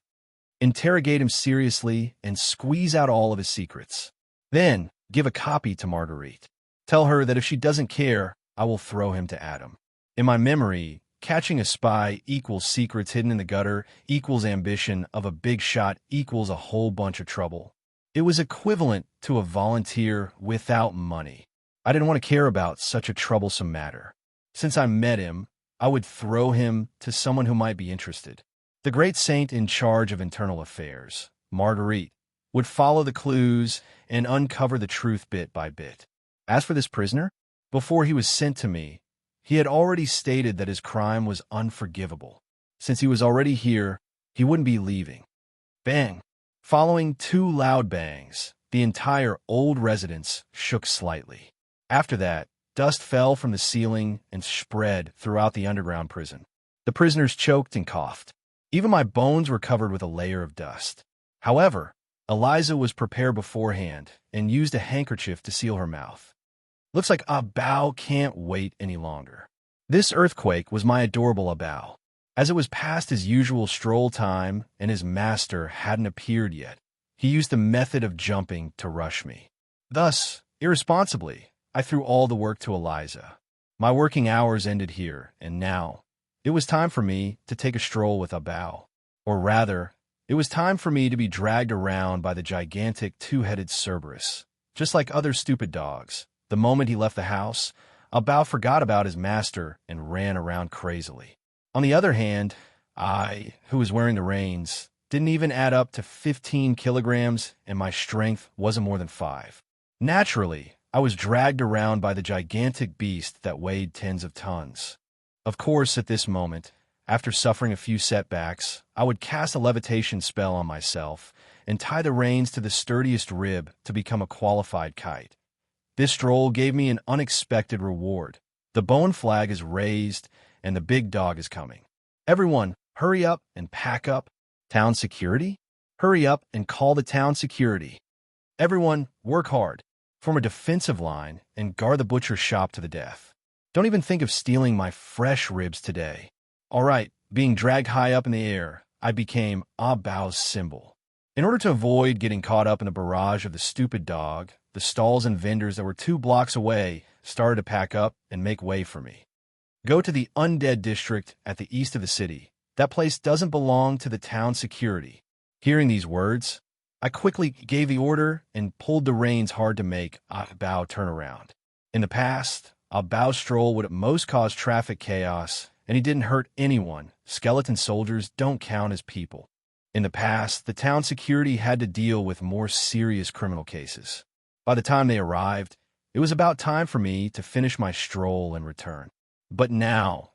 Interrogate him seriously and squeeze out all of his secrets. Then, give a copy to Marguerite. Tell her that if she doesn't care, I will throw him to Adam. In my memory, catching a spy equals secrets hidden in the gutter equals ambition of a big shot equals a whole bunch of trouble. It was equivalent to a volunteer without money. I didn't want to care about such a troublesome matter. Since I met him, I would throw him to someone who might be interested. The great saint in charge of internal affairs, Marguerite, would follow the clues and uncover the truth bit by bit. As for this prisoner, before he was sent to me, he had already stated that his crime was unforgivable. Since he was already here, he wouldn't be leaving. Bang! Following 2 loud bangs, the entire old residence shook slightly. After that, dust fell from the ceiling and spread throughout the underground prison. The prisoners choked and coughed. Even my bones were covered with a layer of dust. However, Eliza was prepared beforehand and used a handkerchief to seal her mouth. Looks like Abao can't wait any longer. This earthquake was my adorable Abao. As it was past his usual stroll time and his master hadn't appeared yet, he used the method of jumping to rush me. Thus, irresponsibly, I threw all the work to Eliza. My working hours ended here, and now, it was time for me to take a stroll with Abao. Or rather, it was time for me to be dragged around by the gigantic 2-headed Cerberus. Just like other stupid dogs, the moment he left the house, Abao forgot about his master and ran around crazily. On the other hand, I, who was wearing the reins, didn't even add up to 15 kilograms, and my strength wasn't more than 5. Naturally, I was dragged around by the gigantic beast that weighed tens of tons. Of course, at this moment, after suffering a few setbacks, I would cast a levitation spell on myself and tie the reins to the sturdiest rib to become a qualified kite. This stroll gave me an unexpected reward. The bone flag is raised, and the big dog is coming. Everyone, hurry up and pack up. Town security? Hurry up and call the town security. Everyone, work hard. Form a defensive line and guard the butcher shop to the death. Don't even think of stealing my fresh ribs today. All right, being dragged high up in the air, I became Abao's symbol. In order to avoid getting caught up in the barrage of the stupid dog, the stalls and vendors that were 2 blocks away started to pack up and make way for me. Go to the undead district at the east of the city. That place doesn't belong to the town security. Hearing these words, I quickly gave the order and pulled the reins hard to make Abao turn around. In the past, Abao's stroll would at most cause traffic chaos, and he didn't hurt anyone. Skeleton soldiers don't count as people. In the past, the town security had to deal with more serious criminal cases. By the time they arrived, it was about time for me to finish my stroll and return. But now,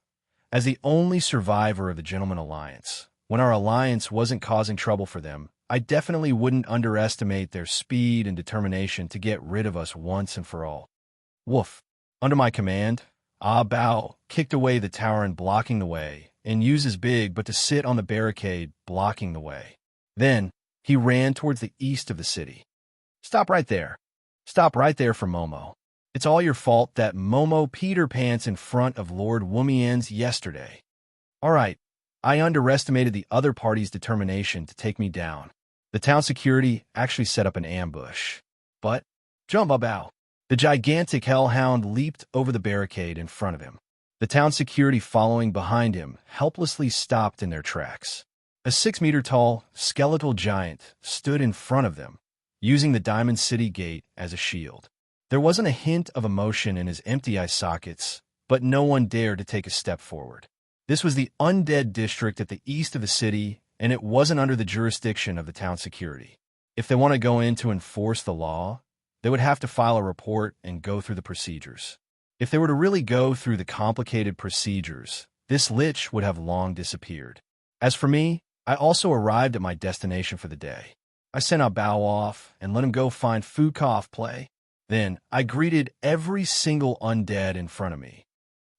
as the only survivor of the Gentleman Alliance, when our alliance wasn't causing trouble for them, I definitely wouldn't underestimate their speed and determination to get rid of us once and for all. Woof. Under my command, Abao kicked away the tyrant blocking the way and used his big but to sit on the barricade blocking the way. Then, he ran towards the east of the city. Stop right there. Stop right there for Momo. It's all your fault that Momo Peter Pants in front of Lord Woomien's yesterday. All right, I underestimated the other party's determination to take me down. The town security actually set up an ambush. But, jump about. The gigantic hellhound leaped over the barricade in front of him. The town security following behind him helplessly stopped in their tracks. A 6-meter-tall, skeletal giant stood in front of them, using the Diamond City gate as a shield. There wasn't a hint of emotion in his empty eye sockets, but no one dared to take a step forward. This was the undead district at the east of the city, and it wasn't under the jurisdiction of the town security. If they want to go in to enforce the law, they would have to file a report and go through the procedures. If they were to really go through the complicated procedures, this Lich would have long disappeared. As for me, I also arrived at my destination for the day. I sent a bow off and let him go find Fukov play. Then I greeted every single undead in front of me.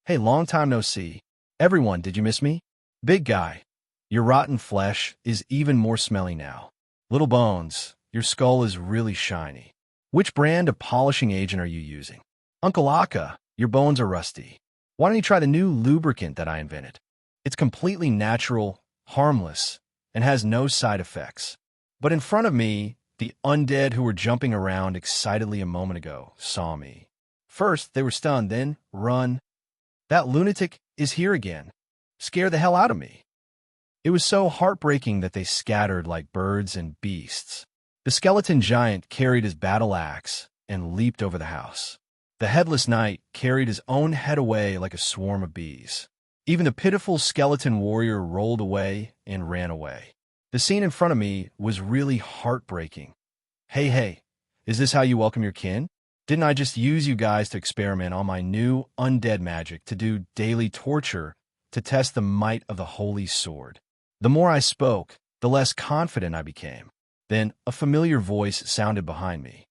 Hey, long time no see. Everyone, did you miss me? Big guy, your rotten flesh is even more smelly now. Little bones, your skull is really shiny. Which brand of polishing agent are you using? Uncle Aka, your bones are rusty. Why don't you try the new lubricant that I invented? It's completely natural, harmless, and has no side effects. But in front of me, the undead who were jumping around excitedly a moment ago saw me. First, they were stunned, then run. That lunatic is here again. Scare the hell out of me. It was so heartbreaking that they scattered like birds and beasts. The skeleton giant carried his battle axe and leaped over the house. The headless knight carried his own head away like a swarm of bees. Even the pitiful skeleton warrior rolled away and ran away. The scene in front of me was really heartbreaking. Hey, is this how you welcome your kin? Didn't I just use you guys to experiment on my new undead magic to do daily torture to test the might of the holy sword? The more I spoke, the less confident I became. Then a familiar voice sounded behind me.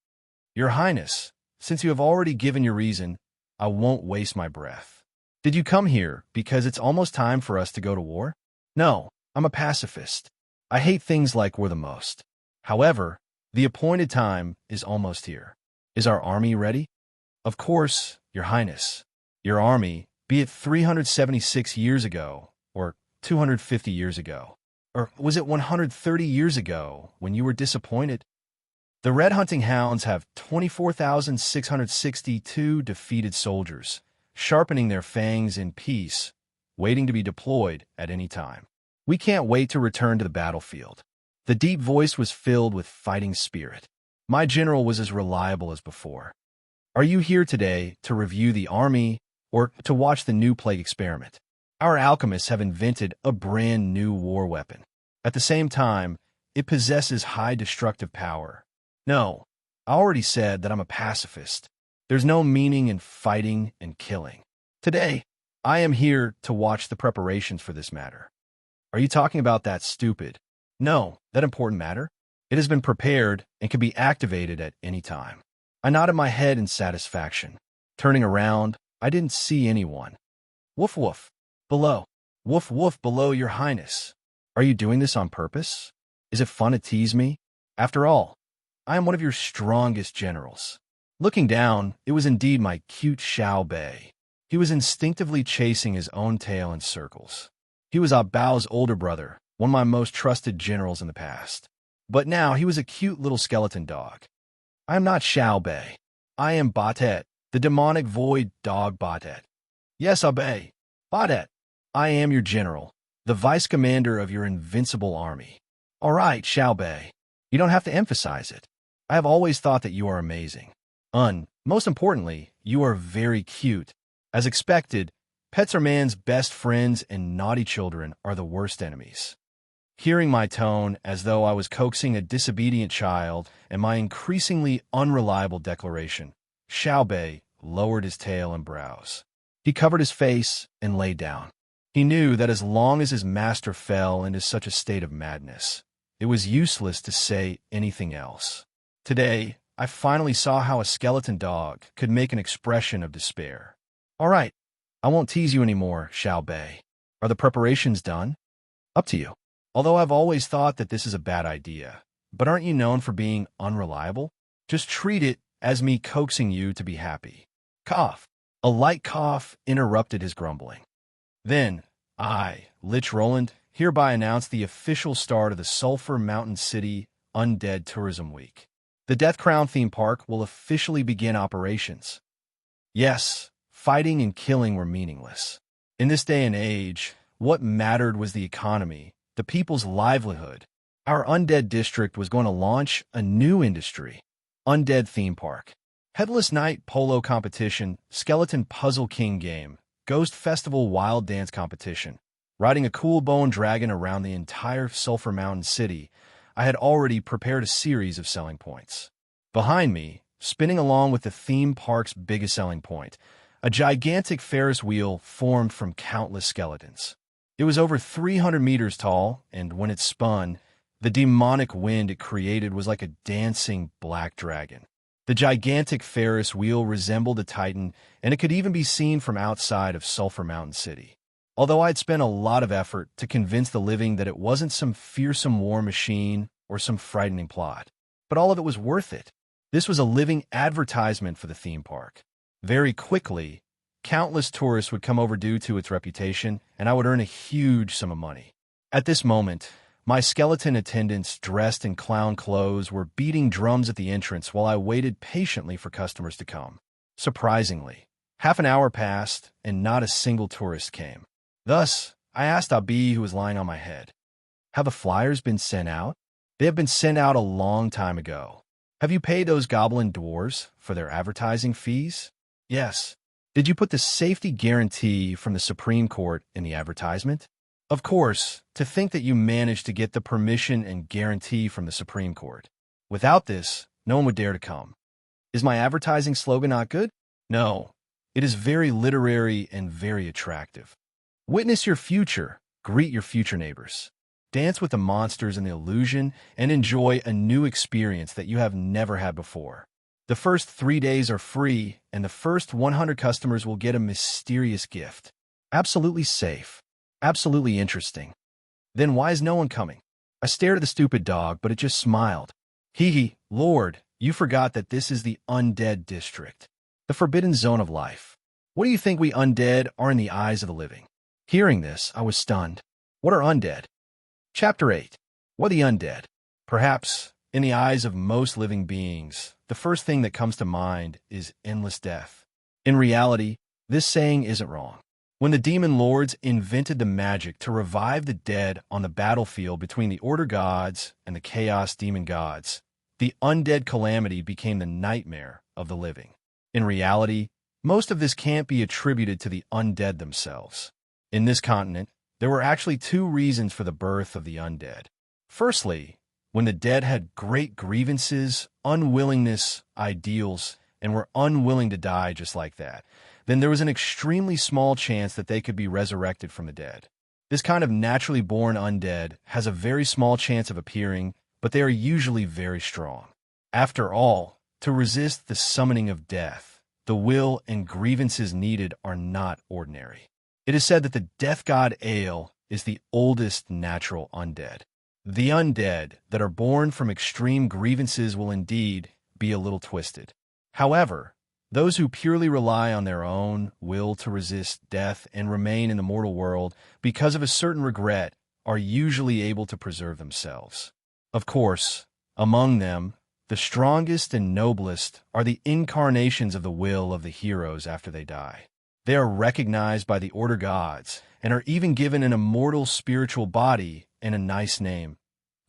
Your Highness, since you have already given your reason, I won't waste my breath. Did you come here because it's almost time for us to go to war? No, I'm a pacifist. I hate things like we're the most. However, the appointed time is almost here. Is our army ready? Of course, Your Highness. Your army, be it 376 years ago, or 250 years ago, or was it 130 years ago when you were disappointed? The Red Hunting Hounds have 24,662 defeated soldiers, sharpening their fangs in peace, waiting to be deployed at any time. We can't wait to return to the battlefield. The deep voice was filled with fighting spirit. My general was as reliable as before. Are you here today to review the army or to watch the new plague experiment? Our alchemists have invented a brand new war weapon. At the same time, it possesses high destructive power. No, I already said that I'm a pacifist. There's no meaning in fighting and killing. Today, I am here to watch the preparations for this matter. Are you talking about that stupid? No, that important matter? It has been prepared and can be activated at any time. I nodded my head in satisfaction. Turning around, I didn't see anyone. Woof woof. Below. Woof woof below, Your Highness. Are you doing this on purpose? Is it fun to tease me? After all, I am one of your strongest generals. Looking down, it was indeed my cute Xiao Bei. He was instinctively chasing his own tail in circles. He was Bao's older brother, one of my most trusted generals in the past. But now he was a cute little skeleton dog. I am not Xiao Bei. I am Batet, the demonic void dog Batet. Yes, Bei. Batet. I am your general, the vice commander of your invincible army. All right, Xiao Bei. You don't have to emphasize it. I have always thought that you are amazing. Most importantly, you are very cute. As expected, pets are man's best friends and naughty children are the worst enemies. Hearing my tone as though I was coaxing a disobedient child and my increasingly unreliable declaration, Xiao Bei lowered his tail and brows. He covered his face and lay down. He knew that as long as his master fell into such a state of madness, it was useless to say anything else. Today, I finally saw how a skeleton dog could make an expression of despair. All right, I won't tease you anymore, Xiao Bei. Are the preparations done? Up to you. Although I've always thought that this is a bad idea, but aren't you known for being unreliable? Just treat it as me coaxing you to be happy. Cough. A light cough interrupted his grumbling. Then I Lich Roland hereby announce the official start of the Sulphur Mountain City Undead Tourism Week. The Death Crown theme park will officially begin operations. Yes, fighting and killing were meaningless. In this day and age, what mattered was the economy, the people's livelihood. Our Undead District was going to launch a new industry. Undead Theme Park. Headless Knight Polo Competition, Skeleton Puzzle King Game, Ghost Festival Wild Dance Competition. Riding a cool bone dragon around the entire Sulphur Mountain City, I had already prepared a series of selling points. Behind me, spinning along with the theme park's biggest selling point, a gigantic Ferris wheel formed from countless skeletons. It was over 300 meters tall, and when it spun, the demonic wind it created was like a dancing black dragon. The gigantic Ferris wheel resembled a titan, and it could even be seen from outside of Sulphur Mountain City. Although I'd spent a lot of effort to convince the living that it wasn't some fearsome war machine or some frightening plot, but all of it was worth it. This was a living advertisement for the theme park. Very quickly, countless tourists would come over due to its reputation, and I would earn a huge sum of money. At this moment, my skeleton attendants dressed in clown clothes were beating drums at the entrance while I waited patiently for customers to come. Surprisingly, half an hour passed and not a single tourist came. Thus, I asked Abi, who was lying on my head, "Have the flyers been sent out?" "They have been sent out a long time ago." "Have you paid those goblin dwarves for their advertising fees?" "Yes." "Did you put the safety guarantee from the Supreme Court in the advertisement?" "Of course, to think that you managed to get the permission and guarantee from the Supreme Court. Without this, no one would dare to come." "Is my advertising slogan not good?" "No. It is very literary and very attractive. Witness your future, greet your future neighbors. Dance with the monsters in the illusion, and enjoy a new experience that you have never had before. The first 3 days are free, and the first 100 customers will get a mysterious gift. Absolutely safe. Absolutely interesting." "Then why is no one coming?" I stared at the stupid dog, but it just smiled. "Hee hee, Lord, you forgot that this is the Undead District, the forbidden zone of life. What do you think we undead are in the eyes of the living?" Hearing this, I was stunned. What are undead? Chapter 8. What are the undead? Perhaps, in the eyes of most living beings, the first thing that comes to mind is endless death. In reality, this saying isn't wrong. When the demon lords invented the magic to revive the dead on the battlefield between the Order gods and the Chaos demon gods, the undead calamity became the nightmare of the living. In reality, most of this can't be attributed to the undead themselves. In this continent, there were actually 2 reasons for the birth of the undead. Firstly, when the dead had great grievances, unwillingness, ideals, and were unwilling to die just like that, then there was an extremely small chance that they could be resurrected from the dead. This kind of naturally born undead has a very small chance of appearing, but they are usually very strong. After all, to resist the summoning of death, the will and grievances needed are not ordinary. It is said that the death god Ale is the oldest natural undead. The undead that are born from extreme grievances will indeed be a little twisted. However, those who purely rely on their own will to resist death and remain in the mortal world because of a certain regret are usually able to preserve themselves. Of course, among them, the strongest and noblest are the incarnations of the will of the heroes after they die. They are recognized by the Order gods and are even given an immortal spiritual body and a nice name,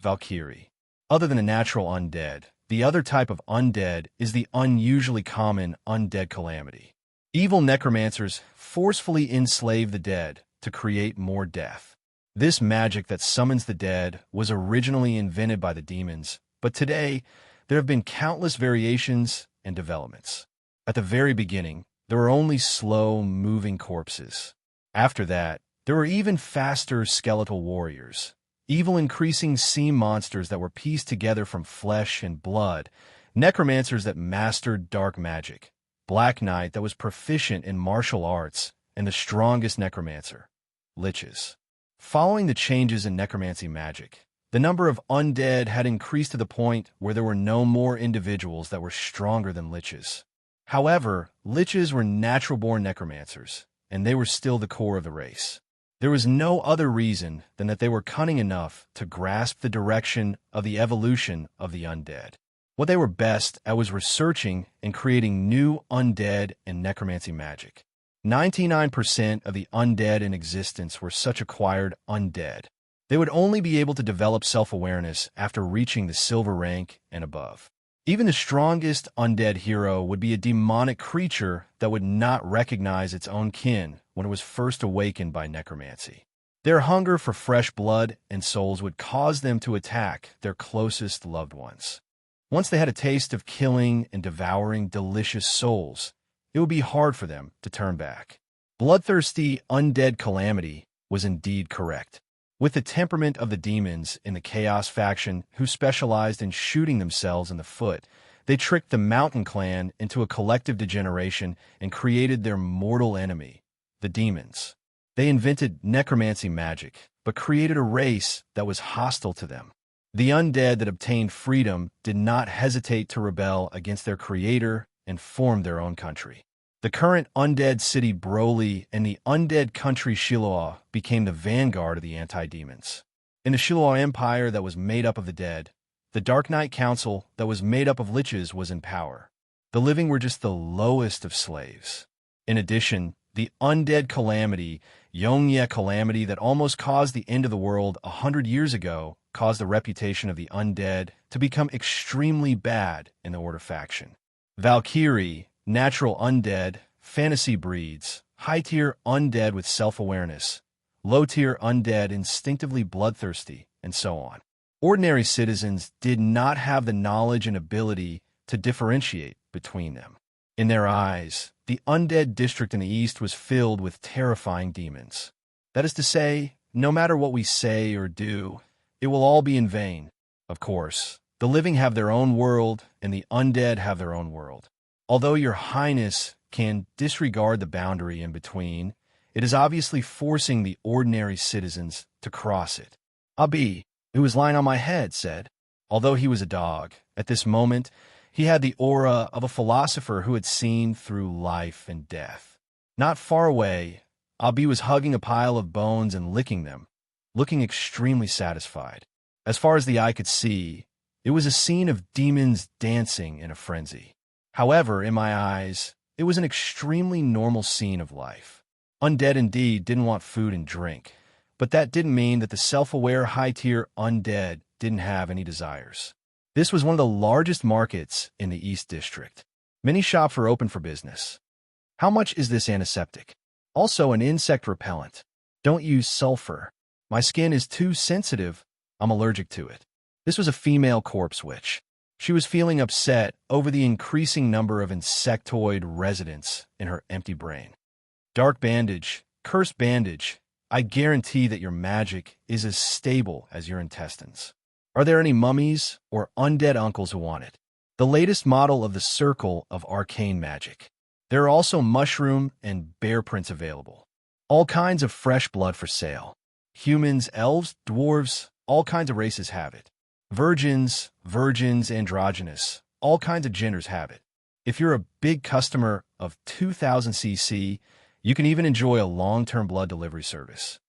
Valkyrie. Other than a natural undead, the other type of undead is the unusually common undead calamity. Evil necromancers forcefully enslave the dead to create more death. This magic that summons the dead was originally invented by the demons, but today there have been countless variations and developments. At the very beginning, there were only slow-moving corpses. After that, there were even faster skeletal warriors, evil increasing sea monsters that were pieced together from flesh and blood, necromancers that mastered dark magic, Black Knight that was proficient in martial arts, and the strongest necromancer, liches. Following the changes in necromancy magic, the number of undead had increased to the point where there were no more individuals that were stronger than liches. However, liches were natural-born necromancers, and they were still the core of the race. There was no other reason than that they were cunning enough to grasp the direction of the evolution of the undead. What they were best at was researching and creating new undead and necromancy magic. 99% of the undead in existence were such acquired undead. They would only be able to develop self-awareness after reaching the silver rank and above. Even the strongest undead hero would be a demonic creature that would not recognize its own kin when it was first awakened by necromancy. Their hunger for fresh blood and souls would cause them to attack their closest loved ones. Once they had a taste of killing and devouring delicious souls, it would be hard for them to turn back. Bloodthirsty undead calamity was indeed correct. With the temperament of the demons in the Chaos faction who specialized in shooting themselves in the foot, they tricked the Mountain Clan into a collective degeneration and created their mortal enemy, the demons. They invented necromancy magic, but created a race that was hostile to them. The undead that obtained freedom did not hesitate to rebel against their creator and formed their own country. The current undead city Broly and the undead country Shiloh became the vanguard of the anti-demons. In the Shiloh Empire that was made up of the dead, the Dark Knight Council that was made up of liches was in power. The living were just the lowest of slaves. In addition, the undead calamity, Yongye calamity that almost caused the end of the world 100 years ago, caused the reputation of the undead to become extremely bad in the Order faction. Valkyrie, natural undead, fantasy breeds, high-tier undead with self-awareness, low-tier undead instinctively bloodthirsty, and so on. Ordinary citizens did not have the knowledge and ability to differentiate between them. In their eyes, the undead district in the east was filled with terrifying demons. That is to say, no matter what we say or do, it will all be in vain. Of course, the living have their own world, and the undead have their own world. Although your highness can disregard the boundary in between, it is obviously forcing the ordinary citizens to cross it. Abi, who was lying on my head, said. Although he was a dog, at this moment, he had the aura of a philosopher who had seen through life and death. Not far away, Abi was hugging a pile of bones and licking them, looking extremely satisfied. As far as the eye could see, it was a scene of demons dancing in a frenzy. However, in my eyes, it was an extremely normal scene of life. Undead indeed didn't want food and drink, but that didn't mean that the self-aware high-tier undead didn't have any desires. This was one of the largest markets in the East District. Many shops were open for business. How much is this antiseptic? Also an insect repellent. Don't use sulfur. My skin is too sensitive. I'm allergic to it. This was a female corpse witch. She was feeling upset over the increasing number of insectoid residents in her empty brain. Dark bandage, cursed bandage. I guarantee that your magic is as stable as your intestines. Are there any mummies or undead uncles who want it? The latest model of the circle of arcane magic. There are also mushroom and bear prints available. All kinds of fresh blood for sale. Humans, elves, dwarves, all kinds of races have it. Virgins, androgynous, all kinds of genders have it. If you're a big customer of 2000 cc, you can even enjoy a long-term blood delivery service.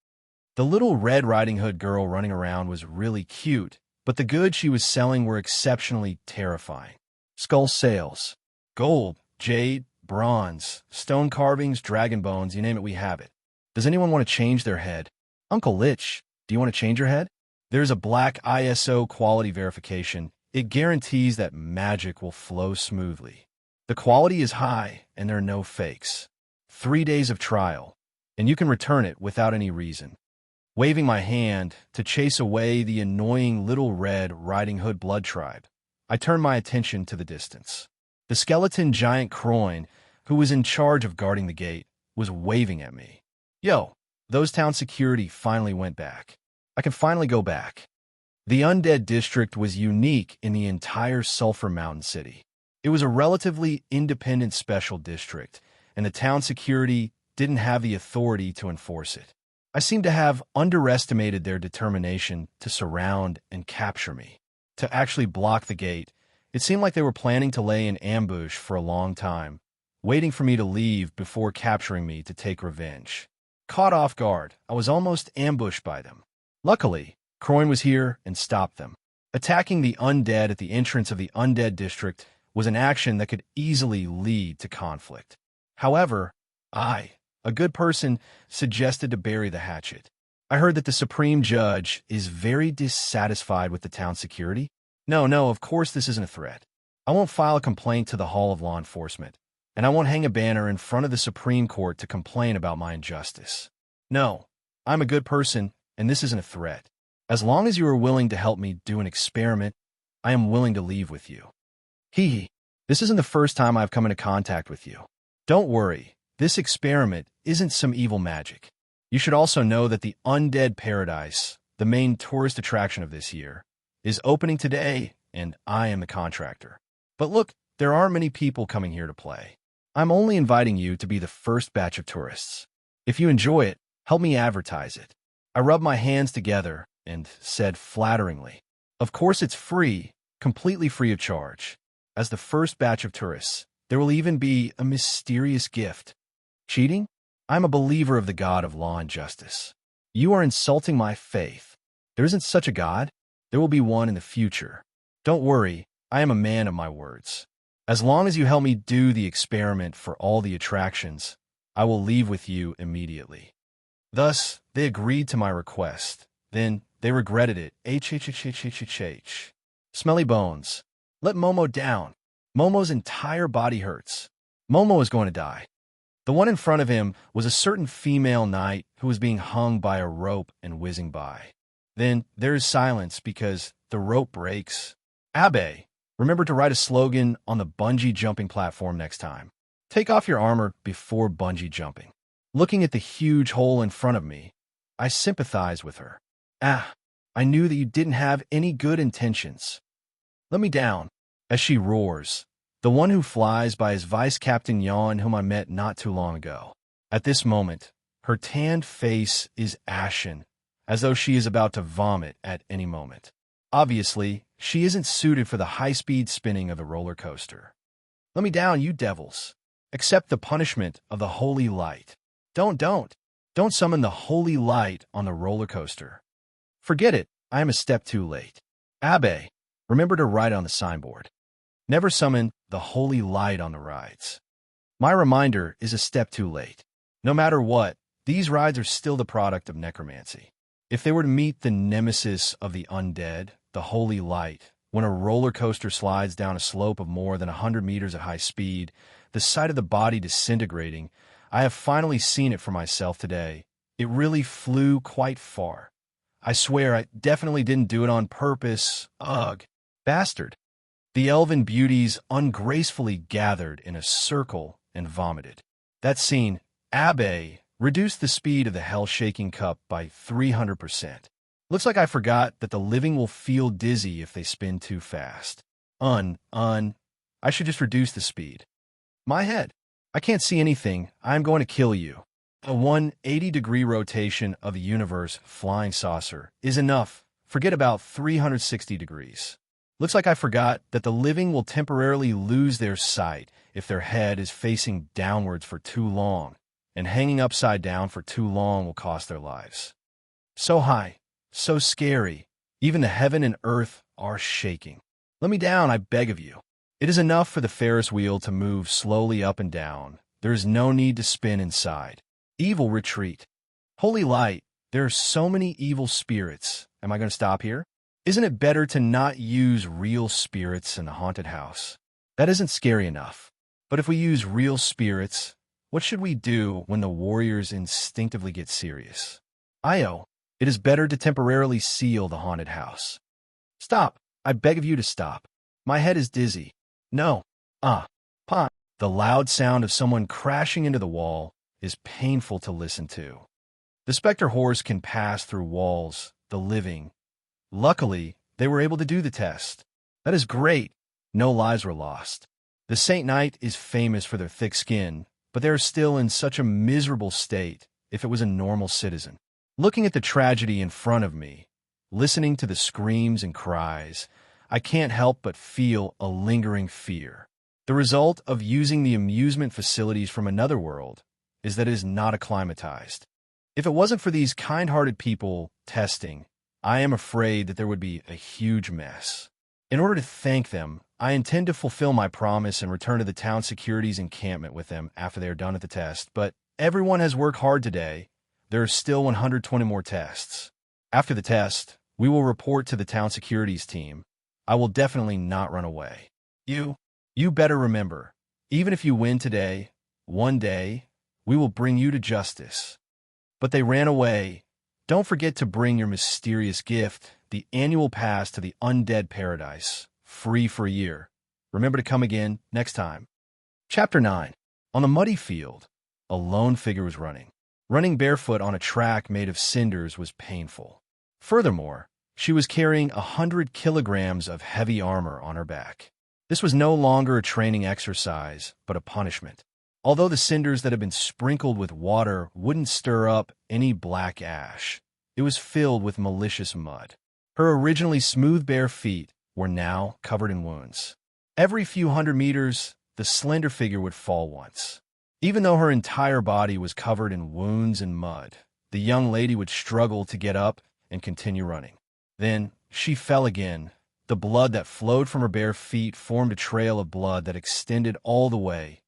The little Red Riding Hood girl running around was really cute, but the goods she was selling were exceptionally terrifying. Skull sales. Gold, jade, bronze, stone carvings, dragon bones, you name it, we have it. Does anyone want to change their head? Uncle Lich, do you want to change your head? There's a black ISO quality verification. It guarantees that magic will flow smoothly. The quality is high, and there are no fakes. 3 days of trial, and you can return it without any reason. Waving my hand to chase away the annoying little Red Riding Hood blood tribe, I turned my attention to the distance. The skeleton giant Croin, who was in charge of guarding the gate, was waving at me. Yo, those town security finally went back. I can finally go back. The Undead District was unique in the entire Sulphur Mountain City. It was a relatively independent special district, and the town security didn't have the authority to enforce it. I seem to have underestimated their determination to surround and capture me. To actually block the gate, it seemed like they were planning to lay an ambush for a long time, waiting for me to leave before capturing me to take revenge. Caught off guard, I was almost ambushed by them. Luckily, Croyne was here and stopped them. Attacking the undead at the entrance of the undead district was an action that could easily lead to conflict. However, I, a good person, suggested to bury the hatchet. I heard that the Supreme Judge is very dissatisfied with the town's security. No, of course this isn't a threat. I won't file a complaint to the Hall of Law Enforcement, and I won't hang a banner in front of the Supreme Court to complain about my injustice. No, I'm a good person, and this isn't a threat. As long as you are willing to help me do an experiment, I am willing to leave with you. Hee, this isn't the first time I've come into contact with you. Don't worry, this experiment isn't some evil magic. You should also know that the Undead Paradise, the main tourist attraction of this year, is opening today, and I am the contractor. But look, there aren't many people coming here to play. I'm only inviting you to be the first batch of tourists. If you enjoy it, help me advertise it. I rubbed my hands together and said flatteringly, of course it's free, completely free of charge. As the first batch of tourists, there will even be a mysterious gift. Cheating? I'm a believer of the God of law and justice. You are insulting my faith. There isn't such a God. There will be one in the future. Don't worry, I am a man of my words. As long as you help me do the experiment for all the attractions, I will leave with you immediately. Thus, they agreed to my request. Then, they regretted it. H. Smelly bones. Let Momo down. Momo's entire body hurts. Momo is going to die. The one in front of him was a certain female knight who was being hung by a rope and whizzing by. Then, there is silence because the rope breaks. Abe, remember to write a slogan on the bungee jumping platform next time. Take off your armor before bungee jumping. Looking at the huge hole in front of me, I sympathized with her. I knew that you didn't have any good intentions. Let me down, as she roars. The one who flies by is Vice Captain Yawn, whom I met not too long ago. At this moment, her tanned face is ashen, as though she is about to vomit at any moment. Obviously, she isn't suited for the high-speed spinning of the roller coaster. Let me down, you devils. Accept the punishment of the holy light. Don't summon the holy light on the roller coaster. Forget it, I am a step too late. Abe, remember to write on the signboard. Never summon the holy light on the rides. My reminder is a step too late. No matter what, these rides are still the product of necromancy. If they were to meet the nemesis of the undead, the holy light, when a roller coaster slides down a slope of more than 100 meters at high speed, the sight of the body disintegrating, I have finally seen it for myself today. It really flew quite far. I swear I definitely didn't do it on purpose. Ugh. Bastard. The elven beauties ungracefully gathered in a circle and vomited. That scene, Abe, reduced the speed of the hell-shaking cup by 300%. Looks like I forgot that the living will feel dizzy if they spin too fast. I should just reduce the speed. My head. I can't see anything. I'm going to kill you. A 180-degree rotation of the universe flying saucer is enough. Forget about 360 degrees. Looks like I forgot that the living will temporarily lose their sight if their head is facing downwards for too long, and hanging upside down for too long will cost their lives. So high, so scary, even the heaven and earth are shaking. Let me down, I beg of you. It is enough for the Ferris wheel to move slowly up and down. There is no need to spin inside. Evil retreat. Holy light, there are so many evil spirits. Am I going to stop here? Isn't it better to not use real spirits in a haunted house? That isn't scary enough. But if we use real spirits, what should we do when the warriors instinctively get serious? It is better to temporarily seal the haunted house. Stop. I beg of you to stop. My head is dizzy. No. The loud sound of someone crashing into the wall is painful to listen to. The specter horse can pass through walls, the living. Luckily, they were able to do the test. That is great. No lives were lost. The Saint Knight is famous for their thick skin, but they are still in such a miserable state if it was a normal citizen. Looking at the tragedy in front of me, listening to the screams and cries, I can't help but feel a lingering fear. The result of using the amusement facilities from another world is that it is not acclimatized. If it wasn't for these kind-hearted people testing, I am afraid that there would be a huge mess. In order to thank them, I intend to fulfill my promise and return to the town security's encampment with them after they are done at the test, but everyone has worked hard today. There are still 120 more tests. After the test, we will report to the town securities team. I will definitely not run away. You better remember, even if you win today, one day, we will bring you to justice. But they ran away. Don't forget to bring your mysterious gift, the annual pass to the undead paradise, free for a year. Remember to come again next time. Chapter 9. On the muddy field, a lone figure was running. Running barefoot on a track made of cinders was painful. Furthermore, she was carrying 100 kilograms of heavy armor on her back. This was no longer a training exercise, but a punishment. Although the cinders that had been sprinkled with water wouldn't stir up any black ash, it was filled with malicious mud. Her originally smooth bare feet were now covered in wounds. Every few hundred meters, the slender figure would fall once. Even though her entire body was covered in wounds and mud, the young lady would struggle to get up and continue running. Then she fell again. The blood that flowed from her bare feet formed a trail of blood that extended all the way.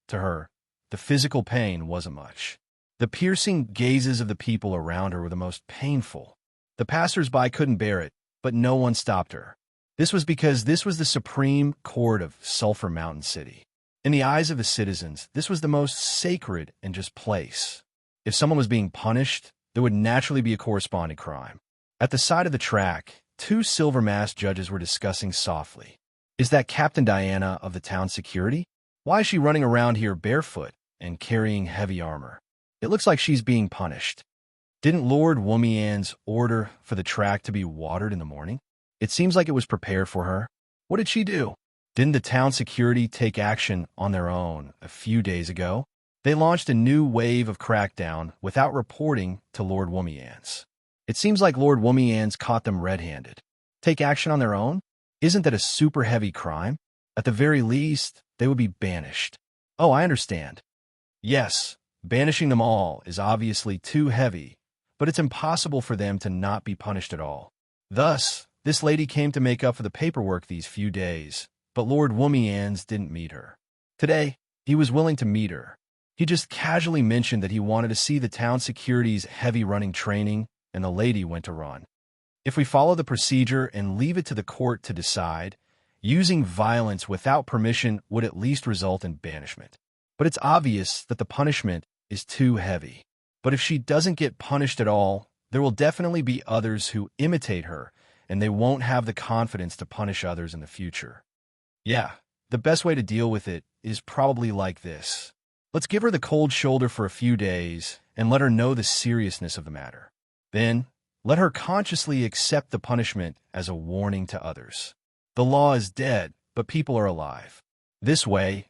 To her, the physical pain wasn't much. The piercing gazes of the people around her were the most painful. The passers-by couldn't bear it, but no one stopped her. This was because this was the supreme court of Sulphur Mountain City. In the eyes of the citizens, this was the most sacred and just place. If someone was being punished, there would naturally be a corresponding crime. At the side of the track, two silver-masked judges were discussing softly. Is that Captain Diana of the town security? Why is she running around here barefoot and carrying heavy armor? It looks like she's being punished. Didn't Lord Womian's order for the track to be watered in the morning? It seems like it was prepared for her. What did she do? Didn't the town security take action on their own a few days ago? They launched a new wave of crackdown without reporting to Lord Womian's. It seems like Lord Womian's caught them red-handed. Take action on their own? Isn't that a super heavy crime? At the very least, they would be banished. Oh, I understand. Yes, banishing them all is obviously too heavy, but it's impossible for them to not be punished at all. Thus, this lady came to make up for the paperwork these few days, but Lord Womian's didn't meet her. Today, he was willing to meet her. He just casually mentioned that he wanted to see the town security's heavy running training, and the lady went to run. If we follow the procedure and leave it to the court to decide, using violence without permission would at least result in banishment. But it's obvious that the punishment is too heavy. But if she doesn't get punished at all, there will definitely be others who imitate her, and they won't have the confidence to punish others in the future. Yeah, the best way to deal with it is probably like this. Let's give her the cold shoulder for a few days and let her know the seriousness of the matter. Then, let her consciously accept the punishment as a warning to others. The law is dead, but people are alive. This way,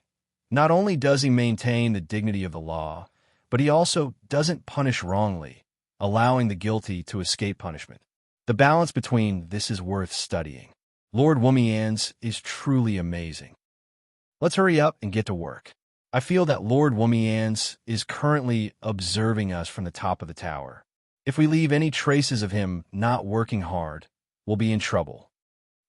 not only does he maintain the dignity of the law, but he also doesn't punish wrongly, allowing the guilty to escape punishment. The balance between this is worth studying. Lord Womian's is truly amazing. Let's hurry up and get to work. I feel that Lord Womian's is currently observing us from the top of the tower. If we leave any traces of him not working hard, we'll be in trouble.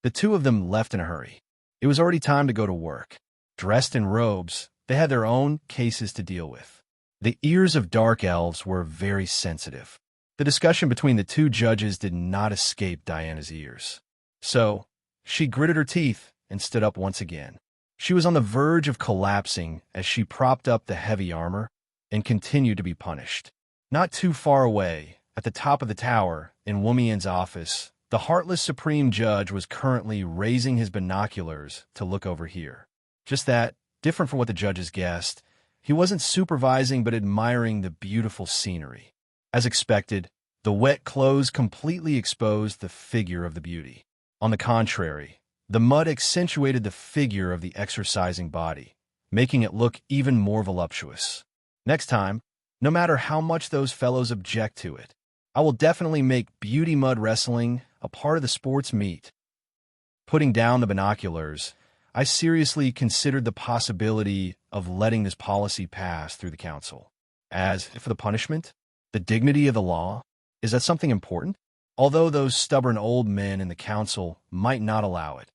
The two of them left in a hurry. It was already time to go to work. Dressed in robes, they had their own cases to deal with. The ears of dark elves were very sensitive. The discussion between the two judges did not escape Diana's ears. So, she gritted her teeth and stood up once again. She was on the verge of collapsing as she propped up the heavy armor and continued to be punished. Not too far away, at the top of the tower, in Womian's office, the heartless Supreme Judge was currently raising his binoculars to look over here. Just that, different from what the judges guessed, he wasn't supervising but admiring the beautiful scenery. As expected, the wet clothes completely exposed the figure of the beauty. On the contrary, the mud accentuated the figure of the exercising body, making it look even more voluptuous. Next time, no matter how much those fellows object to it, I will definitely make beauty mud wrestling a part of the sport's meet. Putting down the binoculars, I seriously considered the possibility of letting this policy pass through the council. As for the punishment, The dignity of the law? Is that something important? Although those stubborn old men in the council might not allow it,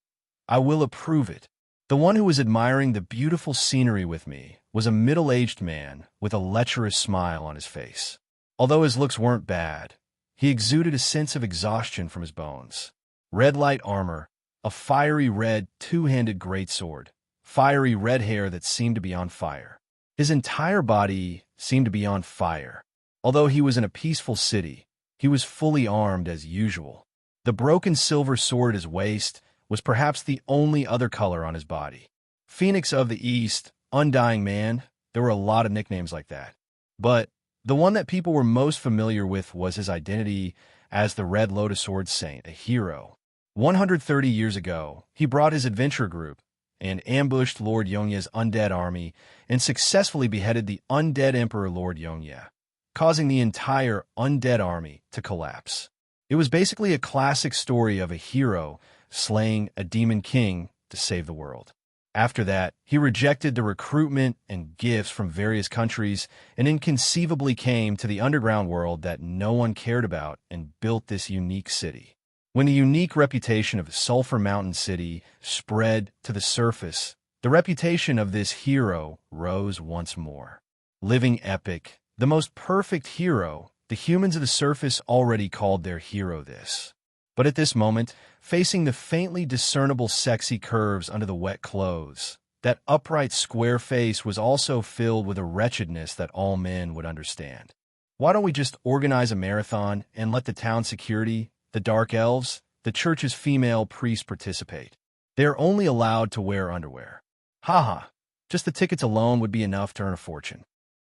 I will approve it. The one who was admiring the beautiful scenery with me was a middle-aged man with a lecherous smile on his face. Although his looks weren't bad, he exuded a sense of exhaustion from his bones. Red light armor, a fiery red two-handed greatsword, fiery red hair that seemed to be on fire. His entire body seemed to be on fire. Although he was in a peaceful city, he was fully armed as usual. The broken silver sword at his waist was perhaps the only other color on his body. Phoenix of the East, Undying Man, there were a lot of nicknames like that. But the one that people were most familiar with was his identity as the Red Lotus Sword Saint, a hero. 130 years ago, he brought his adventure group and ambushed Lord Yongya's undead army and successfully beheaded the undead Emperor Lord Yongya, causing the entire undead army to collapse. It was basically a classic story of a hero slaying a demon king to save the world. After that, he rejected the recruitment and gifts from various countries and inconceivably came to the underground world that no one cared about and built this unique city. When the unique reputation of Sulphur Mountain City spread to the surface, the reputation of this hero rose once more. Living epic, the most perfect hero, the humans of the surface already called their hero this. But at this moment, facing the faintly discernible sexy curves under the wet clothes, that upright square face was also filled with a wretchedness that all men would understand. Why don't we just organize a marathon and let the town security, the dark elves, the church's female priests participate? They are only allowed to wear underwear. Haha, just the tickets alone would be enough to earn a fortune.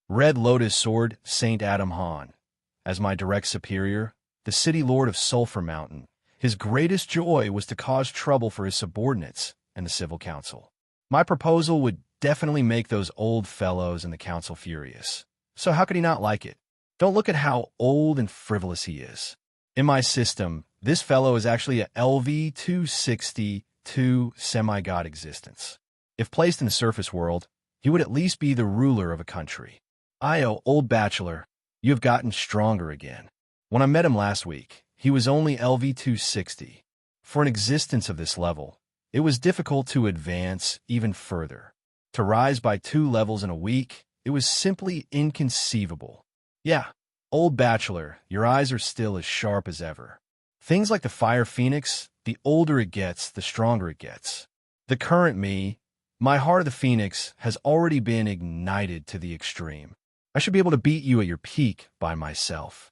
Red Lotus Sword Saint Adam Han. As my direct superior, the city lord of Sulphur Mountain, his greatest joy was to cause trouble for his subordinates and the civil council. My proposal would definitely make those old fellows in the council furious. So how could he not like it? Don't look at how old and frivolous he is. In my system, this fellow is actually a LV-262 semi-god existence. If placed in the surface world, he would at least be the ruler of a country. Old bachelor, you have gotten stronger again. When I met him last week, he was only LV-260. For an existence of this level, it was difficult to advance even further. To rise by 2 levels in a week, it was simply inconceivable. Yeah, old bachelor, your eyes are still as sharp as ever. Things like the Fire Phoenix, the older it gets, the stronger it gets. The current me, my Heart of the Phoenix, has already been ignited to the extreme. I should be able to beat you at your peak by myself.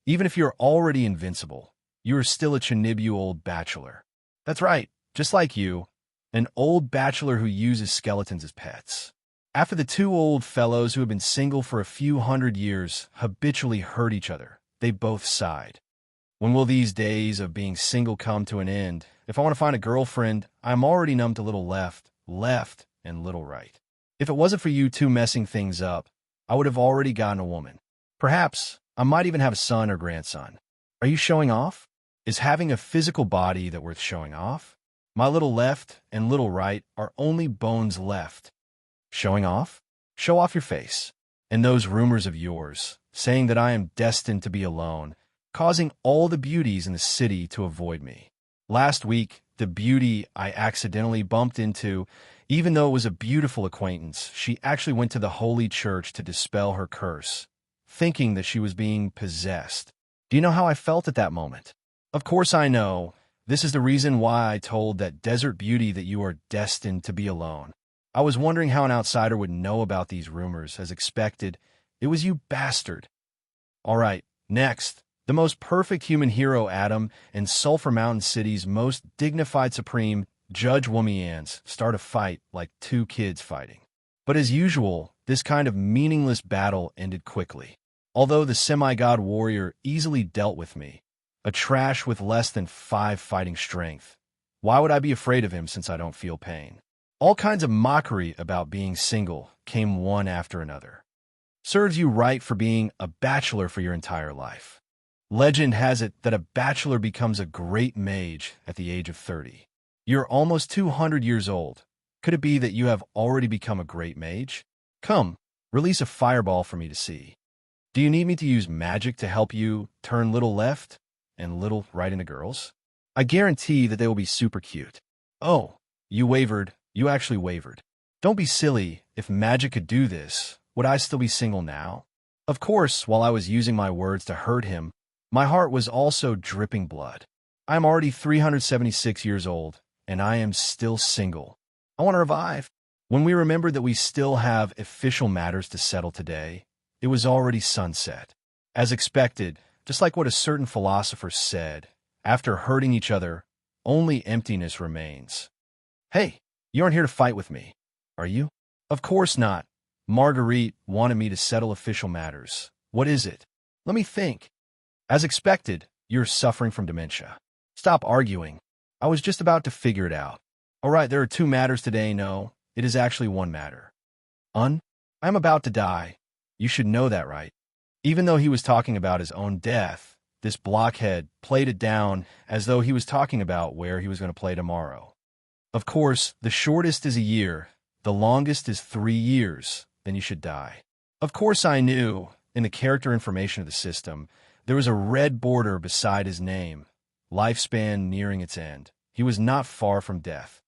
Even if you're already invincible, you are still a Chinibu old bachelor. That's right, just like you, an old bachelor who uses skeletons as pets. After the 2 old fellows who have been single for a few hundred years habitually hurt each other, they both sighed. When will these days of being single come to an end? If I want to find a girlfriend, I'm already numb to little left, and little right. If it wasn't for you 2 messing things up, I would have already gotten a woman. Perhaps I might even have a son or grandson. Are you showing off? Is having a physical body that worth showing off? My little left and little right are only bones left. Showing off? Show off your face. And those rumors of yours, saying that I am destined to be alone, causing all the beauties in the city to avoid me. Last week, the beauty I accidentally bumped into, even though it was a beautiful acquaintance, she actually went to the holy church to dispel her curse, thinking that she was being possessed. Do you know how I felt at that moment? Of course I know. This is the reason why I told that desert beauty that you are destined to be alone. I was wondering how an outsider would know about these rumors. As expected, it was you bastard. All right, next. The most perfect human hero Adam and Sulphur Mountain City's most dignified supreme, Judge Wumians, start a fight like 2 kids fighting. But as usual, this kind of meaningless battle ended quickly. Although the semi-god warrior easily dealt with me, a trash with less than 5 fighting strength. Why would I be afraid of him since I don't feel pain? All kinds of mockery about being single came one after another. Serves you right for being a bachelor for your entire life. Legend has it that a bachelor becomes a great mage at the age of 30. You're almost 200 years old. Could it be that you have already become a great mage? Come, release a fireball for me to see. Do you need me to use magic to help you turn little left and little right into girls? I guarantee that they will be super cute. Oh, you wavered. You actually wavered. Don't be silly. If magic could do this, would I still be single now? Of course, while I was using my words to hurt him, my heart was also dripping blood. I am already 376 years old, and I am still single. I want to revive. When we remembered that we still have official matters to settle today, it was already sunset. As expected, just like what a certain philosopher said, after hurting each other, only emptiness remains. Hey, you aren't here to fight with me, are you? Of course not. Marguerite wanted me to settle official matters. What is it? Let me think. As expected, you're suffering from dementia. Stop arguing. I was just about to figure it out. All right, there are two matters today. No, it is actually one matter. I'm about to die. You should know that, right? Even though he was talking about his own death, this blockhead played it down as though he was talking about where he was going to play tomorrow. Of course, the shortest is a year, the longest is 3 years, then you should die. Of course I knew, in the character information of the system, there was a red border beside his name, lifespan nearing its end. He was not far from death.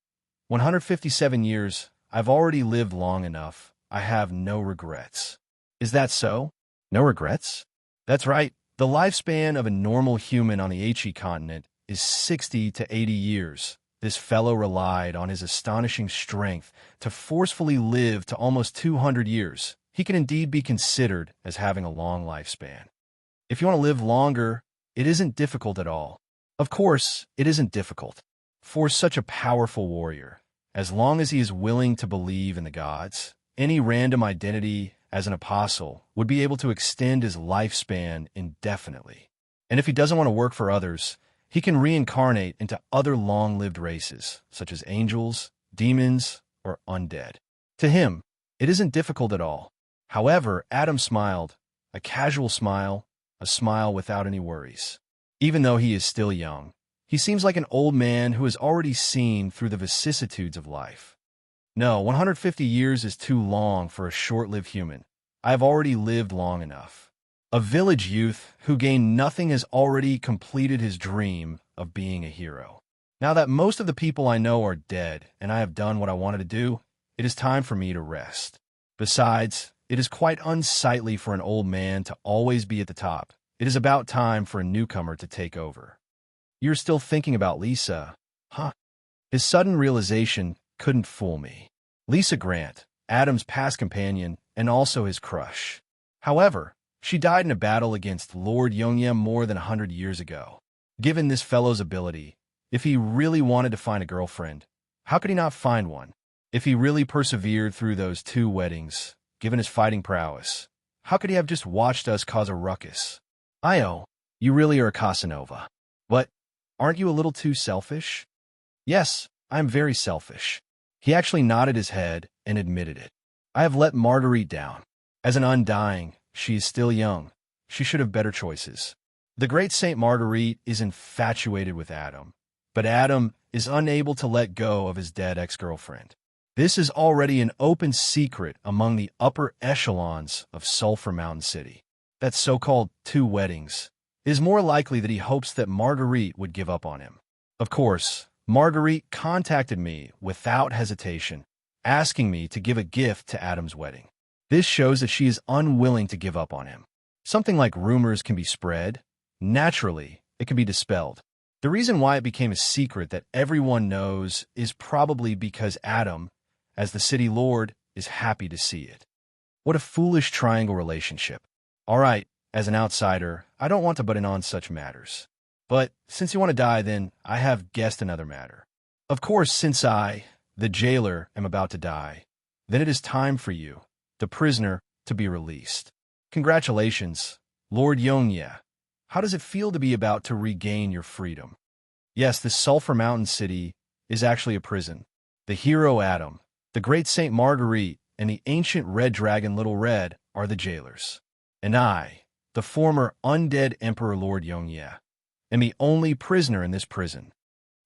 157 years, I've already lived long enough. I have no regrets. Is that so? No regrets? That's right. The lifespan of a normal human on the HE continent is 60 to 80 years. This fellow relied on his astonishing strength to forcefully live to almost 200 years. He can indeed be considered as having a long lifespan. If you want to live longer, it isn't difficult at all. Of course, it isn't difficult. For such a powerful warrior, as long as he is willing to believe in the gods, any random identity as an apostle would be able to extend his lifespan indefinitely. And if he doesn't want to work for others, he can reincarnate into other long-lived races, such as angels, demons, or undead. To him, it isn't difficult at all. However, Adam smiled, a casual smile, a smile without any worries. Even though he is still young, he seems like an old man who has already seen through the vicissitudes of life. No, 150 years is too long for a short-lived human. I have already lived long enough. A village youth who gained nothing has already completed his dream of being a hero. Now that most of the people I know are dead and I have done what I wanted to do, it is time for me to rest. Besides, it is quite unsightly for an old man to always be at the top. It is about time for a newcomer to take over. You're still thinking about Lisa, huh? His sudden realization couldn't fool me. Lisa Grant, Adam's past companion, and also his crush. However, she died in a battle against Lord Yongyam more than 100 years ago. Given this fellow's ability, if he really wanted to find a girlfriend, how could he not find one? If he really persevered through those 2 weddings, given his fighting prowess, how could he have just watched us cause a ruckus? Io, you really are a Casanova. But aren't you a little too selfish? Yes, I am very selfish. He actually nodded his head and admitted it. I have let Marguerite down. As an undying, she is still young. She should have better choices. The great Saint Marguerite is infatuated with Adam, but Adam is unable to let go of his dead ex-girlfriend. This is already an open secret among the upper echelons of Sulphur Mountain City. That so-called 2 weddings. It is more likely that he hopes that Marguerite would give up on him. Of course, Marguerite contacted me without hesitation, asking me to give a gift to Adam's wedding. This shows that she is unwilling to give up on him. Something like rumors can be spread. Naturally, it can be dispelled. The reason why it became a secret that everyone knows is probably because Adam, as the city lord, is happy to see it. What a foolish triangle relationship. All right, as an outsider, I don't want to butt in on such matters. But since you want to die, then I have guessed another matter. Of course, since I, the jailer, am about to die, then it is time for you, the prisoner, to be released. Congratulations, Lord Yongye. How does it feel to be about to regain your freedom? Yes, this Sulphur Mountain City is actually a prison. The hero Adam, the great Saint Marguerite, and the ancient red dragon Little Red are the jailers. And I, the former undead Emperor Lord Yongye, am the only prisoner in this prison.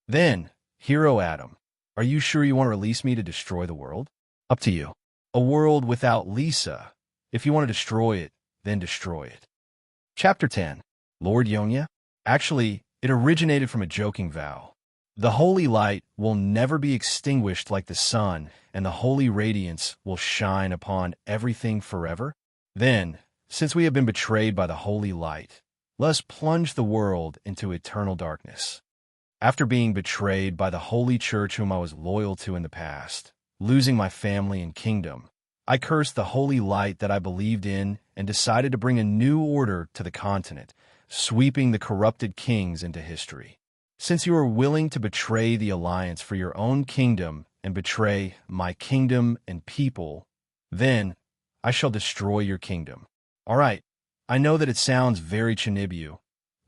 Then, hero Adam, are you sure you want to release me to destroy the world? Up to you. A world without Lisa. If you want to destroy it, then destroy it. Chapter 10. Lord Yongya? Actually, it originated from a joking vow. The holy light will never be extinguished like the sun, and the holy radiance will shine upon everything forever. Then, since we have been betrayed by the holy light, let us plunge the world into eternal darkness. After being betrayed by the holy church whom I was loyal to in the past, losing my family and kingdom, I cursed the holy light that I believed in and decided to bring a new order to the continent, sweeping the corrupted kings into history. Since you are willing to betray the alliance for your own kingdom and betray my kingdom and people, then I shall destroy your kingdom. All right, I know that it sounds very Chinibu,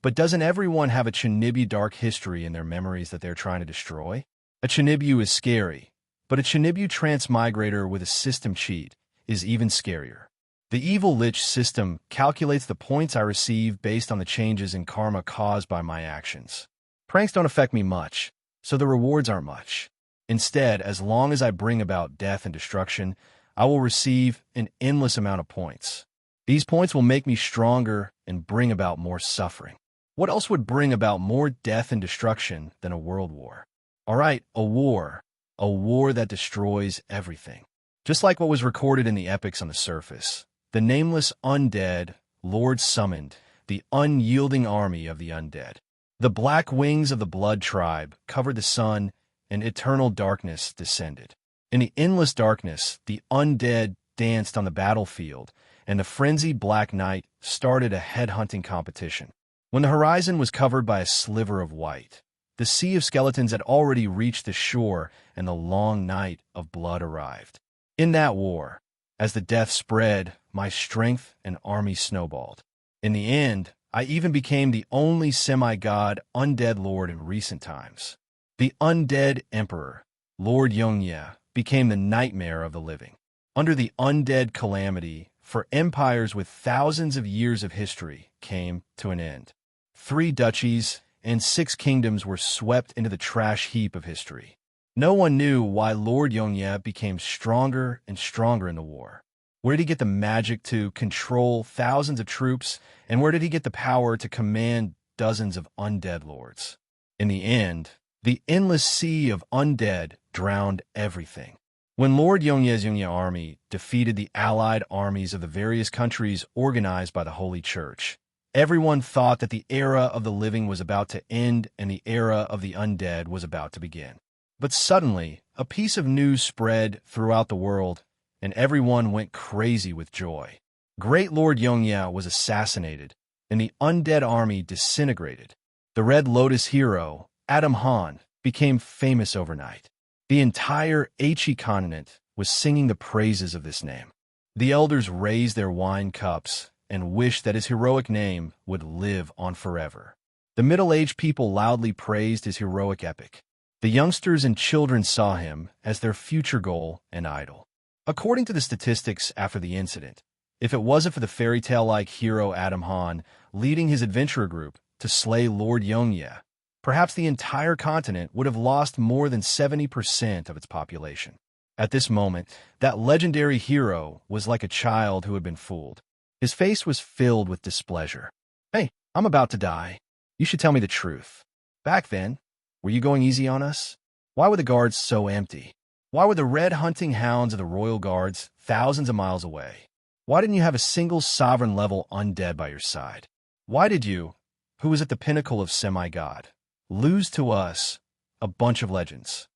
but doesn't everyone have a Chinibu dark history in their memories that they're trying to destroy? A Chinibu is scary, but a Chinibu transmigrator with a system cheat is even scarier. The evil Lich system calculates the points I receive based on the changes in karma caused by my actions. Pranks don't affect me much, so the rewards aren't much. Instead, as long as I bring about death and destruction, I will receive an endless amount of points. These points will make me stronger and bring about more suffering. What else would bring about more death and destruction than a world war? All right, a war that destroys everything. Just like what was recorded in the epics on the surface, the nameless undead Lord summoned the unyielding army of the undead. The black wings of the blood tribe covered the sun, and eternal darkness descended. In the endless darkness, the undead danced on the battlefield, and the frenzied Black Knight started a headhunting competition. When the horizon was covered by a sliver of white, the sea of skeletons had already reached the shore, and the long night of blood arrived. In that war, as the death spread, my strength and army snowballed. In the end, I even became the only semi-god undead lord in recent times. The undead emperor, Lord Yongya, became the nightmare of the living. Under the undead calamity, for empires with thousands of years of history came to an end. 3 duchies and 6 kingdoms were swept into the trash heap of history. No one knew why Lord Yongya became stronger and stronger in the war. Where did he get the magic to control thousands of troops, and where did he get the power to command dozens of undead lords? In the end, the endless sea of undead drowned everything. When Lord Yongya's Yongya army defeated the allied armies of the various countries organized by the Holy Church, everyone thought that the era of the living was about to end and the era of the undead was about to begin. But suddenly, a piece of news spread throughout the world, and everyone went crazy with joy. Great Lord Yongya was assassinated, and the undead army disintegrated. The Red Lotus hero, Adam Han, became famous overnight. The entire Aichi continent was singing the praises of this name. The elders raised their wine cups and wished that his heroic name would live on forever. The middle-aged people loudly praised his heroic epic. The youngsters and children saw him as their future goal and idol. According to the statistics after the incident, if it wasn't for the fairy tale-like hero Adam Han leading his adventurer group to slay Lord Yongya, perhaps the entire continent would have lost more than 70% of its population. At this moment, that legendary hero was like a child who had been fooled. His face was filled with displeasure. "Hey, I'm about to die. You should tell me the truth. Back then, were you going easy on us? Why were the guards so empty? Why were the red hunting hounds of the royal guards thousands of miles away? Why didn't you have a single sovereign-level undead by your side? Why did you, who was at the pinnacle of semi-god, lose to us, a bunch of legends?"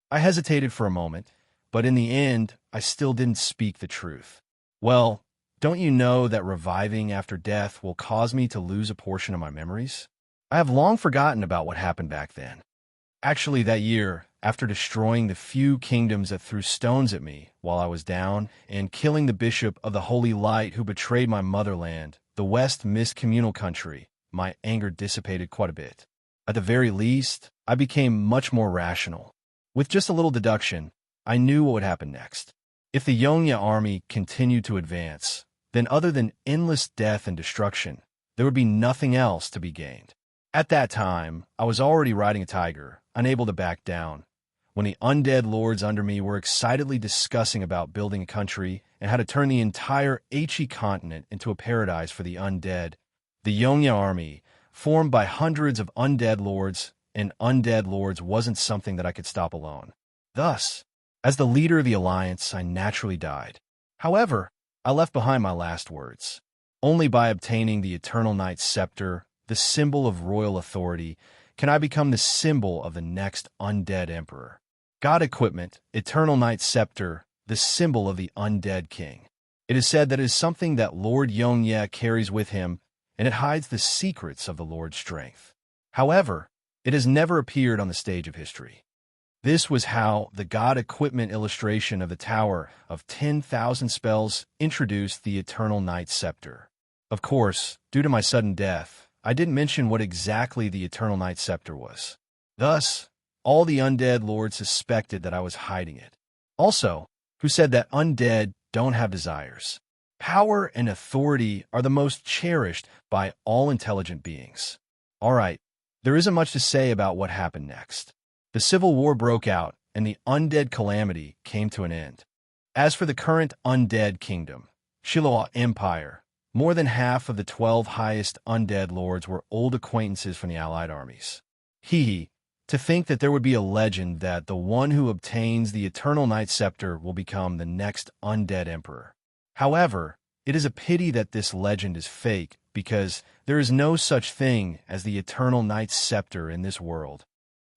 I hesitated for a moment, but in the end, I still didn't speak the truth. "Well, don't you know that reviving after death will cause me to lose a portion of my memories? I have long forgotten about what happened back then. Actually, that year, after destroying the few kingdoms that threw stones at me while I was down and killing the bishop of the Holy Light who betrayed my motherland, the West Mist communal country, my anger dissipated quite a bit. At the very least, I became much more rational. With just a little deduction, I knew what would happen next. If the Yongya army continued to advance, then other than endless death and destruction, there would be nothing else to be gained. At that time, I was already riding a tiger, unable to back down, when the undead lords under me were excitedly discussing about building a country and how to turn the entire Achi continent into a paradise for the undead, the Yongya army, formed by hundreds of undead lords and undead lords, wasn't something that I could stop alone. Thus, as the leader of the alliance, I naturally died. However, I left behind my last words. Only by obtaining the Eternal Knight's scepter, the symbol of royal authority, can I become the symbol of the next undead emperor. God equipment, Eternal Knight's scepter, the symbol of the undead king. It is said that it is something that Lord Yongye carries with him, and it hides the secrets of the Lord's strength. However, it has never appeared on the stage of history. This was how the God equipment illustration of the Tower of 10,000 Spells introduced the Eternal Knight's scepter. Of course, due to my sudden death, I didn't mention what exactly the Eternal Knight's scepter was. Thus, all the undead lords suspected that I was hiding it. Also, who said that undead don't have desires. Power and authority are the most cherished by all intelligent beings. All right, there isn't much to say about what happened next. The Civil War broke out, and the undead calamity came to an end. As for the current undead kingdom, Shiloh Empire, more than half of the 12 highest undead lords were old acquaintances from the allied armies. To think that there would be a legend that the one who obtains the Eternal Knight's scepter will become the next undead emperor. However, it is a pity that this legend is fake, because there is no such thing as the Eternal Knight's scepter in this world.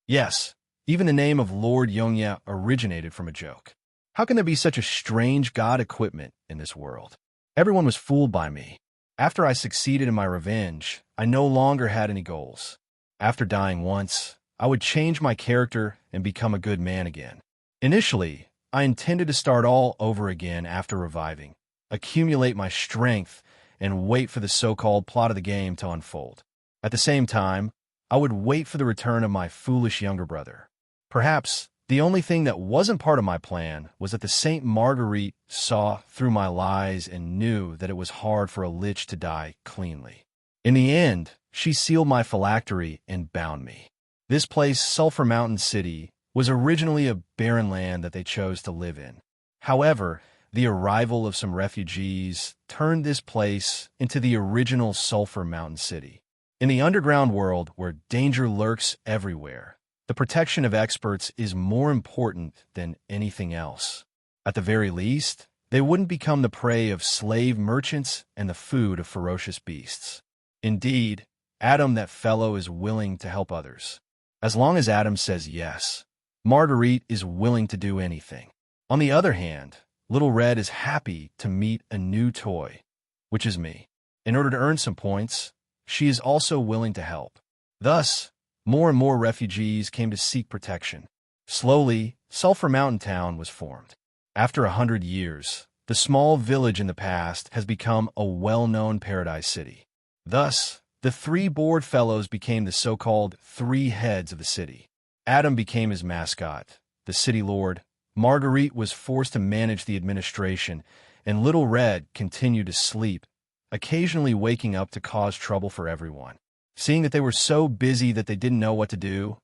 Yes, even the name of Lord Yongya originated from a joke. How can there be such a strange god equipment in this world? Everyone was fooled by me. After I succeeded in my revenge, I no longer had any goals. After dying once, I would change my character and become a good man again. Initially, I intended to start all over again after reviving, accumulate my strength, and wait for the so-called plot of the game to unfold. At the same time, I would wait for the return of my foolish younger brother. Perhaps the only thing that wasn't part of my plan was that the Saint Marguerite saw through my lies and knew that it was hard for a Lich to die cleanly. In the end, she sealed my phylactery and bound me. This place, Sulphur Mountain City, was originally a barren land that they chose to live in. However, the arrival of some refugees turned this place into the original Sulphur Mountain City. In the underground world, where danger lurks everywhere, the protection of experts is more important than anything else. At the very least, they wouldn't become the prey of slave merchants and the food of ferocious beasts. Indeed, Adam, that fellow, is willing to help others. As long as Adam says yes, Marguerite is willing to do anything. On the other hand, Little Red is happy to meet a new toy, which is me. In order to earn some points, she is also willing to help. Thus, more and more refugees came to seek protection. Slowly, Sulphur Mountain Town was formed. After 100 years, the small village in the past has become a well-known paradise city. Thus, the 3 bored fellows became the so-called 3 heads of the city. Adam became his mascot, the city lord. Marguerite was forced to manage the administration, and Little Red continued to sleep, occasionally waking up to cause trouble for everyone. Seeing that they were so busy that they didn't know what to do,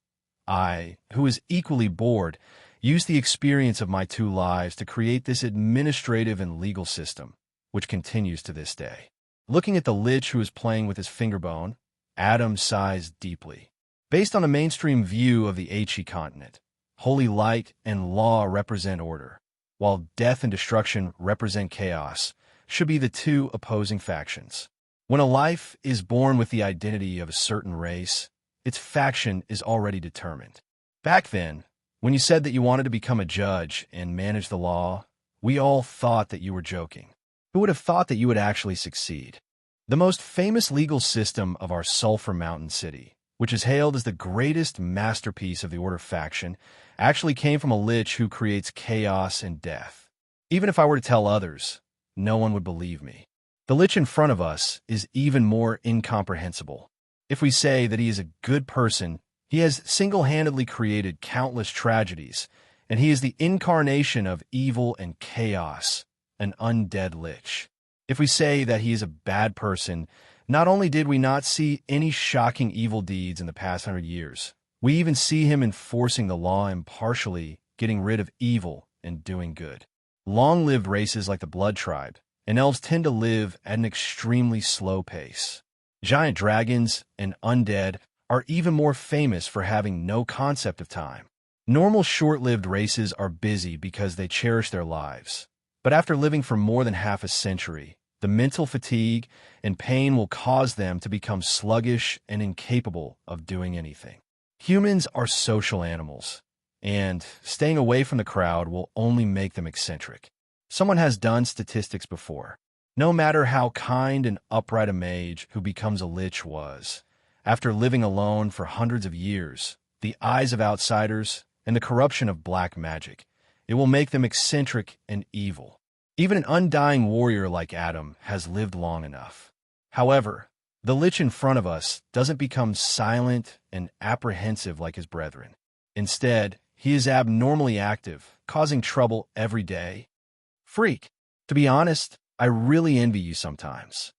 I, who was equally bored, used the experience of my 2 lives to create this administrative and legal system, which continues to this day. Looking at the Lich who is playing with his finger bone, Adam sighs deeply. Based on a mainstream view of the Achi continent, holy light and law represent order, while death and destruction represent chaos, should be the 2 opposing factions. When a life is born with the identity of a certain race, its faction is already determined. Back then, when you said that you wanted to become a judge and manage the law, we all thought that you were joking. Who would have thought that you would actually succeed? The most famous legal system of our Sulphur Mountain City, which is hailed as the greatest masterpiece of the Order faction, actually came from a Lich who creates chaos and death. Even if I were to tell others, no one would believe me. The Lich in front of us is even more incomprehensible. If we say that he is a good person, he has single-handedly created countless tragedies, and he is the incarnation of evil and chaos, an undead Lich. If we say that he is a bad person, not only did we not see any shocking evil deeds in the past 100 years, We even see him enforcing the law impartially, getting rid of evil and doing good. Long-lived races like the Blood Tribe and elves tend to live at an extremely slow pace. Giant dragons and undead are even more famous for having no concept of time. Normal short-lived races are busy because they cherish their lives. But after living for more than half a century, the mental fatigue and pain will cause them to become sluggish and incapable of doing anything. Humans are social animals, and staying away from the crowd will only make them eccentric. Someone has done statistics before. No matter how kind and upright a mage who becomes a lich was, after living alone for hundreds of years, the eyes of outsiders, and the corruption of black magic, it will make them eccentric and evil. Even an undying warrior like Adam has lived long enough. However, the lich in front of us doesn't become silent and apprehensive like his brethren. Instead, he is abnormally active, causing trouble every day. Freak. To be honest, I really envy you sometimes.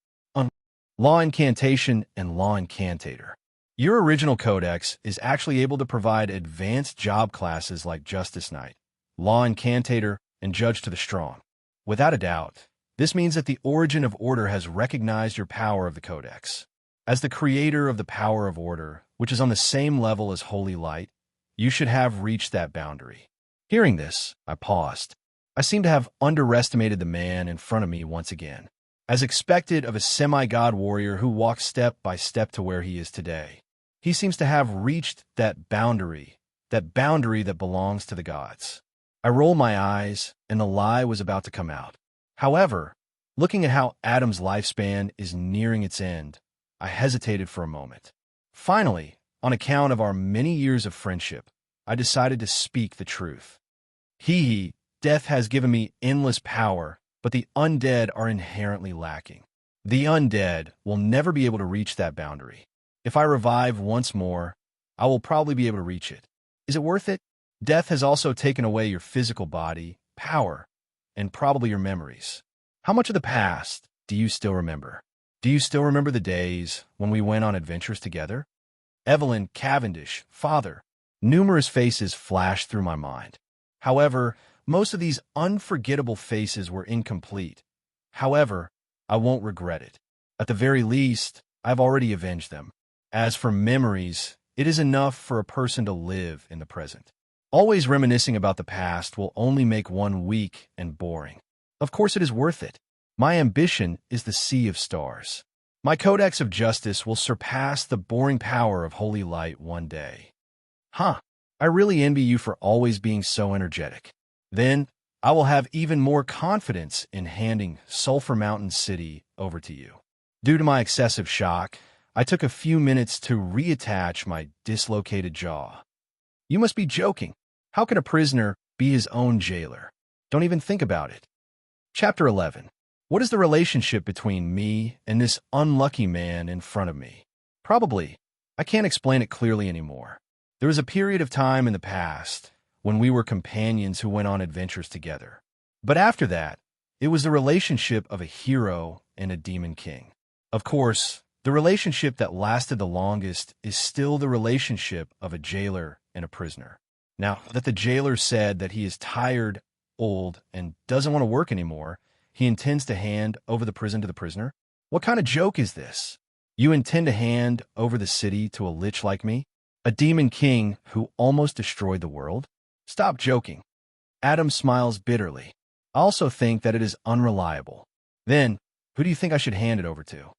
Law Incantation and Law Incantator. Your original codex is actually able to provide advanced job classes like Justice Knight, Law Incantator, and Judge to the Strong. Without a doubt, this means that the Origin of Order has recognized your power of the codex. As the creator of the power of order, which is on the same level as Holy Light, you should have reached that boundary. Hearing this, I paused. I seem to have underestimated the man in front of me once again. As expected of a semi-god warrior who walks step by step to where he is today, he seems to have reached that boundary that belongs to the gods. I rolled my eyes, and the lie was about to come out. However, looking at how Adam's lifespan is nearing its end, I hesitated for a moment. Finally, on account of our many years of friendship, I decided to speak the truth. Death has given me endless power, but the undead are inherently lacking. The undead will never be able to reach that boundary. If I revive once more, I will probably be able to reach it. Is it worth it? Death has also taken away your physical body, power, and probably your memories. How much of the past do you still remember? Do you still remember the days when we went on adventures together? Evelyn, Cavendish, father. Numerous faces flashed through my mind. However, most of these unforgettable faces were incomplete. However, I won't regret it. At the very least, I've already avenged them. As for memories, it is enough for a person to live in the present. Always reminiscing about the past will only make one weak and boring. Of course it is worth it. My ambition is the sea of stars. My Codex of Justice will surpass the boring power of Holy Light one day. I really envy you for always being so energetic. Then, I will have even more confidence in handing Sulphur Mountain City over to you. Due to my excessive shock, I took a few minutes to reattach my dislocated jaw. You must be joking. How can a prisoner be his own jailer? Don't even think about it. Chapter 11. What is the relationship between me and this unlucky man in front of me? Probably. I can't explain it clearly anymore. There was a period of time in the past when we were companions who went on adventures together. But after that, it was the relationship of a hero and a demon king. Of course, the relationship that lasted the longest is still the relationship of a jailer and a prisoner. Now that the jailer said that he is tired, old, and doesn't want to work anymore, he intends to hand over the prison to the prisoner? What kind of joke is this? You intend to hand over the city to a lich like me? A demon king who almost destroyed the world? Stop joking. Adam smiles bitterly. I also think that it is unreliable. Then, who do you think I should hand it over to?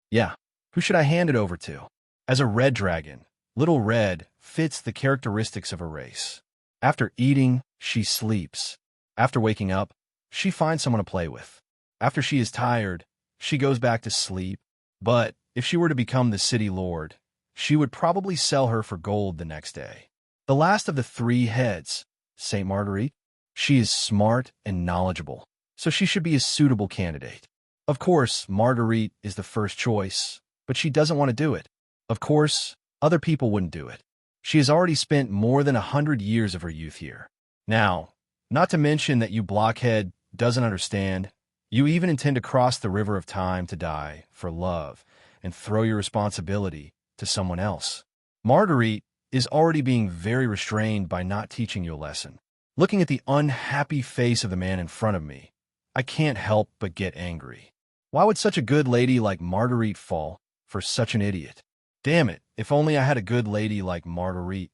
Yeah, who should I hand it over to? As a red dragon, Little Red fits the characteristics of a race. After eating, she sleeps. After waking up, she finds someone to play with. After she is tired, she goes back to sleep. But if she were to become the city lord, she would probably sell her for gold the next day. The last of the three heads, Saint Marguerite, she is smart and knowledgeable, so she should be a suitable candidate. Of course, Marguerite is the first choice, but she doesn't want to do it. Of course, other people wouldn't do it. She has already spent more than 100 years of her youth here. Now, not to mention that you blockhead doesn't understand, you even intend to cross the river of time to die for love and throw your responsibility to someone else. Marguerite is already being very restrained by not teaching you a lesson. Looking at the unhappy face of the man in front of me, I can't help but get angry. Why would such a good lady like Marguerite fall for such an idiot? Damn it, if only I had a good lady like Marguerite.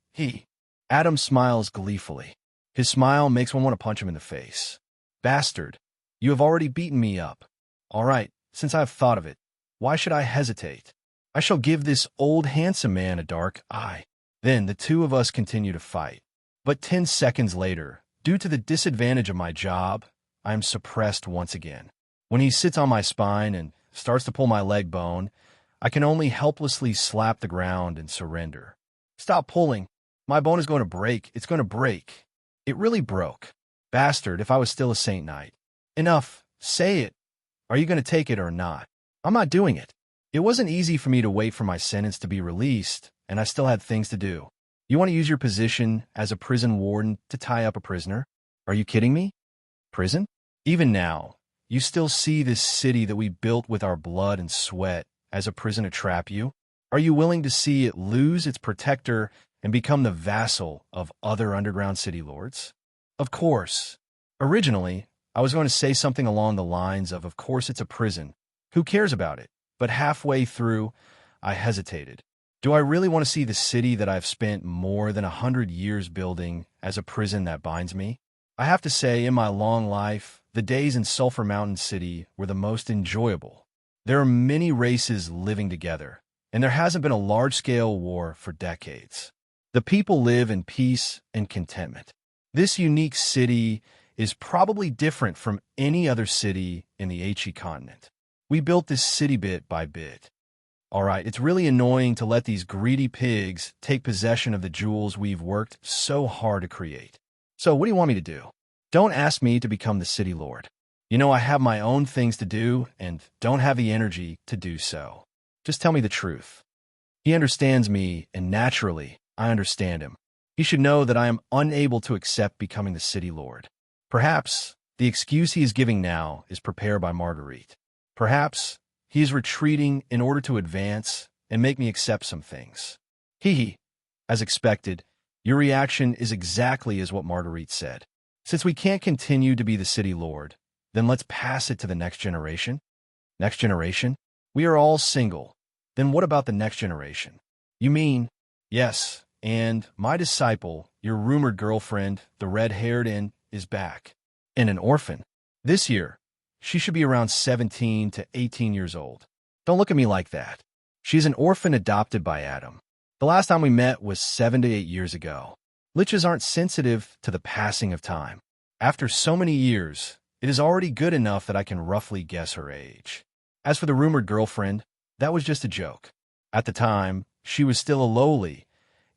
Adam smiles gleefully. His smile makes one want to punch him in the face. Bastard, you have already beaten me up. All right, since I have thought of it, why should I hesitate? I shall give this old handsome man a dark eye. Then the two of us continue to fight. But 10 seconds later, due to the disadvantage of my job, I am suppressed once again. When he sits on my spine and starts to pull my leg bone, I can only helplessly slap the ground and surrender. Stop pulling. My bone is going to break. It's going to break. It really broke. Bastard, if I was still a Saint Knight. Enough. Say it. Are you going to take it or not? I'm not doing it. It wasn't easy for me to wait for my sentence to be released, and I still had things to do. You want to use your position as a prison warden to tie up a prisoner? Are you kidding me? Prison? Even now, you still see this city that we built with our blood and sweat as a prison to trap you? Are you willing to see it lose its protector and become the vassal of other underground city lords? Of course. Originally, I was going to say something along the lines of course it's a prison. Who cares about it? But halfway through, I hesitated. Do I really want to see the city that I've spent more than 100 years building as a prison that binds me? I have to say, in my long life, the days in Sulphur Mountain City were the most enjoyable. There are many races living together, and there hasn't been a large-scale war for decades. The people live in peace and contentment. This unique city is probably different from any other city in the HE continent. We built this city bit by bit. All right, it's really annoying to let these greedy pigs take possession of the jewels we've worked so hard to create. So what do you want me to do? Don't ask me to become the city lord. You know I have my own things to do and don't have the energy to do so. Just tell me the truth. He understands me, and naturally, I understand him. He should know that I am unable to accept becoming the city lord. Perhaps the excuse he is giving now is prepared by Marguerite. Perhaps he is retreating in order to advance and make me accept some things. As expected, your reaction is exactly as what Marguerite said. Since we can't continue to be the city lord, then let's pass it to the next generation. Next generation? We are all single. Then what about the next generation? You mean? Yes, and my disciple, your rumored girlfriend, the red-haired is back. And an orphan. This year, she should be around 17 to 18 years old. Don't look at me like that. She's an orphan adopted by Adam. The last time we met was 7 to 8 years ago. Liches aren't sensitive to the passing of time. After so many years, it is already good enough that I can roughly guess her age. As for the rumored girlfriend, that was just a joke. At the time, she was still a lowly,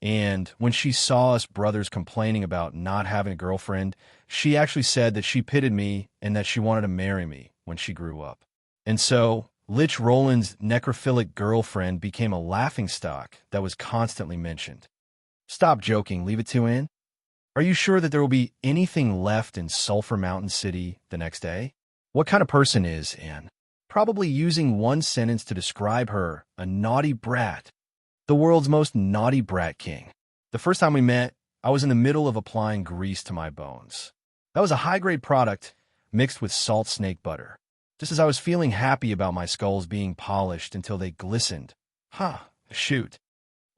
and when she saw us brothers complaining about not having a girlfriend, she actually said that she pitied me and that she wanted to marry me when she grew up. And so, Lich Roland's necrophilic girlfriend became a laughingstock that was constantly mentioned. Stop joking, leave it to Anne. Are you sure that there will be anything left in Sulphur Mountain City the next day? What kind of person is Anne? Probably using one sentence to describe her, a naughty brat. The world's most naughty brat king. The first time we met, I was in the middle of applying grease to my bones. That was a high-grade product mixed with salt snake butter. Just as I was feeling happy about my skulls being polished until they glistened. Shoot.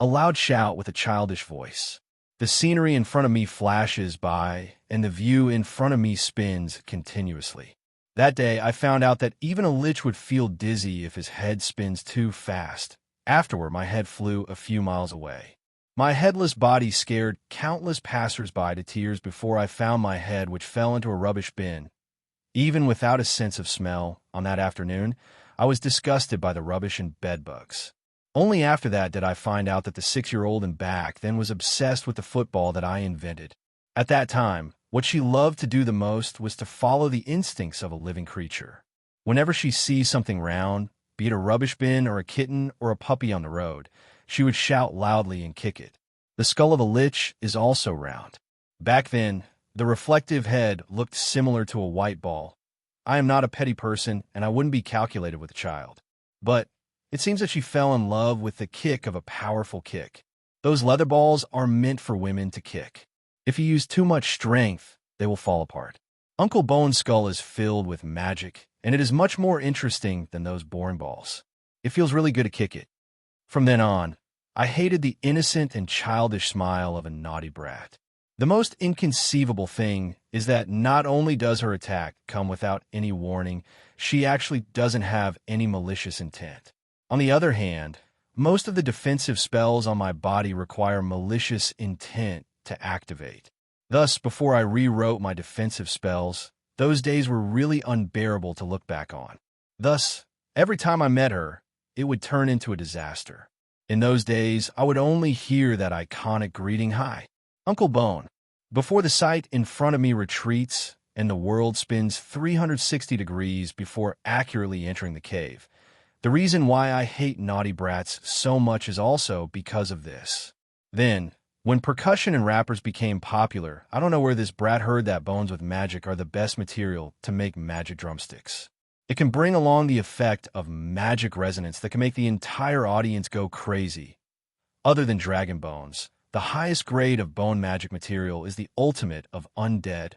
A loud shout with a childish voice. The scenery in front of me flashes by, and the view in front of me spins continuously. That day, I found out that even a lich would feel dizzy if his head spins too fast. Afterward, my head flew a few miles away. My headless body scared countless passers-by to tears before I found my head, which fell into a rubbish bin. Even without a sense of smell, on that afternoon, I was disgusted by the rubbish and bedbugs. Only after that did I find out that the 6-year-old in back then was obsessed with the football that I invented. At that time, what she loved to do the most was to follow the instincts of a living creature. Whenever she sees something round, be it a rubbish bin or a kitten or a puppy on the road, she would shout loudly and kick it. The skull of a lich is also round. Back then, the reflective head looked similar to a white ball. I am not a petty person, and I wouldn't be calculated with a child. But it seems that she fell in love with the kick of a powerful kick. Those leather balls are meant for women to kick. If you use too much strength, they will fall apart. Uncle Bone's skull is filled with magic, and it is much more interesting than those boring balls. It feels really good to kick it. From then on, I hated the innocent and childish smile of a naughty brat. The most inconceivable thing is that not only does her attack come without any warning, she actually doesn't have any malicious intent. On the other hand, most of the defensive spells on my body require malicious intent to activate. Thus, before I rewrote my defensive spells, those days were really unbearable to look back on. Thus, every time I met her, it would turn into a disaster. In those days, I would only hear that iconic greeting, "Hi, Uncle Bone," before the sight in front of me retreats and the world spins 360 degrees before accurately entering the cave. The reason why I hate naughty brats so much is also because of this. Then, when percussion and rappers became popular, I don't know where this brat heard that bones with magic are the best material to make magic drumsticks. It can bring along the effect of magic resonance that can make the entire audience go crazy. Other than dragon bones, the highest grade of bone magic material is the ultimate of undead,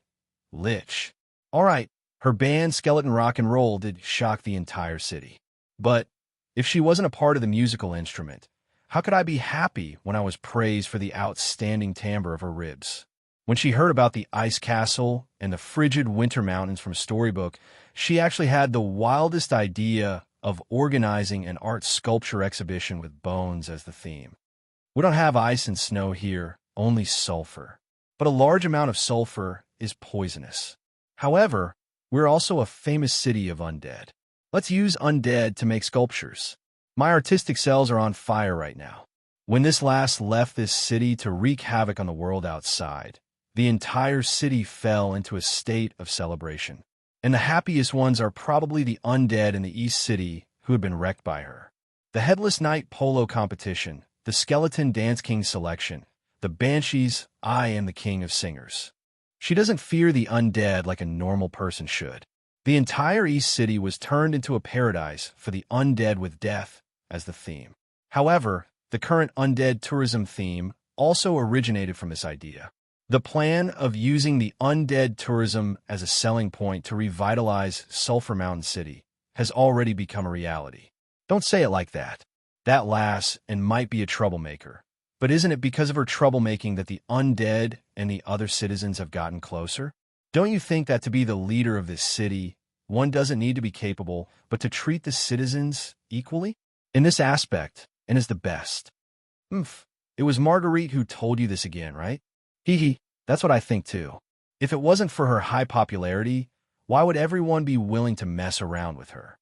Lich. All right, her band Skeleton Rock and Roll did shock the entire city. But if she wasn't a part of the musical instrument, how could I be happy when I was praised for the outstanding timbre of her ribs? When she heard about the ice castle and the frigid winter mountains from Storybook, she actually had the wildest idea of organizing an art sculpture exhibition with bones as the theme. We don't have ice and snow here, only sulfur. But a large amount of sulfur is poisonous. However, we're also a famous city of undead. Let's use undead to make sculptures. My artistic cells are on fire right now. When this last left this city to wreak havoc on the world outside, the entire city fell into a state of celebration. And the happiest ones are probably the undead in the East City who had been wrecked by her. The Headless Knight polo competition, the Skeleton Dance King selection, the Banshee's I am the king of singers. She doesn't fear the undead like a normal person should. The entire East City was turned into a paradise for the undead with death as the theme. However, the current undead tourism theme also originated from this idea. The plan of using the undead tourism as a selling point to revitalize Sulphur Mountain City has already become a reality. Don't say it like that. That lass and might be a troublemaker. But isn't it because of her troublemaking that the undead and the other citizens have gotten closer? Don't you think that to be the leader of this city, one doesn't need to be capable, but to treat the citizens equally? In this aspect, and is the best. It was Marguerite who told you this again, right? Hee, that's what I think too. If it wasn't for her high popularity, why would everyone be willing to mess around with her?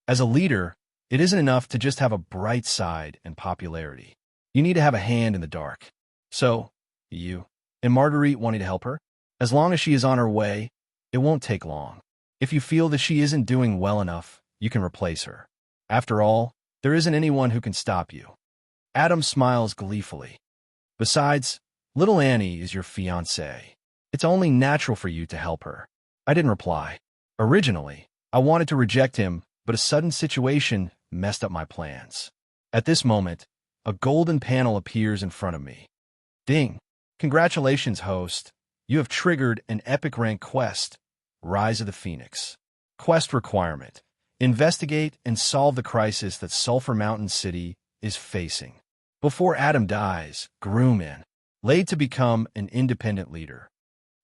As a leader, it isn't enough to just have a bright side and popularity. You need to have a hand in the dark. So, you and Marguerite wanting to help her? As long as she is on her way, it won't take long. If you feel that she isn't doing well enough, you can replace her. After all, there isn't anyone who can stop you. Adam smiles gleefully. Besides, little Annie is your fiancée. It's only natural for you to help her. I didn't reply. Originally, I wanted to reject him, but a sudden situation messed up my plans. At this moment, a golden panel appears in front of me. Ding! Congratulations, host. You have triggered an epic rank quest, Rise of the Phoenix. Quest requirement: investigate and solve the crisis that Sulphur Mountain City is facing. Before Adam dies, groom in. Laid to become an independent leader.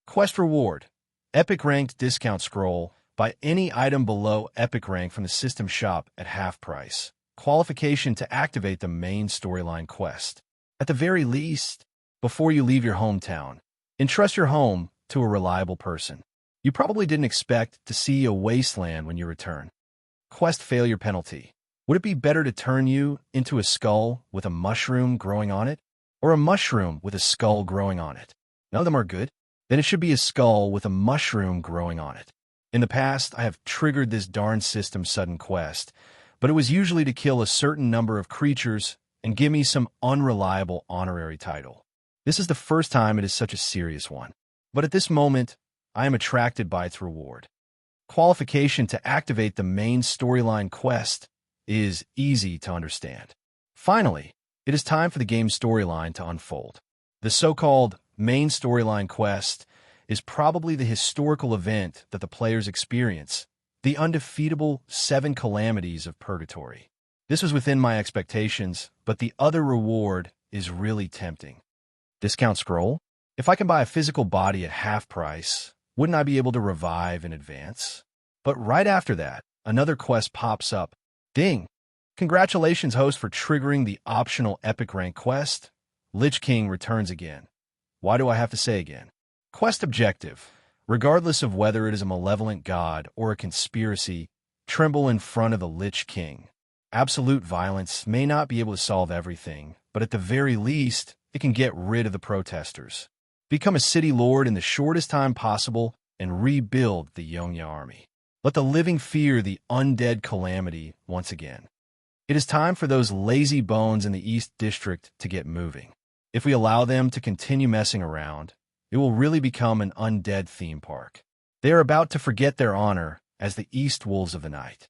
Quest reward: epic ranked discount scroll. Buy any item below epic rank from the system shop at half price. Qualification to activate the main storyline quest. At the very least, before you leave your hometown, entrust your home to a reliable person. You probably didn't expect to see a wasteland when you return. Quest failure penalty. Would it be better to turn you into a skull with a mushroom growing on it, or a mushroom with a skull growing on it? None of them are good. Then it should be a skull with a mushroom growing on it. In the past, I have triggered this darn system sudden quest, but it was usually to kill a certain number of creatures and give me some unreliable honorary title. This is the first time it is such a serious one. But at this moment, I am attracted by its reward. Qualification to activate the main storyline quest is easy to understand. Finally, It is time for the game's storyline to unfold. The so-called main storyline quest is probably the historical event that the players experience, the undefeatable 7 calamities of purgatory. This was within my expectations, but the other reward is really tempting. Discount scroll? If I can buy a physical body at half price, wouldn't I be able to revive in advance? But right after that, another quest pops up. Ding! Congratulations, host, for triggering the optional epic rank quest. Lich King returns again. Why do I have to say again? Quest objective. Regardless of whether it is a malevolent god or a conspiracy, tremble in front of the Lich King. Absolute violence may not be able to solve everything, but at the very least, it can get rid of the protesters. Become a city lord in the shortest time possible and rebuild the Yongya army. Let the living fear the undead calamity once again. It is time for those lazy bones in the East District to get moving. If we allow them to continue messing around, it will really become an undead theme park. They are about to forget their honor as the East Wolves of the Night.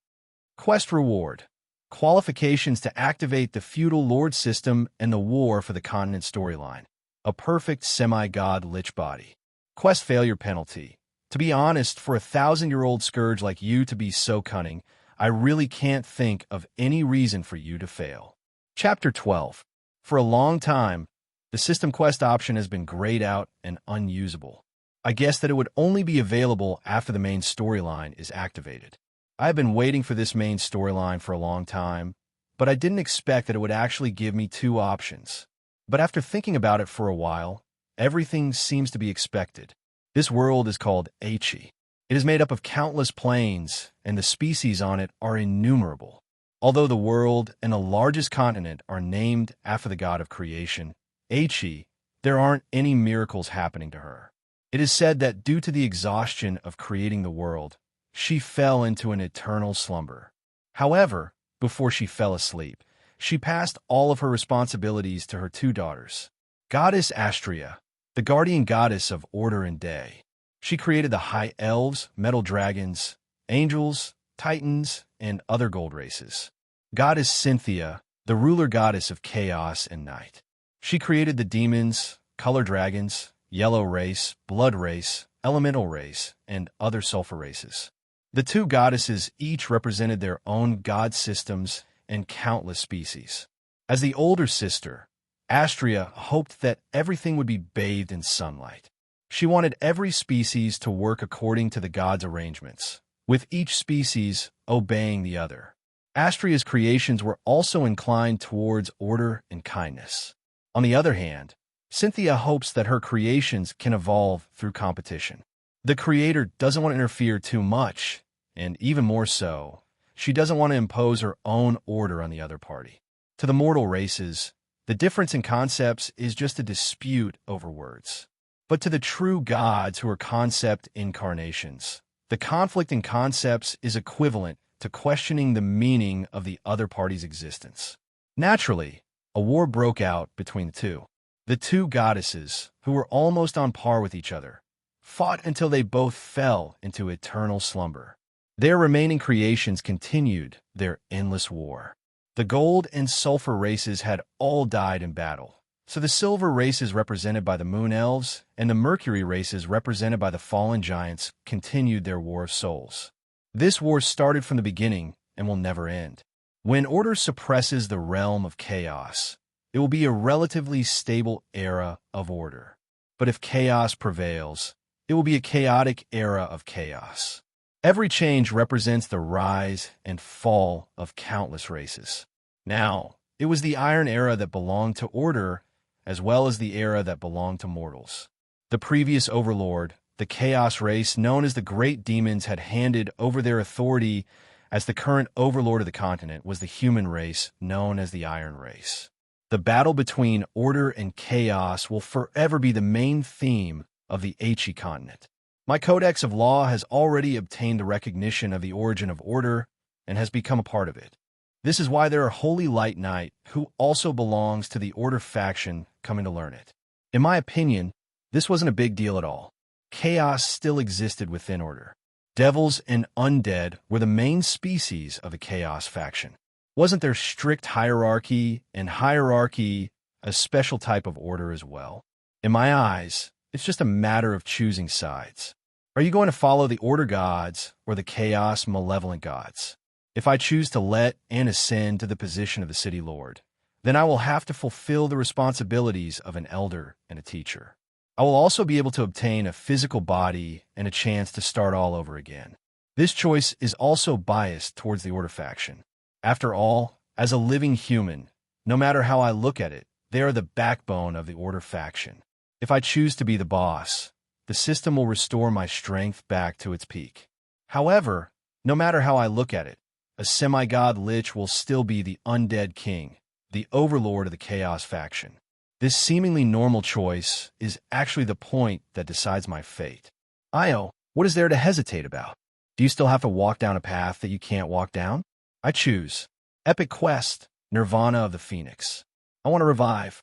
Quest reward. Qualifications to activate the feudal lord system and the war for the continent storyline. A perfect semi-god lich body. Quest failure penalty. To be honest, for a 1,000-year-old scourge like you to be so cunning, I really can't think of any reason for you to fail. Chapter 12. For a long time, the system quest option has been grayed out and unusable. I guess that it would only be available after the main storyline is activated. I have been waiting for this main storyline for a long time, but I didn't expect that it would actually give me 2 options. But after thinking about it for a while, everything seems to be expected. This world is called Aichi. It is made up of countless planes, and the species on it are innumerable. Although the world and the largest continent are named after the god of creation, Aichi, there aren't any miracles happening to her. It is said that due to the exhaustion of creating the world, she fell into an eternal slumber. However, before she fell asleep, she passed all of her responsibilities to her 2 daughters. Goddess Astria, the guardian goddess of order and day. She created the high elves, metal dragons, angels, titans, and other gold races. Goddess Cynthia, the ruler goddess of chaos and night. She created the demons, color dragons, yellow race, blood race, elemental race, and other sulfur races. The 2 goddesses each represented their own god systems and countless species. As the older sister, Astria hoped that everything would be bathed in sunlight. She wanted every species to work according to the gods' arrangements, with each species obeying the other. Astria's creations were also inclined towards order and kindness. On the other hand, Cynthia hopes that her creations can evolve through competition. The creator doesn't want to interfere too much, and even more so, she doesn't want to impose her own order on the other party. To the mortal races, the difference in concepts is just a dispute over words. But to the true gods who are concept incarnations, the conflict in concepts is equivalent to questioning the meaning of the other party's existence. Naturally, a war broke out between the two. The 2 goddesses, who were almost on par with each other, fought until they both fell into eternal slumber. Their remaining creations continued their endless war. The gold and sulfur races had all died in battle, so the silver races represented by the moon elves and the mercury races represented by the fallen giants continued their war of souls. This war started from the beginning and will never end. When order suppresses the realm of chaos, it will be a relatively stable era of order. But if chaos prevails, it will be a chaotic era of chaos. Every change represents the rise and fall of countless races. Now, it was the Iron Era that belonged to order, as well as the era that belonged to mortals. The previous overlord, the Chaos race known as the Great Demons, had handed over their authority as the current overlord of the continent was the human race known as the Iron Race. The battle between order and chaos will forever be the main theme of the Aichi continent. My Codex of Law has already obtained the recognition of the origin of order and has become a part of it. This is why there are Holy Light Knight, who also belongs to the Order faction, coming to learn it. In my opinion, this wasn't a big deal at all. Chaos still existed within Order. Devils and undead were the main species of the Chaos faction. Wasn't there strict hierarchy, and hierarchy a special type of order as well? In my eyes, it's just a matter of choosing sides. Are you going to follow the order gods or the chaos malevolent gods? If I choose to let and ascend to the position of the city lord, then I will have to fulfill the responsibilities of an elder and a teacher. I will also be able to obtain a physical body and a chance to start all over again. This choice is also biased towards the order faction. After all, as a living human, no matter how I look at it, they are the backbone of the order faction. If I choose to be the boss, the system will restore my strength back to its peak. However, no matter how I look at it, a semi-god Lich will still be the undead king, the overlord of the chaos faction. This seemingly normal choice is actually the point that decides my fate. Io, what is there to hesitate about? Do you still have to walk down a path that you can't walk down? I choose Epic Quest, Nirvana of the Phoenix. I want to revive.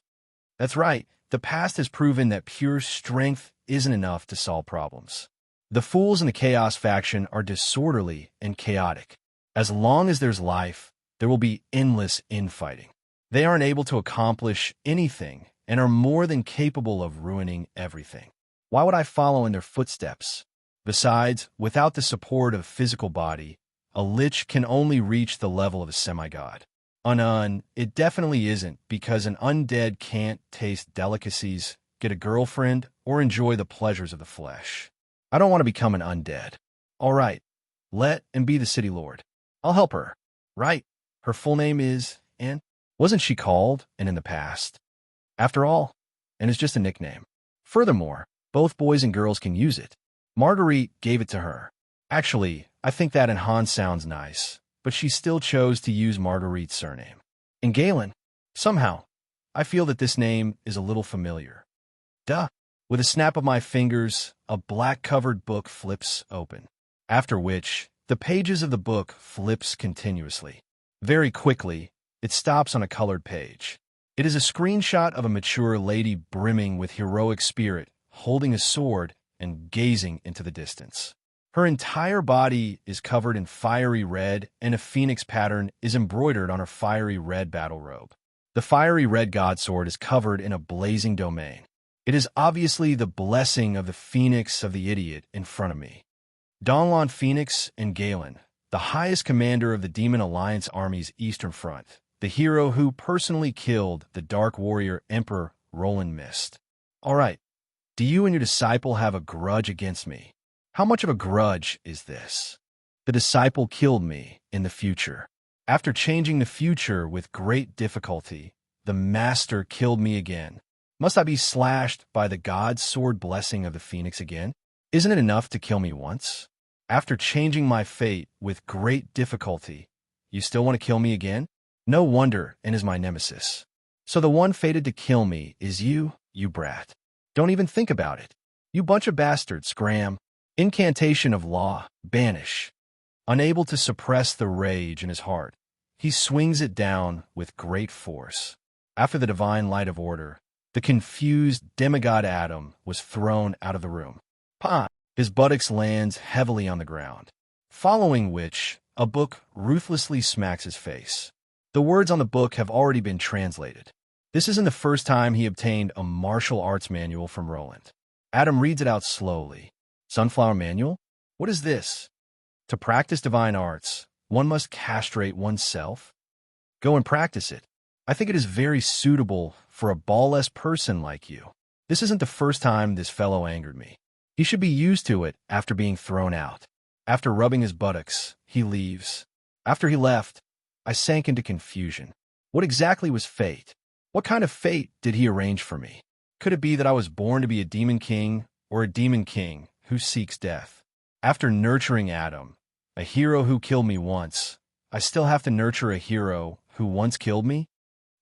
That's right, the past has proven that pure strength isn't enough to solve problems. The fools in the Chaos faction are disorderly and chaotic. As long as there's life, there will be endless infighting. They aren't able to accomplish anything and are more than capable of ruining everything. Why would I follow in their footsteps? Besides, without the support of a physical body, a Lich can only reach the level of a semi-god. It definitely isn't, because an undead can't taste delicacies, get a girlfriend, or enjoy the pleasures of the flesh. I don't want to become an undead. All right, let and be the city lord. I'll help her. Right, her full name is Anne. Wasn't she called Anne in the past? After all, Anne is just a nickname. Furthermore, both boys and girls can use it. Marguerite gave it to her. Actually, I think that in Han sounds nice, but she still chose to use Marguerite's surname. In Galen, somehow, I feel that this name is a little familiar. Duh. With a snap of my fingers, a black-covered book flips open, after which the pages of the book flips continuously. Very quickly, it stops on a colored page. It is a screenshot of a mature lady brimming with heroic spirit, holding a sword and gazing into the distance. Her entire body is covered in fiery red, and a phoenix pattern is embroidered on her fiery red battle robe. The fiery red godsword is covered in a blazing domain. It is obviously the blessing of the phoenix of the idiot in front of me. Donlon Phoenix and Galen, the highest commander of the Demon Alliance Army's Eastern Front, the hero who personally killed the Dark Warrior Emperor Roland Mist. All right, do you and your disciple have a grudge against me? How much of a grudge is this? The disciple killed me in the future. After changing the future with great difficulty, the master killed me again. Must I be slashed by the God's sword blessing of the Phoenix again? Isn't it enough to kill me once? After changing my fate with great difficulty, you still want to kill me again? No wonder N is my nemesis. So the one fated to kill me is you, you brat. Don't even think about it. You bunch of bastards, scram. Incantation of law, banish. Unable to suppress the rage in his heart, he swings it down with great force. After the divine light of order, the confused demigod Adam was thrown out of the room. Pa! His buttocks lands heavily on the ground, following which a book ruthlessly smacks his face. The words on the book have already been translated. This isn't the first time he obtained a martial arts manual from Roland. Adam reads it out slowly. Sunflower Manual? What is this? To practice divine arts, one must castrate oneself? Go and practice it. I think it is very suitable for a ballless person like you. This isn't the first time this fellow angered me. He should be used to it after being thrown out. After rubbing his buttocks, he leaves. After he left, I sank into confusion. What exactly was fate? What kind of fate did he arrange for me? Could it be that I was born to be a demon king, or a demon king who seeks death? After nurturing Adam, a hero who killed me once, I still have to nurture a hero who once killed me?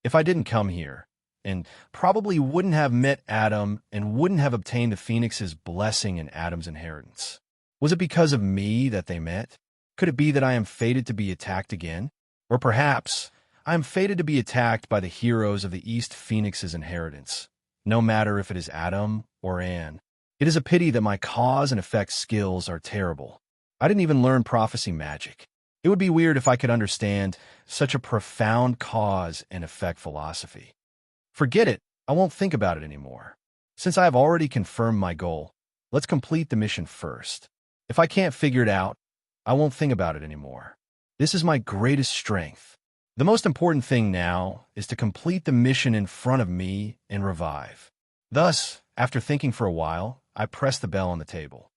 If I didn't come here, and probably wouldn't have met Adam and wouldn't have obtained the Phoenix's blessing and Adam's inheritance, was it because of me that they met? Could it be that I am fated to be attacked again? Or perhaps I am fated to be attacked by the heroes of the East Phoenix's inheritance, no matter if it is Adam or Anne. It is a pity that my cause and effect skills are terrible. I didn't even learn prophecy magic. It would be weird if I could understand such a profound cause and effect philosophy. Forget it, I won't think about it anymore. Since I have already confirmed my goal, let's complete the mission first. If I can't figure it out, I won't think about it anymore. This is my greatest strength. The most important thing now is to complete the mission in front of me and revive. Thus, after thinking for a while, I press the bell on the table.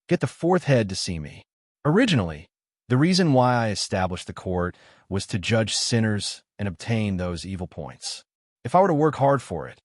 Get the fourth head to see me. Originally, the reason why I established the court was to judge sinners and obtain those evil points. If I were to work hard for it,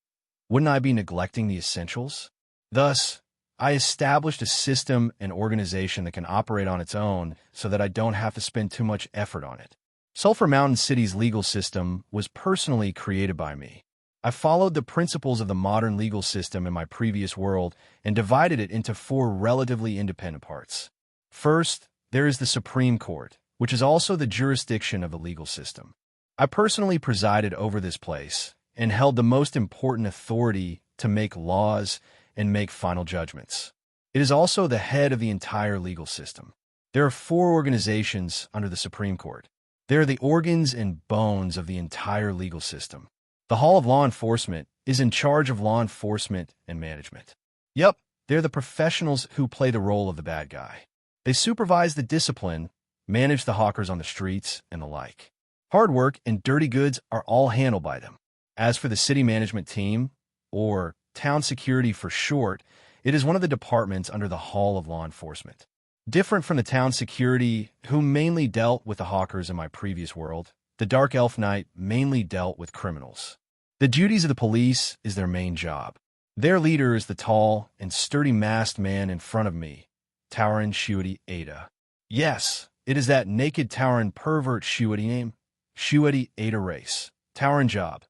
wouldn't I be neglecting the essentials? Thus, I established a system and organization that can operate on its own so that I don't have to spend too much effort on it. Sulphur Mountain City's legal system was personally created by me. I followed the principles of the modern legal system in my previous world and divided it into 4 relatively independent parts. First, there is the Supreme Court, which is also the jurisdiction of the legal system. I personally presided over this place and held the most important authority to make laws and make final judgments. It is also the head of the entire legal system. There are 4 organizations under the Supreme Court. They are the organs and bones of the entire legal system. The Hall of Law Enforcement is in charge of law enforcement and management. Yep, they're the professionals who play the role of the bad guy. They supervise the discipline, manage the hawkers on the streets, and the like. Hard work and dirty goods are all handled by them. As for the city management team, or town security for short, it is one of the departments under the Hall of Law Enforcement. Different from the town security, who mainly dealt with the hawkers in my previous world, the Dark Elf Knight mainly dealt with criminals. The duties of the police is their main job. Their leader is the tall and sturdy masked man in front of me, Tauren Shuadi Ada. Yes, it is that naked Tauren pervert Shuadi name, Shuadi Ada race. Tauren job.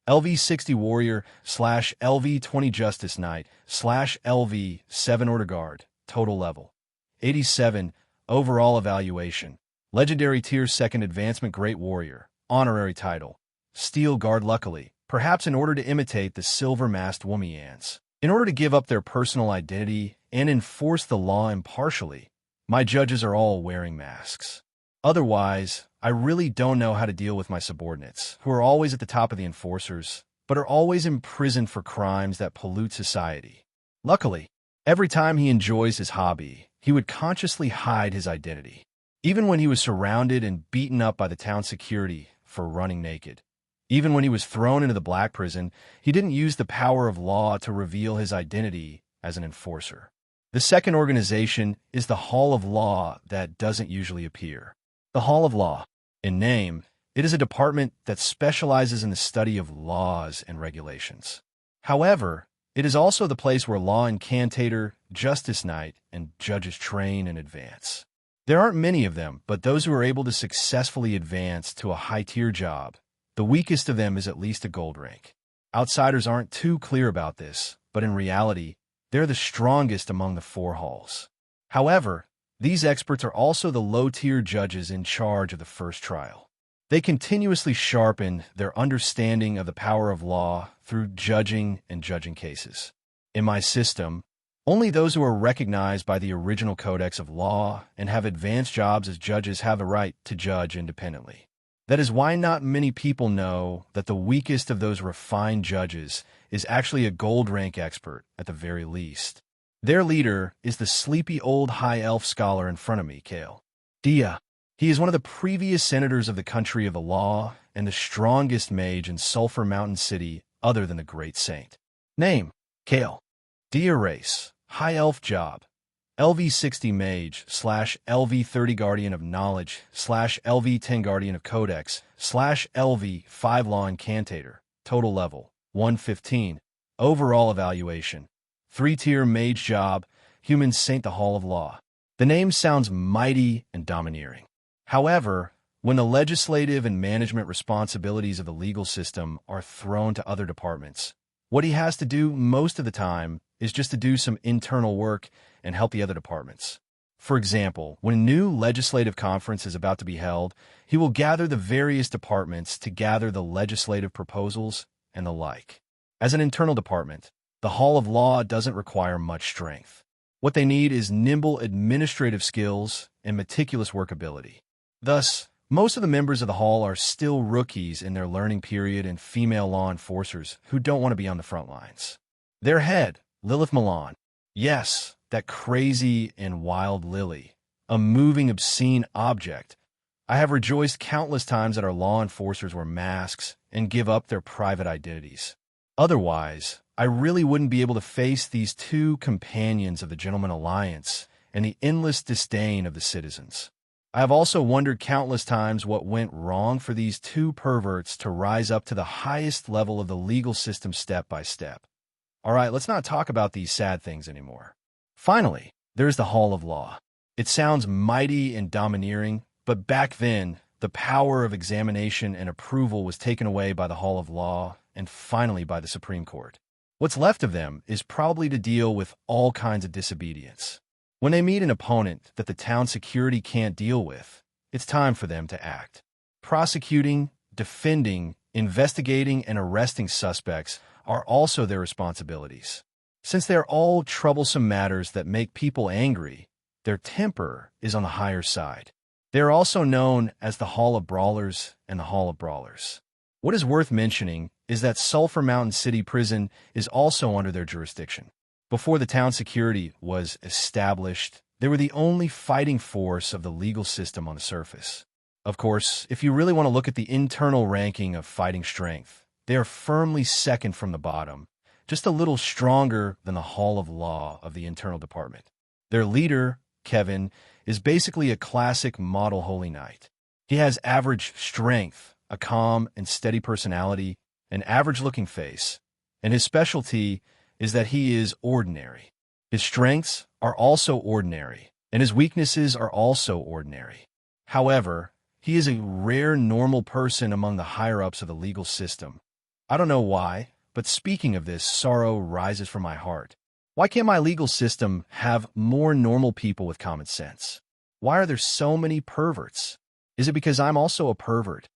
LV-60 Warrior / LV-20 Justice Knight / LV-7 Order Guard. Total level 87. Overall evaluation. Legendary Tier 2nd Advancement Great Warrior. Honorary title. Steel Guard. Luckily, perhaps in order to imitate the silver-masked Womians, in order to give up their personal identity and enforce the law impartially, my judges are all wearing masks. Otherwise, I really don't know how to deal with my subordinates, who are always at the top of the enforcers, but are always imprisoned for crimes that pollute society. Luckily, every time he enjoys his hobby, he would consciously hide his identity. Even when he was surrounded and beaten up by the town security for running naked. Even when he was thrown into the black prison, he didn't use the power of law to reveal his identity as an enforcer. The second organization is the Hall of Law that doesn't usually appear. The Hall of Law. In name, it is a department that specializes in the study of laws and regulations. However, it is also the place where law incantator, justice knight, and judges train and advance. There aren't many of them, but those who are able to successfully advance to a high-tier job, the weakest of them is at least a gold rank. Outsiders aren't too clear about this, but in reality, they're the strongest among the 4 halls. However, these experts are also the low-tier judges in charge of the first trial. They continuously sharpen their understanding of the power of law through judging and judging cases. In my system, only those who are recognized by the original Codex of Law and have advanced jobs as judges have the right to judge independently. That is why not many people know that the weakest of those refined judges is actually a gold rank expert at the very least. Their leader is the sleepy old high elf scholar in front of me, Kale. Dia. He is one of the previous senators of the country of the law and the strongest mage in Sulphur Mountain City other than the Great Saint. Name, Kale. Dia race, high elf job. LV-60 mage / LV-30 guardian of knowledge / LV-10 guardian of codex / LV-5 law incantator. Total level 115. Overall evaluation. 3-tier mage job, human saint, the Hall of Law. The name sounds mighty and domineering. However, when the legislative and management responsibilities of the legal system are thrown to other departments, what he has to do most of the time is just to do some internal work and help the other departments. For example, when a new legislative conference is about to be held, he will gather the various departments to gather the legislative proposals and the like. As an internal department, the Hall of Law doesn't require much strength. What they need is nimble administrative skills and meticulous workability. Thus, most of the members of the Hall are still rookies in their learning period and female law enforcers who don't want to be on the front lines. Their head, Lilith Milan. Yes, that crazy and wild Lily. A moving, obscene object. I have rejoiced countless times that our law enforcers wear masks and give up their private identities. Otherwise, I really wouldn't be able to face these two companions of the Gentleman Alliance and the endless disdain of the citizens. I have also wondered countless times what went wrong for these two perverts to rise up to the highest level of the legal system step by step. All right, let's not talk about these sad things anymore. Finally, there's the Hall of Law. It sounds mighty and domineering, but back then, the power of examination and approval was taken away by the Hall of Law and finally by the Supreme Court. What's left of them is probably to deal with all kinds of disobedience. When they meet an opponent that the town security can't deal with, it's time for them to act. Prosecuting, defending, investigating, and arresting suspects are also their responsibilities. Since they're all troublesome matters that make people angry, their temper is on the higher side. They are also known as the Hall of Brawlers and the Hall of Brawlers. What is worth mentioning is that Sulphur Mountain City Prison is also under their jurisdiction. Before the town security was established, they were the only fighting force of the legal system on the surface. Of course, if you really want to look at the internal ranking of fighting strength, they are firmly second from the bottom, just a little stronger than the Hall of Law of the internal department. Their leader, Kevin, is basically a classic model holy knight. He has average strength, a calm and steady personality, an average-looking face, and his specialty is that he is ordinary. His strengths are also ordinary, and his weaknesses are also ordinary. However, he is a rare normal person among the higher-ups of the legal system. I don't know why, but speaking of this, sorrow rises from my heart. Why can't my legal system have more normal people with common sense? Why are there so many perverts? Is it because I'm also a pervert?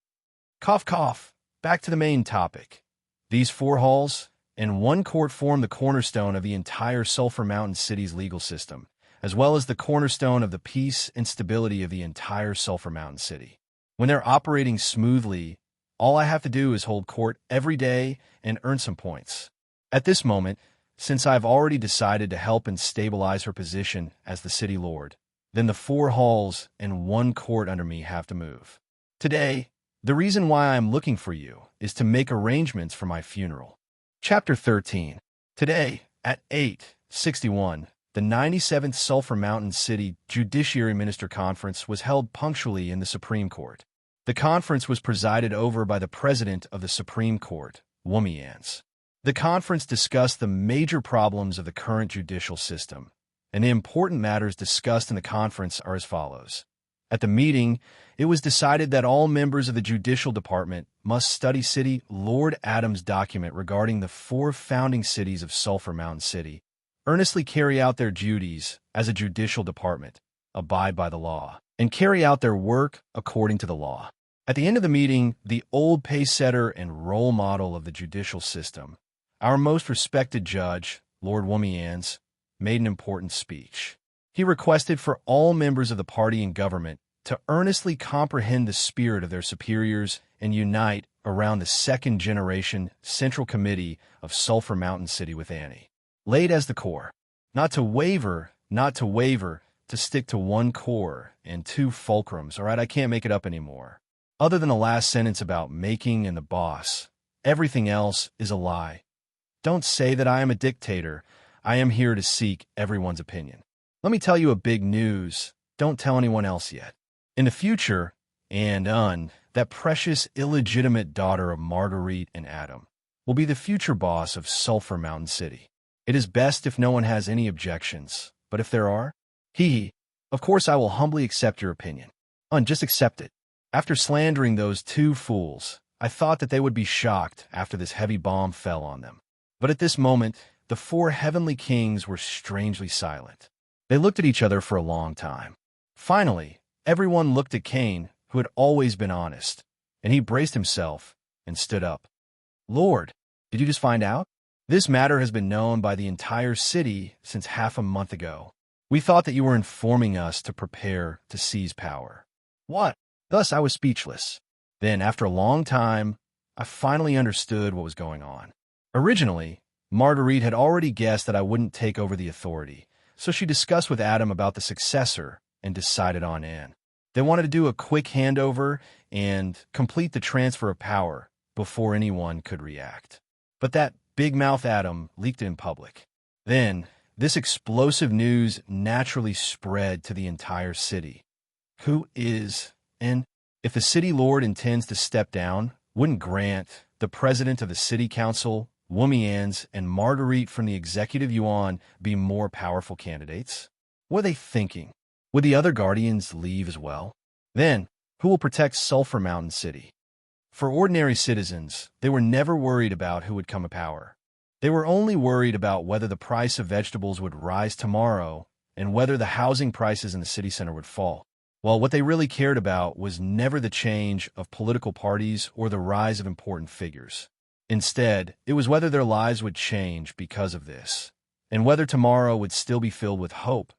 Cough, cough. Back to the main topic. These 4 halls and 1 court form the cornerstone of the entire Sulphur Mountain City's legal system, as well as the cornerstone of the peace and stability of the entire Sulphur Mountain City. When they're operating smoothly, all I have to do is hold court every day and earn some points. At this moment, since I've already decided to help and stabilize her position as the city lord, then the 4 halls and 1 court under me have to move. Today, the reason why I'm looking for you is to make arrangements for my funeral. Chapter 13. Today, at 8:61, the 97th Sulphur Mountain City Judiciary Minister Conference was held punctually in the Supreme Court. The conference was presided over by the President of the Supreme Court, Womians. The conference discussed the major problems of the current judicial system, and the important matters discussed in the conference are as follows. At the meeting, it was decided that all members of the Judicial Department must study City Lord Adams' document regarding the 4 founding cities of Sulphur Mountain City, earnestly carry out their duties as a judicial department, abide by the law, and carry out their work according to the law. At the end of the meeting, the old pace-setter and role model of the judicial system, our most respected judge, Lord Womians, made an important speech. He requested for all members of the party and government to earnestly comprehend the spirit of their superiors and unite around the second-generation Central Committee of Sulphur Mountain City with Annie, laid as the core. Not to waver, to stick to 1 core and 2 fulcrums, all right? I can't make it up anymore. Other than the last sentence about making and the boss, everything else is a lie. Don't say that I am a dictator. I am here to seek everyone's opinion. Let me tell you a big news. Don't tell anyone else yet. In the future, that precious illegitimate daughter of Marguerite and Adam, will be the future boss of Sulphur Mountain City. It is best if no one has any objections, but if there are, of course I will humbly accept your opinion. Just accept it. After slandering those 2 fools, I thought that they would be shocked after this heavy bomb fell on them. But at this moment, the 4 heavenly kings were strangely silent. They looked at each other for a long time. Finally, everyone looked at Cain, who had always been honest, and he braced himself and stood up. Lord, did you just find out? This matter has been known by the entire city since half a month ago. We thought that you were informing us to prepare to seize power. What? Thus, I was speechless. Then, after a long time, I finally understood what was going on. Originally, Marguerite had already guessed that I wouldn't take over the authority, so she discussed with Adam about the successor and decided on Anne. They wanted to do a quick handover and complete the transfer of power before anyone could react. But that big mouth Adam leaked in public. Then, this explosive news naturally spread to the entire city. Who is, and if the city lord intends to step down, wouldn't Grant, the president of the city council, Wumians, and Marguerite from the executive yuan be more powerful candidates? What are they thinking? Would the other guardians leave as well? Then, who will protect Sulphur Mountain City? For ordinary citizens, they were never worried about who would come to power. They were only worried about whether the price of vegetables would rise tomorrow and whether the housing prices in the city center would fall. While what they really cared about was never the change of political parties or the rise of important figures. Instead, it was whether their lives would change because of this, and whether tomorrow would still be filled with hope.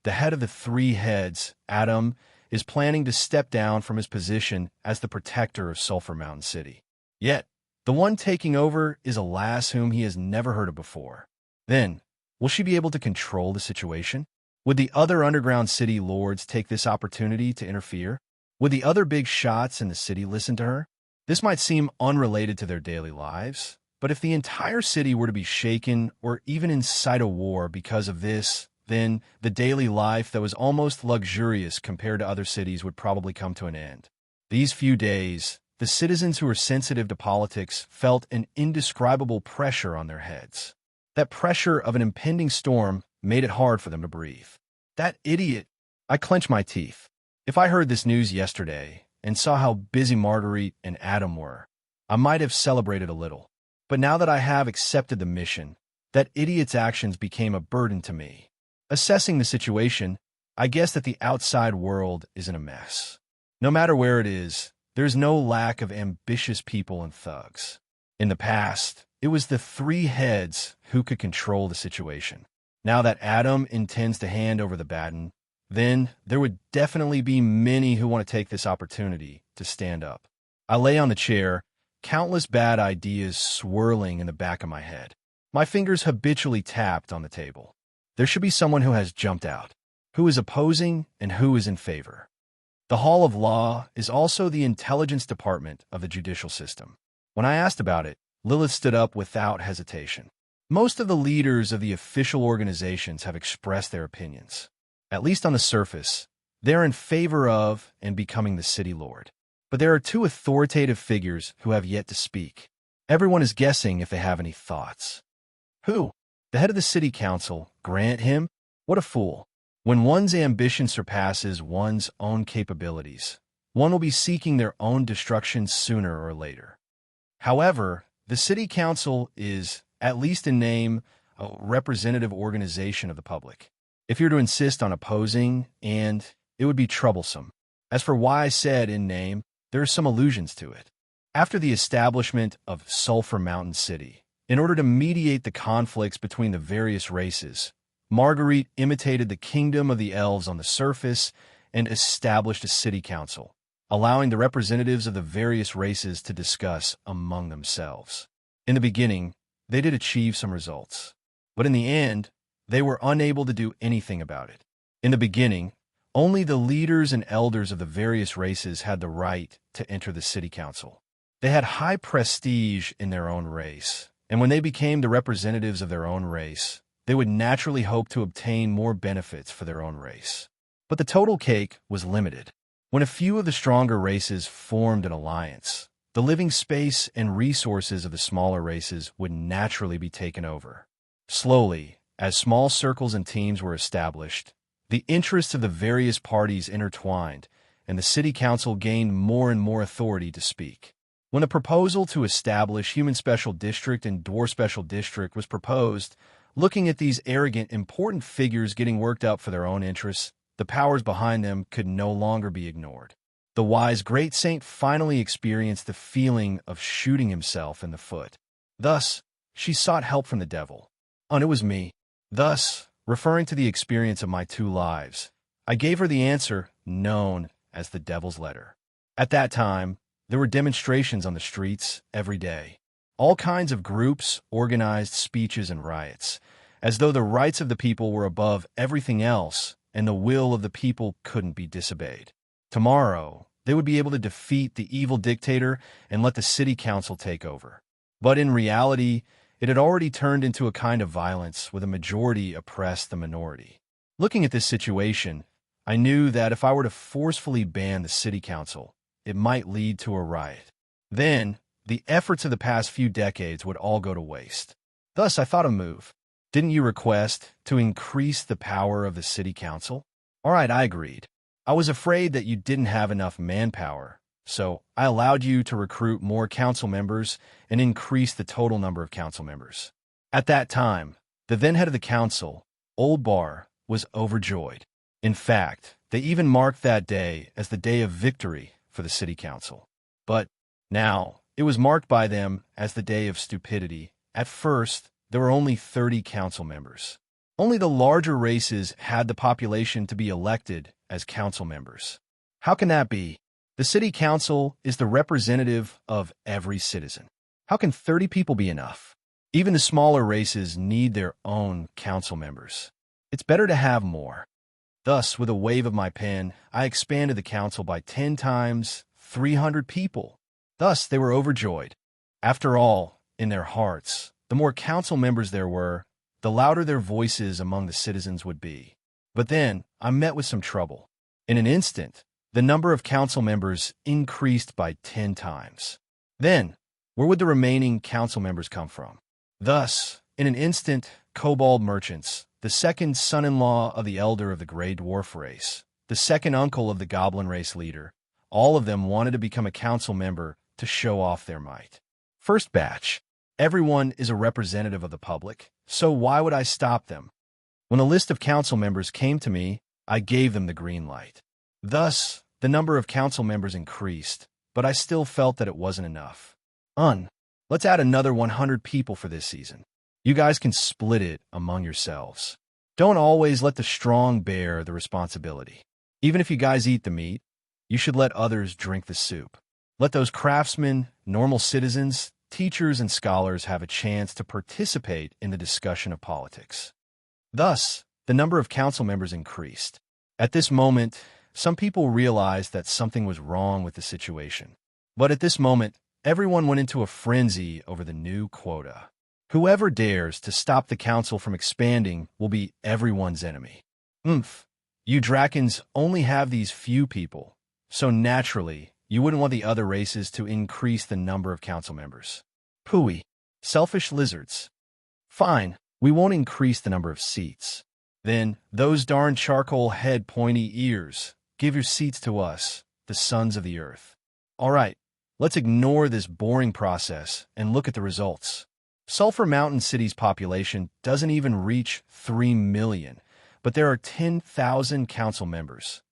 The head of the three heads, Adam, is planning to step down from his position as the protector of Sulphur Mountain City. Yet, the one taking over is a lass whom he has never heard of before. Then, will she be able to control the situation? Would the other underground city lords take this opportunity to interfere? Would the other big shots in the city listen to her? This might seem unrelated to their daily lives, but if the entire city were to be shaken or even incite a war because of this, then the daily life that was almost luxurious compared to other cities would probably come to an end. These few days, the citizens who were sensitive to politics felt an indescribable pressure on their heads. That pressure of an impending storm made it hard for them to breathe. That idiot! I clenched my teeth. If I heard this news yesterday and saw how busy Marguerite and Adam were, I might have celebrated a little. But now that I have accepted the mission, that idiot's actions became a burden to me. Assessing the situation, I guess that the outside world is in a mess. No matter where it is, there's no lack of ambitious people and thugs. In the past, it was the three heads who could control the situation. Now that Adam intends to hand over the baton, then there would definitely be many who want to take this opportunity to stand up. I lay on the chair, countless bad ideas swirling in the back of my head. My fingers habitually tapped on the table. There should be someone who has jumped out, who is opposing and who is in favor. The Hall of Law is also the intelligence department of the judicial system. When I asked about it, Lilith stood up without hesitation. Most of the leaders of the official organizations have expressed their opinions. At least on the surface, they're in favor of and becoming the city lord. But there are two authoritative figures who have yet to speak. Everyone is guessing if they have any thoughts. Who? The head of the city council, Grant him? What a fool. When one's ambition surpasses one's own capabilities, one will be seeking their own destruction sooner or later. However, the city council is, at least in name, a representative organization of the public. If you're to insist on opposing, and it would be troublesome. As for why I said in name, there are some allusions to it. After the establishment of Sulphur Mountain City, in order to mediate the conflicts between the various races, Marguerite imitated the kingdom of the elves on the surface and established a city council, allowing the representatives of the various races to discuss among themselves. In the beginning, they did achieve some results, but in the end, they were unable to do anything about it. In the beginning, only the leaders and elders of the various races had the right to enter the city council. They had high prestige in their own race, and when they became the representatives of their own race, they would naturally hope to obtain more benefits for their own race. But the total cake was limited. When a few of the stronger races formed an alliance, the living space and resources of the smaller races would naturally be taken over. Slowly, as small circles and teams were established, the interests of the various parties intertwined, and the city council gained more and more authority to speak. When the proposal to establish Human Special District and Dwarf Special District was proposed, looking at these arrogant, important figures getting worked up for their own interests, the powers behind them could no longer be ignored. The wise great saint finally experienced the feeling of shooting himself in the foot. Thus, she sought help from the devil. And it was me. Thus, referring to the experience of my two lives, I gave her the answer known as the devil's letter. At that time, there were demonstrations on the streets every day. All kinds of groups organized speeches and riots, as though the rights of the people were above everything else and the will of the people couldn't be disobeyed. Tomorrow, they would be able to defeat the evil dictator and let the city council take over. But in reality, it had already turned into a kind of violence where the majority oppressed the minority. Looking at this situation, I knew that if I were to forcefully ban the city council, it might lead to a riot. Then, the efforts of the past few decades would all go to waste. Thus, I thought a move. Didn't you request to increase the power of the city council? All right, I agreed. I was afraid that you didn't have enough manpower, so I allowed you to recruit more council members and increase the total number of council members. At that time, the then head of the council, Old Bar, was overjoyed. In fact, they even marked that day as the day of victory for the city council. But now, it was marked by them as the day of stupidity. At first, there were only 30 council members. Only the larger races had the population to be elected as council members. How can that be? The city council is the representative of every citizen. How can 30 people be enough? Even the smaller races need their own council members. It's better to have more. Thus, with a wave of my pen, I expanded the council by 10 times 300 people. Thus, they were overjoyed. After all, in their hearts, the more council members there were, the louder their voices among the citizens would be. But then, I met with some trouble. In an instant, the number of council members increased by 10 times. Then, where would the remaining council members come from? Thus, in an instant, kobold merchants, the second son-in-law of the elder of the gray dwarf race, the second uncle of the goblin race leader, all of them wanted to become a council member to show off their might. First batch. Everyone is a representative of the public, so why would I stop them? When a list of council members came to me, I gave them the green light. Thus, the number of council members increased, but I still felt that it wasn't enough. Let's add another 100 people for this season. You guys can split it among yourselves. Don't always let the strong bear the responsibility. Even if you guys eat the meat, you should let others drink the soup. Let those craftsmen, normal citizens, teachers, and scholars have a chance to participate in the discussion of politics. Thus, the number of council members increased. At this moment, some people realized that something was wrong with the situation. But at this moment, everyone went into a frenzy over the new quota. Whoever dares to stop the council from expanding will be everyone's enemy. You Drakens only have these few people, so naturally, you wouldn't want the other races to increase the number of council members. Pooey. Selfish lizards. Fine, we won't increase the number of seats. Then, those darn charcoal head pointy ears, give your seats to us, the sons of the earth. All right, let's ignore this boring process and look at the results. Sulphur Mountain City's population doesn't even reach 3 million, but there are 10,000 council members.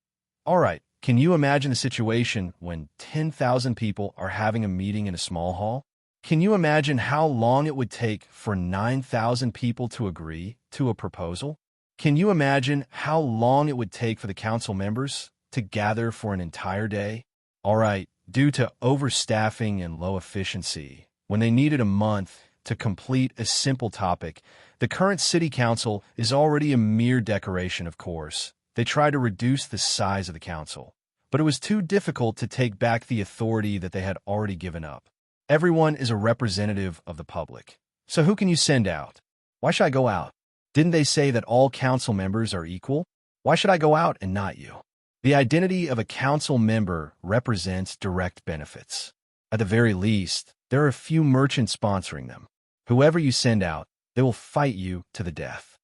All right, can you imagine the situation when 10,000 people are having a meeting in a small hall? Can you imagine how long it would take for 9,000 people to agree to a proposal? Can you imagine how long it would take for the council members to gather for an entire day? All right, due to overstaffing and low efficiency, when they needed a month to complete a simple topic, the current city council is already a mere decoration, of course. They tried to reduce the size of the council, but it was too difficult to take back the authority that they had already given up. Everyone is a representative of the public. So who can you send out? Why should I go out? Didn't they say that all council members are equal? Why should I go out and not you? The identity of a council member represents direct benefits. At the very least, there are a few merchants sponsoring them. Whoever you send out, they will fight you to the death.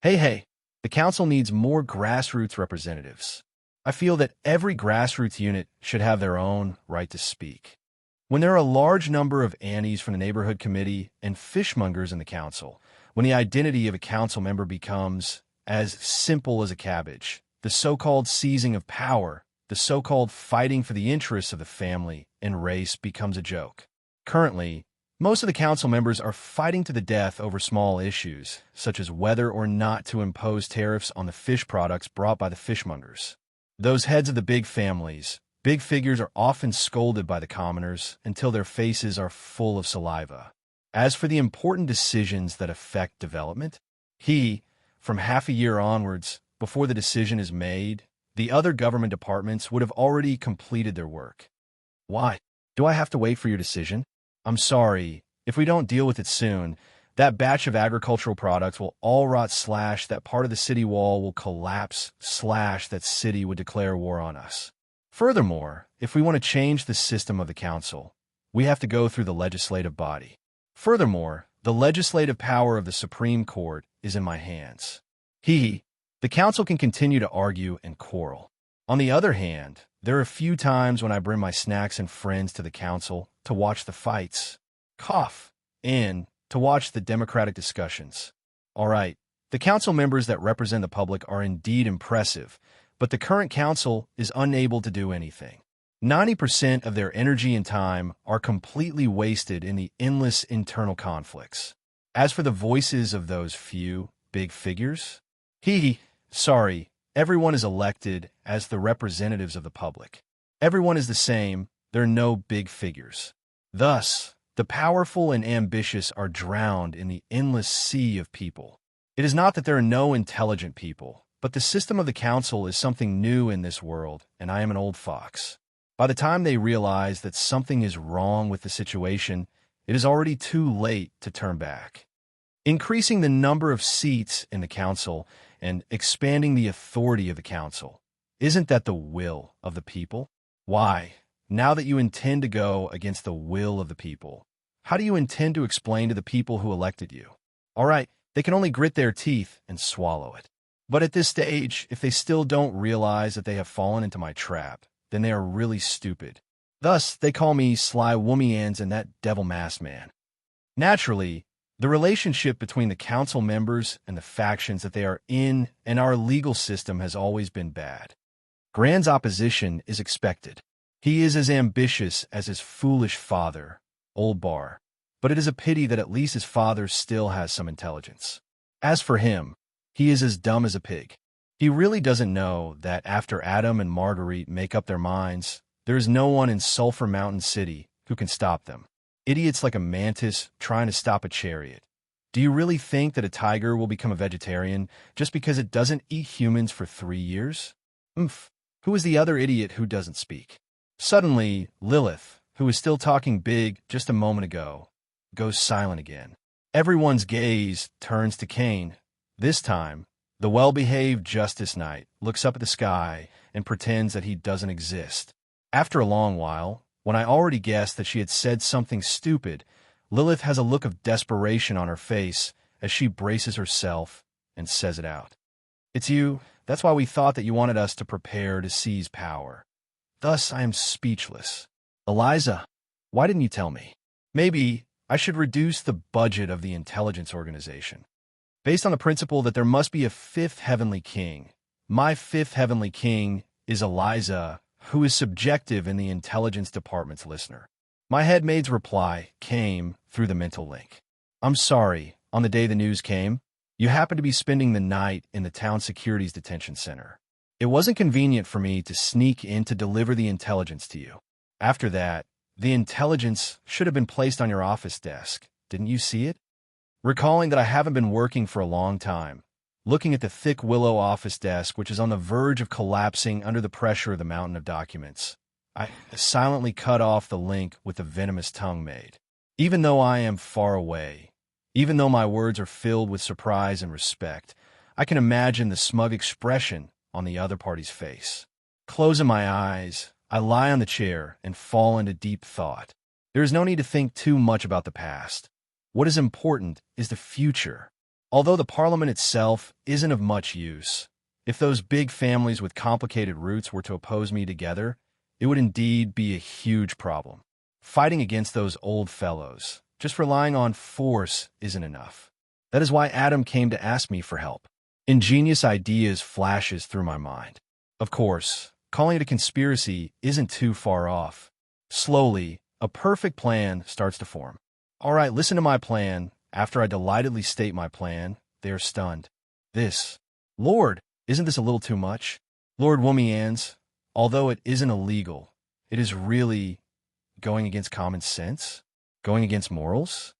Hey, the council needs more grassroots representatives. I feel that every grassroots unit should have their own right to speak. When there are a large number of Annies from the neighborhood committee and fishmongers in the council, when the identity of a council member becomes as simple as a cabbage, the so-called seizing of power, the so-called fighting for the interests of the family and race becomes a joke. Currently, most of the council members are fighting to the death over small issues, such as whether or not to impose tariffs on the fish products brought by the fishmongers. Those heads of the big families, Big figures are often scolded by the commoners until their faces are full of saliva. As for the important decisions that affect development, from half a year onwards, before the decision is made, the other government departments would have already completed their work. Why? Do I have to wait for your decision? I'm sorry, if we don't deal with it soon, that batch of agricultural products will all rot / that part of the city wall will collapse / that city would declare war on us. Furthermore, if we want to change the system of the council, we have to go through the legislative body. Furthermore, the legislative power of the Supreme Court is in my hands. The council can continue to argue and quarrel. On the other hand, there are a few times when I bring my snacks and friends to the council to watch the fights, and to watch the democratic discussions. All right, the council members that represent the public are indeed impressive, but the current council is unable to do anything. 90% of their energy and time are completely wasted in the endless internal conflicts. As for the voices of those few big figures, sorry, everyone is elected as the representatives of the public. Everyone is the same, there are no big figures. Thus, the powerful and ambitious are drowned in the endless sea of people. It is not that there are no intelligent people, but the system of the council is something new in this world, and I am an old fox. By the time they realize that something is wrong with the situation, it is already too late to turn back. Increasing the number of seats in the council and expanding the authority of the council, isn't that the will of the people? Why? Now that you intend to go against the will of the people, how do you intend to explain to the people who elected you? All right, they can only grit their teeth and swallow it. But at this stage, if they still don't realize that they have fallen into my trap, then they are really stupid. Thus, they call me Sly Woomyans and that devil masked man. Naturally, the relationship between the council members and the factions that they are in and our legal system has always been bad. Grand's opposition is expected. He is as ambitious as his foolish father, Old Bar, but it is a pity that at least his father still has some intelligence. As for him, he is as dumb as a pig. He really doesn't know that after Adam and Marguerite make up their minds, there is no one in Sulphur Mountain City who can stop them. Idiots like a mantis trying to stop a chariot. Do you really think that a tiger will become a vegetarian just because it doesn't eat humans for 3 years? Who is the other idiot who doesn't speak? Suddenly, Lilith, who was still talking big just a moment ago, goes silent again. Everyone's gaze turns to Cain. This time, the well-behaved Justice Knight looks up at the sky and pretends that he doesn't exist. After a long while, when I already guessed that she had said something stupid, Lilith has a look of desperation on her face as she braces herself and says it out. It's you. That's why we thought that you wanted us to prepare to seize power. Thus, I am speechless. Eliza, why didn't you tell me? Maybe I should reduce the budget of the intelligence organization. Based on the principle that there must be a fifth heavenly king. My fifth heavenly king is Eliza, who is subjective in the intelligence department's listener. My headmaid's reply came through the mental link. I'm sorry, on the day the news came, you happened to be spending the night in the town securities detention center. It wasn't convenient for me to sneak in to deliver the intelligence to you. After that, the intelligence should have been placed on your office desk. Didn't you see it? Recalling that I haven't been working for a long time, looking at the thick willow office desk which is on the verge of collapsing under the pressure of the mountain of documents, I silently cut off the link with the venomous tongue made. Even though I am far away, even though my words are filled with surprise and respect, I can imagine the smug expression on the other party's face. Closing my eyes, I lie on the chair and fall into deep thought. There is no need to think too much about the past. What is important is the future. Although the parliament itself isn't of much use, if those big families with complicated roots were to oppose me together, it would indeed be a huge problem. Fighting against those old fellows, just relying on force isn't enough. That is why Adam came to ask me for help. Ingenious ideas flashes through my mind. Of course, calling it a conspiracy isn't too far off. Slowly, a perfect plan starts to form. All right, listen to my plan. After I delightedly state my plan, they are stunned. Lord, isn't this a little too much? Lord Woomyans, although it isn't illegal, It is really going against common sense? Going against morals?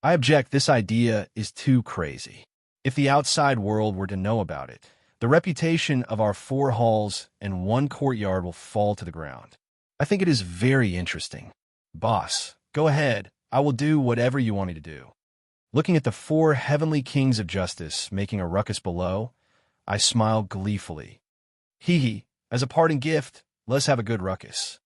I object. This idea is too crazy. If the outside world were to know about it, the reputation of our 4 halls and 1 courtyard will fall to the ground. I think it is very interesting. Boss, go ahead. I will do whatever you want me to do. Looking at the 4 heavenly kings of justice making a ruckus below, I smiled gleefully. Hee hee, as a parting gift, let's have a good ruckus.